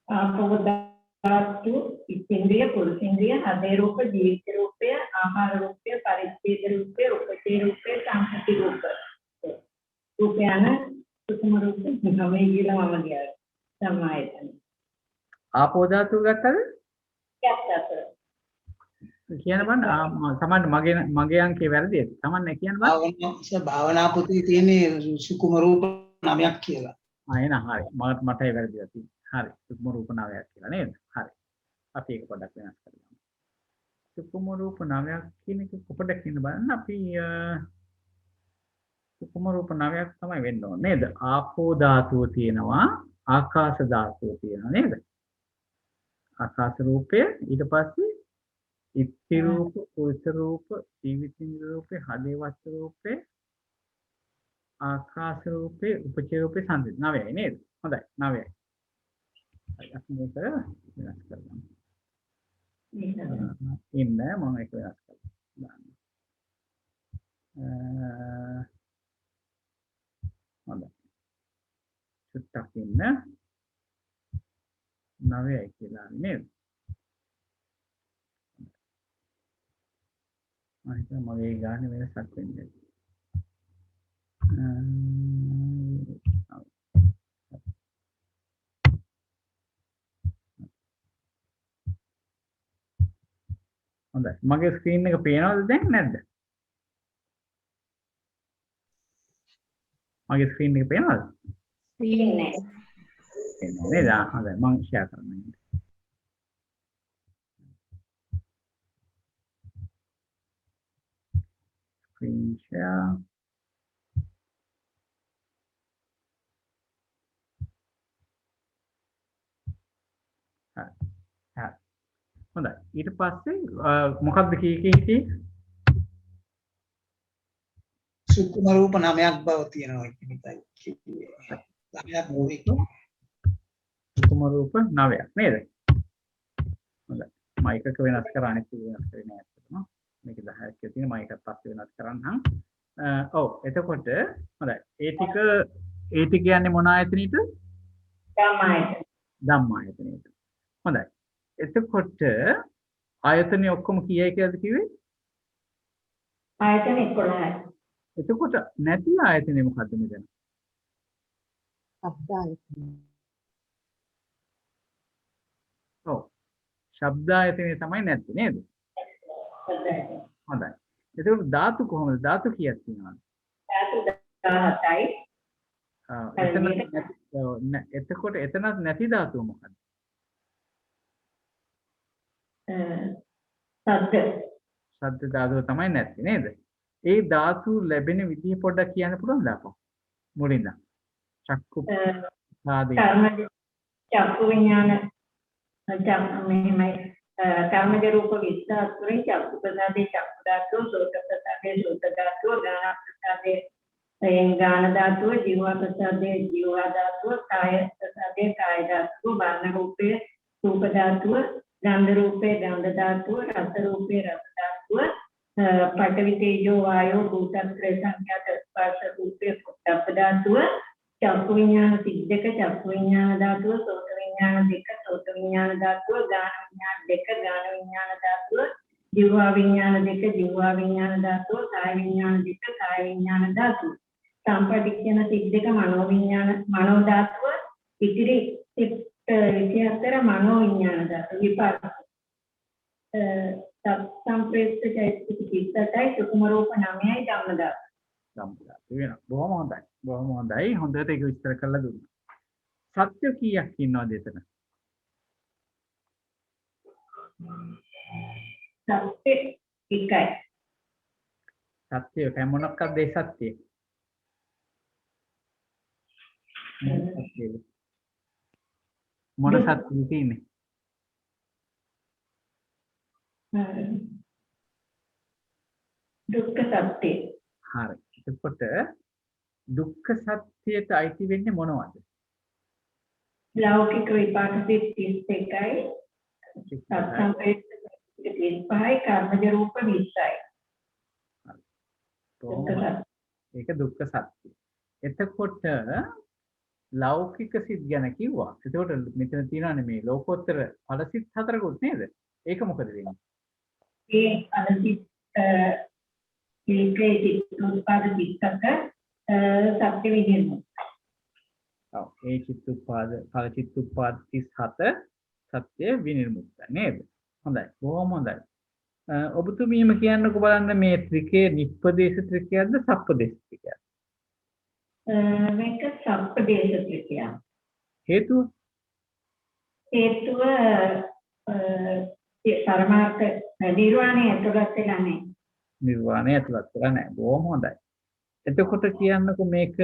ආපෝ ධාතු ඉන්ද්‍රිය පුරුෂේන්ද්‍රිය හදේ රූප ජීවිත රූපය ආහාර රූපය පරිච්ඡේද රූපය උපචේ රූපය සංස්කෘති රූප රූපයන සුකුම රූප 9 කියලා මම ගියා සමායතන. ආපෝ ධාතු ගත්තද? ගත්තා. කියන්න බන්න තමයි මගේ අංකේ වැරදිද? තමන්නේ කියන්න බන්න. භාවනා පොතේ තියෙන සුකුම රූප 9ක් කියලා. එහෙනම් හරි. මටයි වැරදිලා තියෙන්නේ. හරි. සුකුම රූප 9ක් කියලා නේද? හරි. අපි ඒක පොඩ්ඩක් වෙනස් කරමු. සුකුම රූප 9ක් කියන එක පොඩ්ඩක් ඉන්න බලන්න අපි සුකුම රූප 9ක් තමයි වෙන්න ඕනේ නේද? ආපෝ ධාතුව තියෙනවා, ආකාශ ධාතුව තියෙනවා නේද? ආකාශ රූපය ඊට පස්සේ ඉත්ති රූප, පුරුෂ රූප, ජීවිතින් රූපේ, හදේවත් රූපේ, ආකාශ රූපේ, උපචේ රූපේ සංසිඳ 9යි නේද? හොඳයි 9යි. හරි අපි මේක වෙනස් කරගමු. ඉන්න මම ඒක වෙනස් කරලා හොඳයි. චුට්ටක් ඉන්න 9යි කියලා නේද? මගේ ගානේ වෙනසක් වෙන්නේ. හොඳයි. මගේ ස්ක්‍රීන් එක පේනවද දැන් නැද්ද? මගේ ස්ක්‍රීන් එක පේනවද? පේන්නේ නේද? හොඳයි මම ෂෙයා කරන්නම්. Screen share. හොඳයි. ඊට පස්සේ මොකක්ද කී සුකුම රූප 9ක් බව තියෙනවා කියනයි කිව්වේ. 9ක් නෙවෙයි. සුකුම රූප 9ක් නේද? හොඳයි. මයික් එක වෙනස් කරා අනිත් එක වෙනස් කරේ නෑ අතටම. මේක 10ක් කියලා තියෙන මයික් එකත් පස්සේ වෙනස් කරන්නම්. ඔව් එතකොට හොඳයි. ඒ ටික කියන්නේ මොන ආයතනෙට? ධම්මායතනෙට. හොඳයි. එතකොට ආයතනෙ ඔක්කොම කීයයි කියලාද කිව්වේ? ආයතන 11යි. එතකොට නැති ආයතනෙ මොකද්ද මෙතන? ශබ්ද ආයතන. ඔව්. ශබ්ද ආයතනෙ තමයි නැති නේද? හොඳයි. එතකොට ධාතු කොහොමද? ධාතු කීයක් තියෙනවද? ධාතු 17යි. එතකොට එතනත් නැති ධාතුව මොකද්ද? සද්ද ධාතුව තමයි නැති නේද? ඒ ධාතු ලැබෙන විදිහ පොඩ්ඩක් කියන්න පුළුවන්ද අපෝ? මුලින්ද. චක්කු ආදී. චක්කු විඥාන මෙහෙමයි කර්මජ රූප 20 අතුරින් චක්කු ප්‍රසාදේ චක්කු ධාතුව, සෝත ප්‍රසාදේ සෝත ධාතුව, ගාන ප්‍රසාදේ ගාන ධාතුව, ජීව ප්‍රසාදේ ජීව ධාතුව, කාය ප්‍රසාදේ කාය ධාතුව, වර්ණ රූපේ රූප ධාතුව, ගන්ධ රූපේ ගන්ධ ධාතුව, රස රූපේ රස ධාතුව, පඨවි තේජෝ වායෝ භූතත්‍රය සංඛ්‍යාත ස්පර්ශ රූපේ පොට්ටබ්බ ධාතුව, චක්කු විඥාන සිද්දක චක්කු විඥාන ධාතුව, සෝත විඥාන දෙක සෝත විඥාන ධාතුව, ගාන විඥාන දෙක ගාන විඥාන ධාතුව, ජීවා විඥාන දෙක ජීවා විඥාන ධාතුව, කාය විඥාන දෙක කාය විඥාන ධාතුව, සම්පටිච්ඡන සිද්දක මනෝ විඥාන මනෝ ධාතුව, ඉතිරි 24 මනෝ විඥාන ධාතුව විපාක සම්ප්‍රේෂ්ඨ චෛතසික 38යි සුකුම රූප 9යි ධම්ම ධාතුව. වෙනවා. බොහොම හොඳයි. බොහොම හොඳයි. හොඳට ඒක විස්තර කරලා දුන්නා. සත්‍ය කීයක් ඉන්නවද එතන? සත්‍ය එකයි. සත්‍ය එකයි මොනක්ද ඒ සත්‍ය? මොන සත්‍යද තියෙන්නේ? දුක්ඛ සත්‍ය. හරි. එතකොට දුක්ඛ සත්‍යයට අයිති වෙන්නේ මොනවද? ලෞකික විපාක 31යි, සත්සම්ප්‍රේෂ්ඨ 35යි, කර්මජ රූප 20යි. ඒක දුක්ඛ සත්‍ය. එතකොට ලෞකික සිත් ගැන කිව්වා. එතකොට මෙතන තියෙනවානේ මේ ලෝකෝත්තර ඵල සිත් 4කුත් නේද? ඒක මොකද වෙන්නේ? ඒ ඵල සිත් ඒකේ චිත්තෝත්පාද 30ක සත්‍ය විදිහම. ඔව් ඒ චිත්තෝත්පාද ඵල චිත්තෝත්පාද 37 සත්‍ය විනිර්මුක්ත නේද? හොඳයි. බොහොම හොඳයි. ඔබතුමීම කියන්නකෝ බලන්න මේ ත්‍රිකේ නිප්පදේශ ත්‍රිකයක්ද සප්පදේශ ත්‍රිකයක්ද? මේක සප්පදේශ ත්‍රිකයක්. හේතුව පරමාර්ථ නිර්වාණය ඇතුළත් වෙලා නැහැ. නිර්වාණය ඇතුළත් වෙලා නැහැ. බොහොම හොඳයි. එතකොට කියන්නකෝ මේක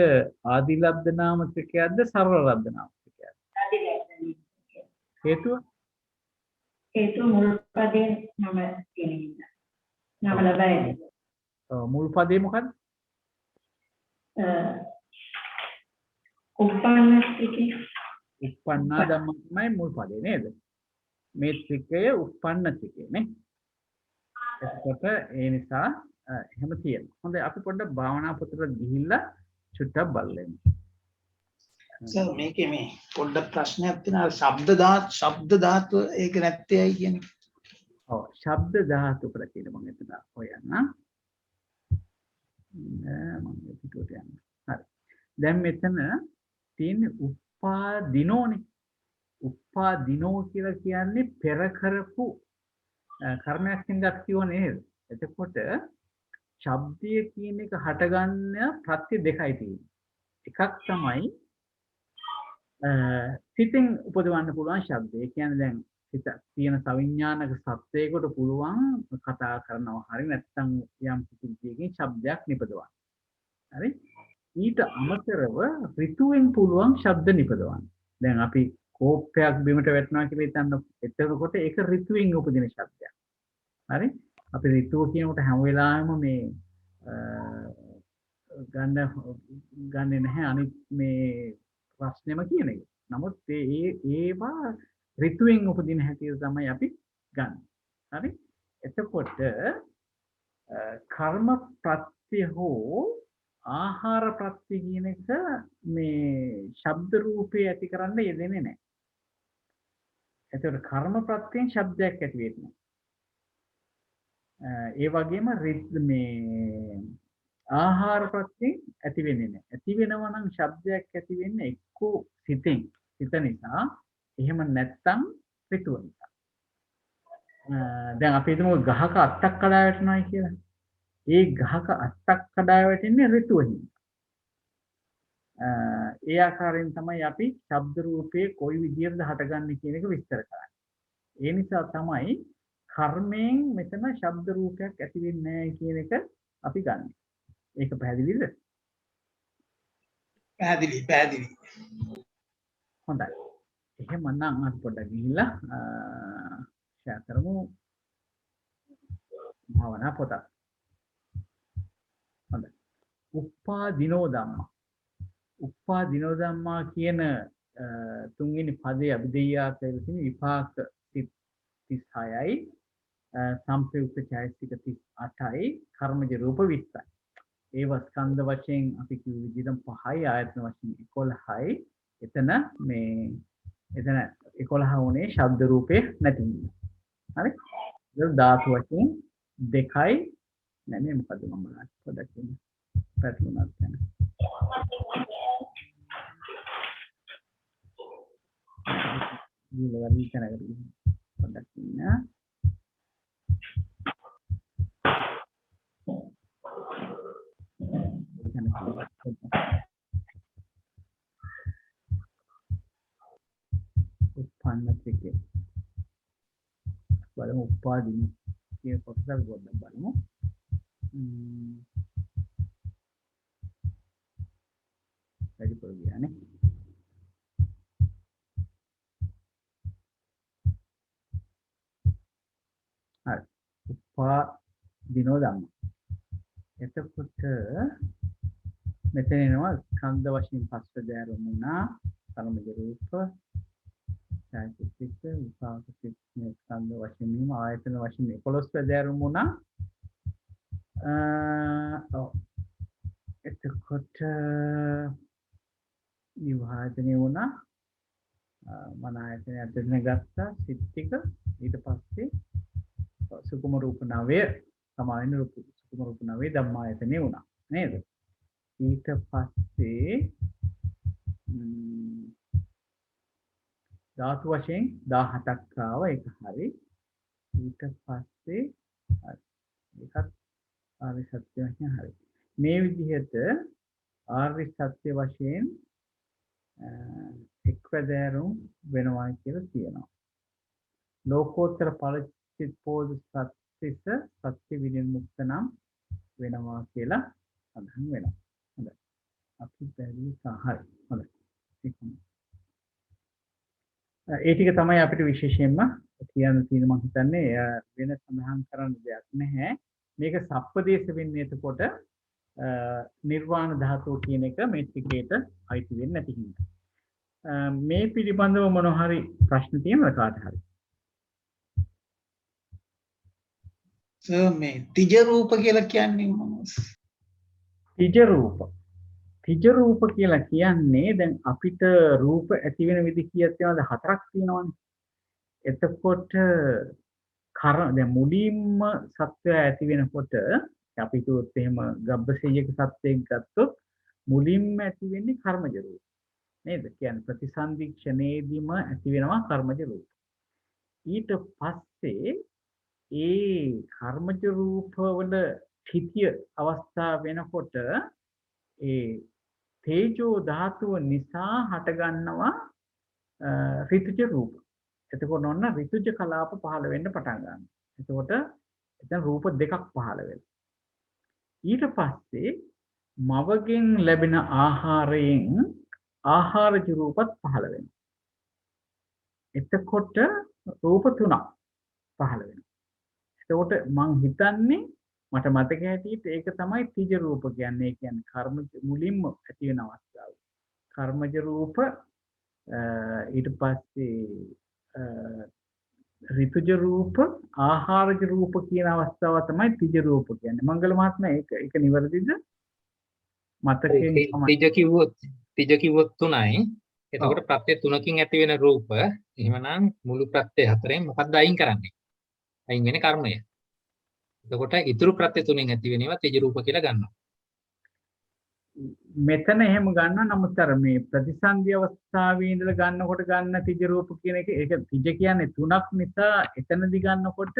ආදිලබ්ධ නාම ත්‍රිකයක්ද සරල ලබ්ධ නාම ත්‍රිකයක්ද? ආදිලබ්ධ. හේතුව මුල් පදේ නම තියෙනවා. නම ලබයි. මුල් පදේ මොකද්ද? උප්පන්න ත්‍රිකය. උප්පන්නා ධම්ම තමයි මුල් පදේ නේද? මේ ත්‍රිකය උප්පන්න ත්‍රිකය නේ. එතකොට ඒ නිසා එහෙම තියෙනවා. හොඳයි අපි පොඩ්ඩක් භාවනා පොතට ගිහිල්ලා චුට්ටක් බලමු. සර් මේකේ මේ පොඩ්ඩක් ප්‍රශ්නයක් තියෙනවා. ශබ්ද ධාතුව ඒක නැත්තේයි කියන්නේ. ඔව් ශබ්ද ධාතු කියලා කියන මම එතන හොයන්න. මම පිටුවට යන්න. හරි. දැන් මෙතන තියෙන උපාදිනෝනේ. උපාදිනෝ කියලා කියන්නේ පෙර කරපු කර්මයක් හින්දා කියව නේද? එතකොට ශබ්දය කියන එක හටගන්න ප්‍රත්‍ය දෙකයි තියෙන්නේ. එකක් තමයි සිතින් උපදවන්න පුළුවන් ශබ්දය. ඒ කියන්නේ දැන් සිත තියෙන සවිඥානික සත්‍යයකට පුළුවන් කතා කරනවා හරි නැත්නම් යම් සිතිවිල්ලකින් ශබ්දයක් නිපදවන්න. හරි? ඊට අමතරව ඍතුවෙන් පුළුවන් ශබ්ද නිපදවන්න. දැන් අපි කෝපයක් බිමට වැටෙනවා කියලා හිතන්න. එතකොට ඒක ඍතුවෙන් උපදින ශබ්දයක්. හරි? අපි ඍතුව කියනකොට හැම වෙලාවෙම මේ ගන්නෙ නැහැ අනිත් මේ ප්‍රශ්නෙම කියන එක. නමුත් ඒවා ඍතුවෙන් උපදින හැටි තමයි අපි ගන්න. හරි? එතකොට කර්ම ප්‍රත්‍ය හෝ ආහාර ප්‍රත්‍ය කියන එක මේ ශබ්ද රූපේ ඇති කරන්න යෙදෙන්නේ නැහැ. එතකොට කර්ම ප්‍රත්‍යයෙන් ශබ්දයක් ඇති වෙන්නේ. ඒ වගේම මේ ආහාර ප්‍රත්‍යයෙන් ඇති වෙන්නේ නැහැ. ඇති වෙනවා නම් ශබ්දයක් ඇති වෙන්නේ එක්කෝ සිත නිසා, එහෙම නැත්නම් ඍතුව නිසා. දැන් අපි හිතමු ගහක අත්තක් කඩා වැටෙනවායි කියලා. ඒ ගහක අත්තක් කඩා වැටෙන්නේ ඍතුව හින්දා. ඒ ආකාරයෙන් තමයි අපි ශබ්ද රූපේ කොයි විදියටද හටගන්නේ කියන එක විස්තර කරන්නේ. ඒ නිසා තමයි කර්මයෙන් මෙතන ශබ්ද රූපයක් ඇති වෙන්නේ නැහැ කියන එක අපි ගන්න. ඒක පැහැදිලිද? පැහැදිලි. හොඳයි. එහෙමනම් අපි පොඩ්ඩක් ගිහිල්ලා ෂෙයා කරමු භාවනා පොත. හොඳයි. උප්පාදිනෝ ධම්මා. උප්පාදිනෝ ධම්මා කියන තුන්වෙනි පදයේ අභිධේයාර්ථය තියෙන විපාක 36යි සංප්‍රයුක්ත චෛතසික 38යි කර්මජ රූප 20යි. ඒව ස්කන්ධ වශයෙන් අපි කිව්ව විදිහටම 5යි ආයතන වශයෙන් 11යි. එතන 11 වුණේ ශබ්ද රූපේ නැති නිසා. හරි? ඒක ධාතු වශයෙන් 2යි. නෑ මේ මොකද මම බලන්න පොඩ්ඩක් ඉන්න. පැතුණාත් යන. ඊළඟ තැනකට පොඩ්ඩක් ඉන්න. උප්පන්න ත්‍රිකේ බලමු උපාදීන කියන කොටස ගොඩක් බලමු. වැඩි පොඩියනේ. හරි. උපාදීනෝ ධම්ම. එතකොට මෙතන එනවා ස්කන්ධ වශයෙන් පස්ව දැරුමුණා කර්මජ රූප චෛතසික විපාක ස්කන්ධ වශයෙන් මෙම ආයතන වශයෙන් 11 දැරුමුණා. එතකොට විභාජනය වුණා මන ආයතනය අතරින් ගත්තා සිත් ටික ඊට පස්සේ සුකුම රූප 9 සමාන රූප සුකුම රූප 9 ධම්මායතනෙ වුණා නේද? ඊට පස්සේ ධාතු වශයෙන් 17ක් ආව ඒක හරි. ඊට පස්සේ ඒකත් ආර්ය සත්‍ය වශයෙන් හරි. මේ විදිහට ආර්ය සත්‍ය වශයෙන් එක්වැදෑරුම් වෙනවා කියලා කියනවා. ලෝකෝත්තර ඵලචිත්පෝධ සත්‍තිස සත්‍ය විනිර්මුක්ත නම් වෙනවා කියලා සඳහන් වෙනවා. හොඳයි. අපි බැලුව සහයි. හොඳයි. ඒ ටික තමයි අපිට විශේෂයෙන්ම කියන්න තියෙන මම හිතන්නේ වෙන සඳහන් කරන්න දෙයක් නැහැ. මේක සප්පදේශ වෙන්නේ එතකොට නිර්වාණ ධාතුව කියන එක මේ ත්‍රිකේට අයිති වෙන්නේ නැති හින්දා. මේ පිළිබඳව මොන හරි ප්‍රශ්න තියෙනවද කාට හරි? මේ තිජ රූප කියලා කියන්නේ මොනවද? තිජ රූප. තිජ රූප කියලා කියන්නේ දැන් අපිට රූප ඇති වෙන විදි කීයක් තියෙනවද? 4ක් තියෙනවනේ. එතකොට දැන් මුලින්ම සත්‍යය ඇති වෙනකොට අපි කිව්වොත් එහෙම ගබ්බසේයක සත්‍යයක් ගත්තොත් මුලින්ම ඇති වෙන්නේ කර්මජ රූප. නේද? කියන්නේ ප්‍රතිසන්දික්ෂණයේදීම ඇති වෙනවා කර්මජ රූප. ඊට පස්සේ ඒ කර්මජ රූප වල ත්‍ිතිය අවස්ථාව වෙනකොට ඒ තේජෝ ධාතුව නිසා හටගන්නවා ඍතුජ රූප. එතකොට ඔන්න ඍතුජ කලාප පහළ වෙන්න පටන් ගන්නවා. එතකොට එතන රූප දෙකක් පහළ වෙනවා. ඊට පස්සේ මවගෙන් ලැබෙන ආහාරයෙන් ආහාරජ රූපත් පහළ වෙනවා. එතකොට රූප තුනක් පහළ වෙනවා. එතකොට මං හිතන්නේ මට මතක හැටියට ඒක තමයි තිජ රූප කියන්නේ. ඒ කියන්නේ කර්ම මුලින්ම ඇති වෙන අවස්ථාව. කර්මජ රූප ඊට පස්සේ ඍතුජ රූප ආහාරජ රූප කියන අවස්ථාව තමයි තිජ රූප කියන්නේ. මංගල මහත්මයා ඒක නිවැරදිද? මතකයෙන් තිජ කිව්වොත් 3යි. එතකොට ප්‍රත්‍ය 3කින් ඇති වෙන රූප. එහෙමනම් මුළු ප්‍රත්‍ය 4ෙන් මොකක්ද අයින් කරන්නේ? අයින් වෙන්නේ කර්මය. එතකොට ඉතුරු ප්‍රත්‍ය 3ෙන් ඇති වෙනවා තිජ රූප කියලා ගන්නවා. මෙතන එහෙම ගන්න නමුත් අර මේ ප්‍රතිසන්දි අවස්ථාවේ ඉඳලා ගන්නකොට ගන්න තිජ රූප කියන එක ඒක තිජ කියන්නේ 3ක් නිසා එතනදි ගන්නකොට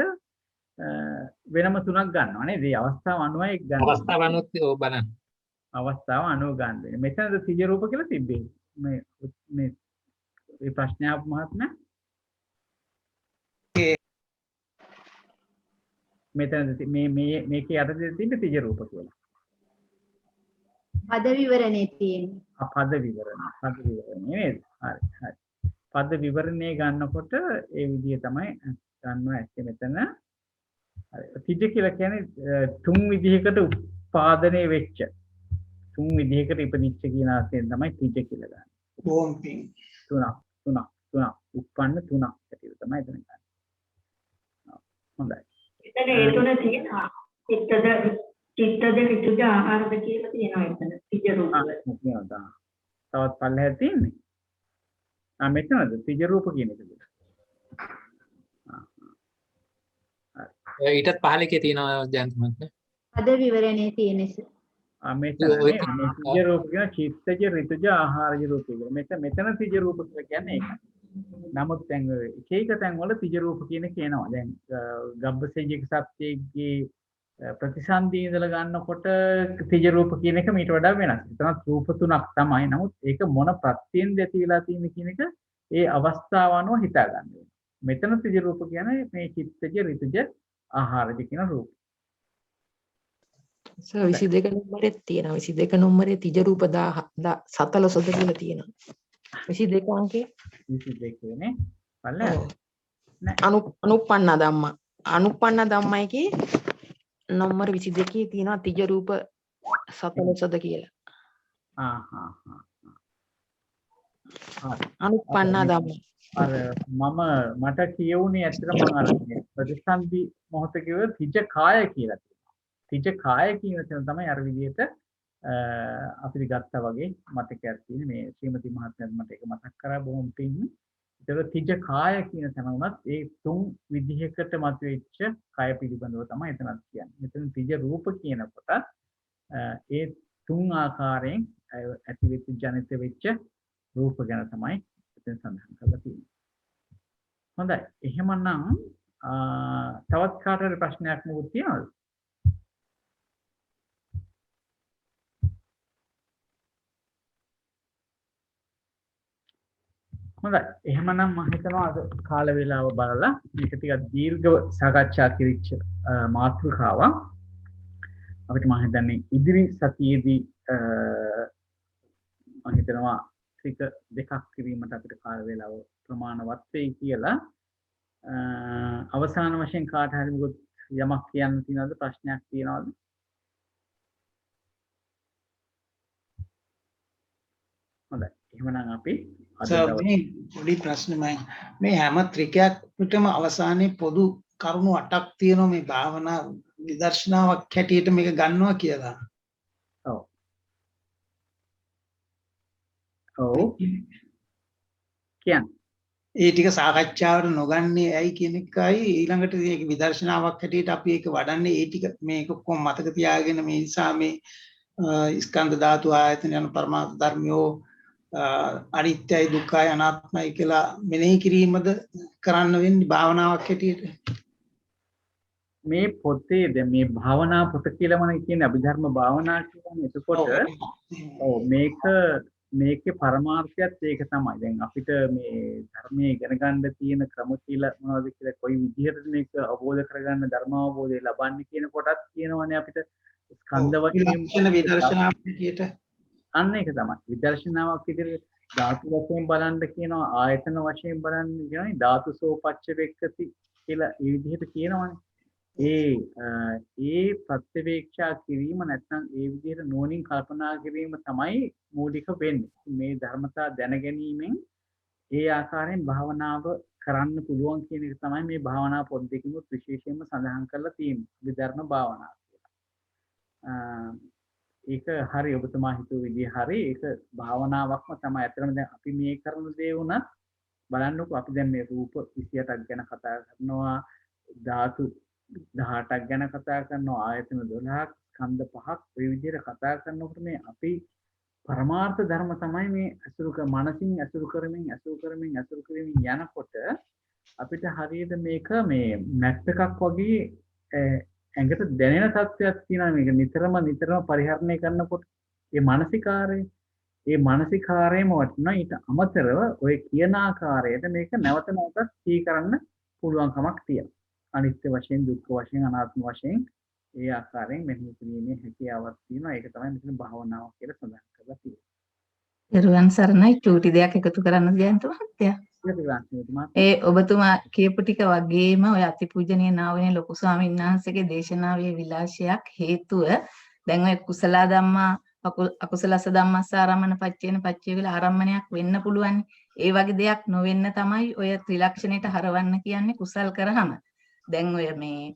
වෙනම 3ක් ගන්නවා නේද? ඒ අවස්ථාව අනුවයි ගන්න. අවස්ථාව අනුව බලන්න. අවස්ථාව අනුව ගන්න වෙන්නේ. මෙතනද තිජ රූප කියලා තිබ්බේ. මේ මේ ප්‍රශ්නය මහත්මයා මෙතන මේකේ යටතේ තියෙන තිජ රූප කියලා. පද විවරණේ තියෙන්නේ. පද විවරණේ නේද? හරි හරි. පද විවරණේ ගන්නකොට ඒ විදිය තමයි ගන්නවා ඇත්තේ මෙතන තිජ කියලා කියන්නේ තුන් විදිහකට උත්පාදනය වෙච්ච තුන් විදිහකට ඉපදිච්ච කියන අර්ථයෙන් තමයි තිජ කියලා ගන්න. බොහොම පිං. තුනක් උප්පන්න තුනක් ඇටියට තමයි එතන ගන්න. හොඳයි. එතන ඒ තුන තියෙනවා. චිත්තද ඍතුජ ආහාරද කියලා තියෙනවා එතන. තිජ රූප. තවත් පල්ලෙහා තියෙන්නේ. මෙතනද තිජ රූප කියන එකද? ඊටත් පහල එකේ තියෙනවා ජයන්ත මහත්මයා. අද විවරණේ තියෙනස. මෙතන තිජ රූප කියන චිත්තජ ඍතුජ ආහාරජ රූප කියලා. මෙතන තිජ රූප කියලා කියන්නේ ඒකයි. නමුත් දැන් එක තැන් වල තිජ රූප කියන එක එනවා. දැන් ගබ්බසේජික සත්‍යයේ ප්‍රතිසන්දී ඉඳලා ගන්නකොට තිජ රූප කියන එක මීට වඩා වෙනස්. එතනත් රූප තුනක් තමයි. නමුත් ඒක මොන ප්‍රත්‍යෙන්ද ඇති වෙලා තියෙන්නේ කියන එක ඒ අවස්ථාව අනුව හිතා ගන්න ඕනේ. මෙතන තිජ රූප කියන්නේ මේ චිත්තජ ඍතුජ ආහාරජ කියන රූප. 22 නම්බරෙත් තියෙනවා. 22 නම්බරේ තිජ රූප 14 කියලා තියෙනවා. 22 අංකේ 22 නේ. බලන්න. අනුප්පන්න ධම්ම. අනුප්පන්න ධම්මයිකේ නම්බර 22 තියෙනවා තිජ රූප 14 කියලා. අනුප්පන්න ධම්ම. අර මට කියවුනේ ඇත්තටම මම අර ප්‍රතිසන්දි මොහොත කිව්ව තිජ කාය කියලා තියෙනවා. තිජ කාය කියන තැන තමයි අර විදිහට අපිට ගත්තා වගේ මතකයක් තියෙන මේ ශ්‍රීමති මහත්මයාත් මට ඒක මතක් කරා බොහොම පිං. ඒතර තිජ කාය කියන තැන උනත් ඒ තුන් විදිහකට මතුවෙච්ච කාය පිළිබඳව තමයි එතනත් කියන්නේ. මෙතන තිජ රූප කියනකොට ඒ තුන් ආකාරයෙන් ඇති වෙච්ච ජනිත වෙච්ච රූප ගැන තමයි එතන සඳහන් කරලා තියෙන්නේ. හොඳයි. එහෙමනම් තවත් කාටද ප්‍රශ්නයක් මොකද තියෙනවද? හොඳයි. එහෙමනම් මම හිතනවා අද කාල වේලාව බලලා මේක ටිකක් දීර්ඝව සාකච්ඡා කිරිච්ච මාතෘකාවක්. අපිට මම හිතන්නේ ඉදිරි සතියේදී මම හිතනවා ටික දෙකක් කිරීමට අපිට කාල වේලාව ප්‍රමාණවත් වෙයි කියලා. අවසාන වශයෙන් කාට හරි මොකද යමක් කියන්න තියෙනවද? ප්‍රශ්නයක් තියෙනවද? හොඳයි. එහෙමනම් අපි මේ පොඩි ප්‍රශ්නමයි. මේ හැම ත්‍රිකයකටම අවසානයේ පොදු කරුණු 8ක් තියෙනවා මේ භාවනා විදර්ශනාවක් හැටියට මේක ගන්නවා කියලා. ඔව්. කියන්නේ ඒ ටික සාකච්ඡාවට නොගන්නේ ඇයි කියන එකයි ඊළඟට මේක විදර්ශනාවක් හැටියට අපි ඒක වඩන්නේ ඒ ටික මේක කොහොම මතක තියාගෙන මේ නිසා මේ ස්කන්ධ ධාතු ආයතන යන පරමාර්ථ ධර්මියෝ අනිත්‍යයි දුක්ඛයි අනාත්මයි කියලා මෙනෙහි කිරීමද කරන්න වෙන්නේ භාවනාවක් හැටියට. මේ පොතේ දැන් මේ භාවනා පොත කියලා මම කියන්නේ අභිධර්ම භාවනා කියන්නේ. එතකොට ඔව් මේකේ පරමාර්ථයත් ඒක තමයි. දැන් අපිට මේ ධර්මයේ ඉගෙන ගන්න තියෙන ක්‍රම කියලා මොනවද කියලා කොයි විදිහටද මේක අවබෝධ කරගන්න ධර්ම අවබෝධය ලබන්නේ කියන කොටත් කියනවනේ අපිට ස්කන්ධ වශයෙන් විදර්ශනාවක් හැටියට. අන්න ඒක තමයි. විදර්ශනාවක් විදිහට ධාතු වශයෙන් බලන්න කියනවා, ආයතන වශයෙන් බලන්න කියනවා, ධාතුසෝ පච්චවෙක්කති කියලා ඒ විදිහට කියනවනේ. ඒ ප්‍රත්‍යවේක්ෂා කිරීම නැත්නම් ඒ විදිහට නුවණින් කල්පනා කිරීම තමයි මූලික වෙන්නේ. මේ ධර්මතා දැන ගැනීමෙන් ඒ ආකාරයෙන් භාවනාව කරන්න පුළුවන් කියන එක තමයි මේ භාවනා පොත් දෙකෙමුත් විශේෂයෙන්ම සඳහන් කරලා තියෙන්නේ. විධර්ම භාවනාව කියලා. ඒක හරි ඔබතුමා හිතුව විදිහ හරි ඒක භාවනාවක්ම තමයි. ඇත්තටම දැන් අපි මේ කරන දේ වුණත් බලන්නකෝ අපි දැන් මේ රූප 28ක් ගැන කතා කරනවා, ධාතු 18ක් ගැන කතා කරනවා, ආයතන 12ක්, ස්කන්ධ 5ක් ඔය විදිහට කතා කරනකොට මේ අපි පරමාර්ථ ධර්ම තමයි මේ මනසින් අසුරු කරමින් යනකොට අපිට හරියට මේක මේ මැප් එකක් වගේ ඇඟට දැනෙන තත්ත්වයක් තියෙනවා. මේක නිතරම පරිහරණය කරනකොට මේ මානසිකාරයම වටිනවා. ඊට අමතරව ඔය කියන ආකාරයට මේක නැවත නැවතත් සිහි කරන්න පුළුවන්කමක් තියෙනවා. අනිත්‍ය වශයෙන්, දුක්ඛ වශයෙන්, අනාත්ම වශයෙන් ඒ ආකාරයෙන් මෙහෙම කිරීමේ හැකියාවක් තියෙනවා. ඒක තමයි මෙතන භාවනාව කියලා සඳහන් කරලා තියෙන්නේ. දරුවන් සරණයි චූටි දෙයක් එකතු කරන්න ගියන්ත මහත්තයා. ඒ ඔබතුමා කියපු ටික වගේම ඔය අතිපූජනීය නාවනේ ලොකු ස්වාමීන් වහන්සේගේ දේශනාවේ විලාශයක් හේතුව දැන් ඔය කුසල ධම්මා අකුසලස ධම්මස්ස ආරම්මන පච්චේන පච්චේ කියලා ආරම්මණයක් වෙන්න පුළුවන්. ඒ වගේ දෙයක් නොවෙන්න තමයි ඔය ත්‍රිලක්ෂණයට හරවන්න කියන්නේ කුසල් කරාම. දැන් ඔය මේ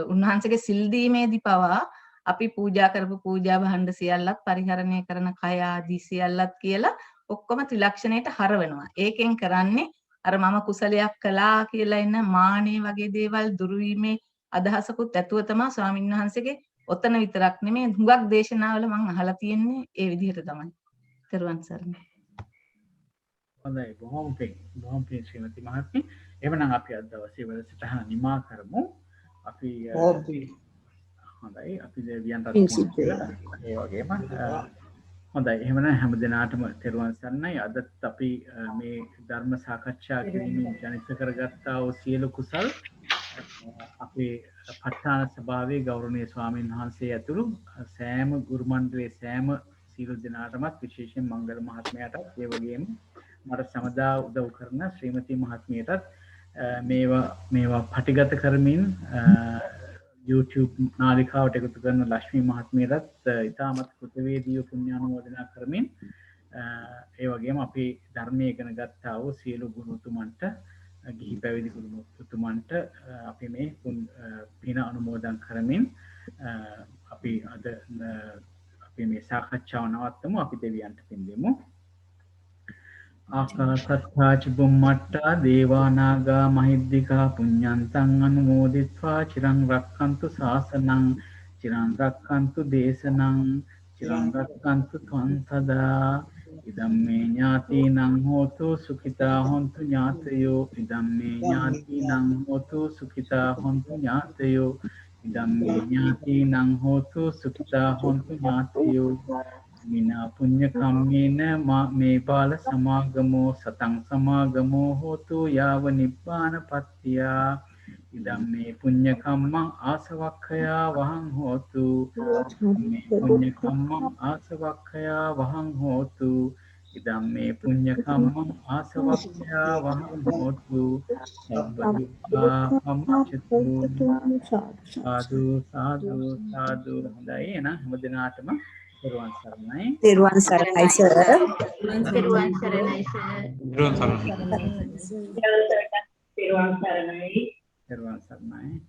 උන්වහන්සේගේ සිල් දීමේදී පවා අපි පූජා කරපු පූජා භාණ්ඩ සියල්ලත් පරිහරණය කරන කය ආදී සියල්ලත් කියලා ඔක්කොම ත්‍රිලක්ෂණයට හරවනවා. ඒකෙන් කරන්නේ අර මම කුසලයක් කළා කියලා එන මානේ වගේ දේවල් දුරු වීමේ අදහසකුත් ඇතුව තමයි ස්වාමීන් වහන්සේගේ ඔතන විතරක් නෙමෙයි හුඟක් දේශනාවල මම අහලා තියෙන්නේ ඒ විදිහට තමයි. තෙරුවන් සරණයි. හොඳයි බොහොම පිං ශ්‍රීමති මහත්මිය. එහෙනම් අපි අද දවසේ වැඩසටහන නිමා කරමු. අපි හොඳයි අපි දෙවියන්ට ඒ වගේම හොඳයි එහෙනම් හැම දිනාටම තෙරුවන් සරණයි. අදත් අපි මේ ධර්ම සාකච්ඡා කිරීමෙන් ජනිත කරගත්තා වූ සියලු කුසල් අපේ ප ဋ ාණ සභාවේ ගෞරවනීය ස්වාමීන් වහන්සේ ඇතුළු සෑම ගුරු මණ්ඩලයේ සෑම සියලු දෙනාටමත් විශේෂයෙන් මංගල මහත්මයාටත් ඒ වගේම මට සමදා උදව් කරන ශ්‍රීමති මහත්මියටත් මේවා පටිගත කරමින් YouTube නාලිකාවට එකතු කරන ලක්ෂ්මී මහත්මියටත් ඉතාමත් කෘතවේදීව පුණ්‍යානුමෝදනා කරමින් ඒ වගේම අපි ධර්මයේ ඉගෙන ගත්තා වූ සියලු ගුරුතුමන්ට ගිහි පැවිදි ගුරුතුමන්ට අපි මේ පින අනුමෝදන් කරමින් අපි අද අපි මේ සාකච්ඡාව නවත්තමු. අපි දෙවියන්ට පින් දෙමු. ආකාසත්තා ච බුම්මට්ටා දේවා නාග මහිද්దికා පුඤ්ඤන්තං අනුමෝදිත්වා චිරං රක්ඛන්තු ශාසනං චිරං රක්ඛන්තු දේශනං චිරං රක්ඛන්තු ත්වං සදා ඉදම්මේ ඥාතිනං හෝතු සුඛිතා හොන්තු ඥාතයෝ ඉදම්මේ ඥාතිනං හෝතු සුඛිතා හොන්තු ඥාතයෝ ඉදම්මේ ඥාතිනං හෝතු සුඛිතා හොන්තු ඥාතයෝ මිනා පුඤ්ඤ කම්මේන මේ බාල සමාගමෝ සතං සමාගමෝ හෝතු යාව නිබ්බාන පත්තියා ඉදම්මේ පුඤ්ඤ කම්මං ආසවක්ඛයා වහං හෝතු මේ පුඤ්ඤ කම්මං ආසවක්ඛයා වහං හෝතු ඉදම්මේ පුඤ්ඤ කම්මං ආසවක්ඛයා වහං හෝතු සම්පතිපා අම්චතු සාදු සාදු සාදු. හොඳයි එහෙනම් හැම දිනාටම තෙරුවන් සරණයි. තෙරුවන් සරණයි සර්. තෙරුවන් සරණයි සර්. තෙරුවන් සරණයි. තෙරුවන් සරණයි. තෙරුවන් සරණයි.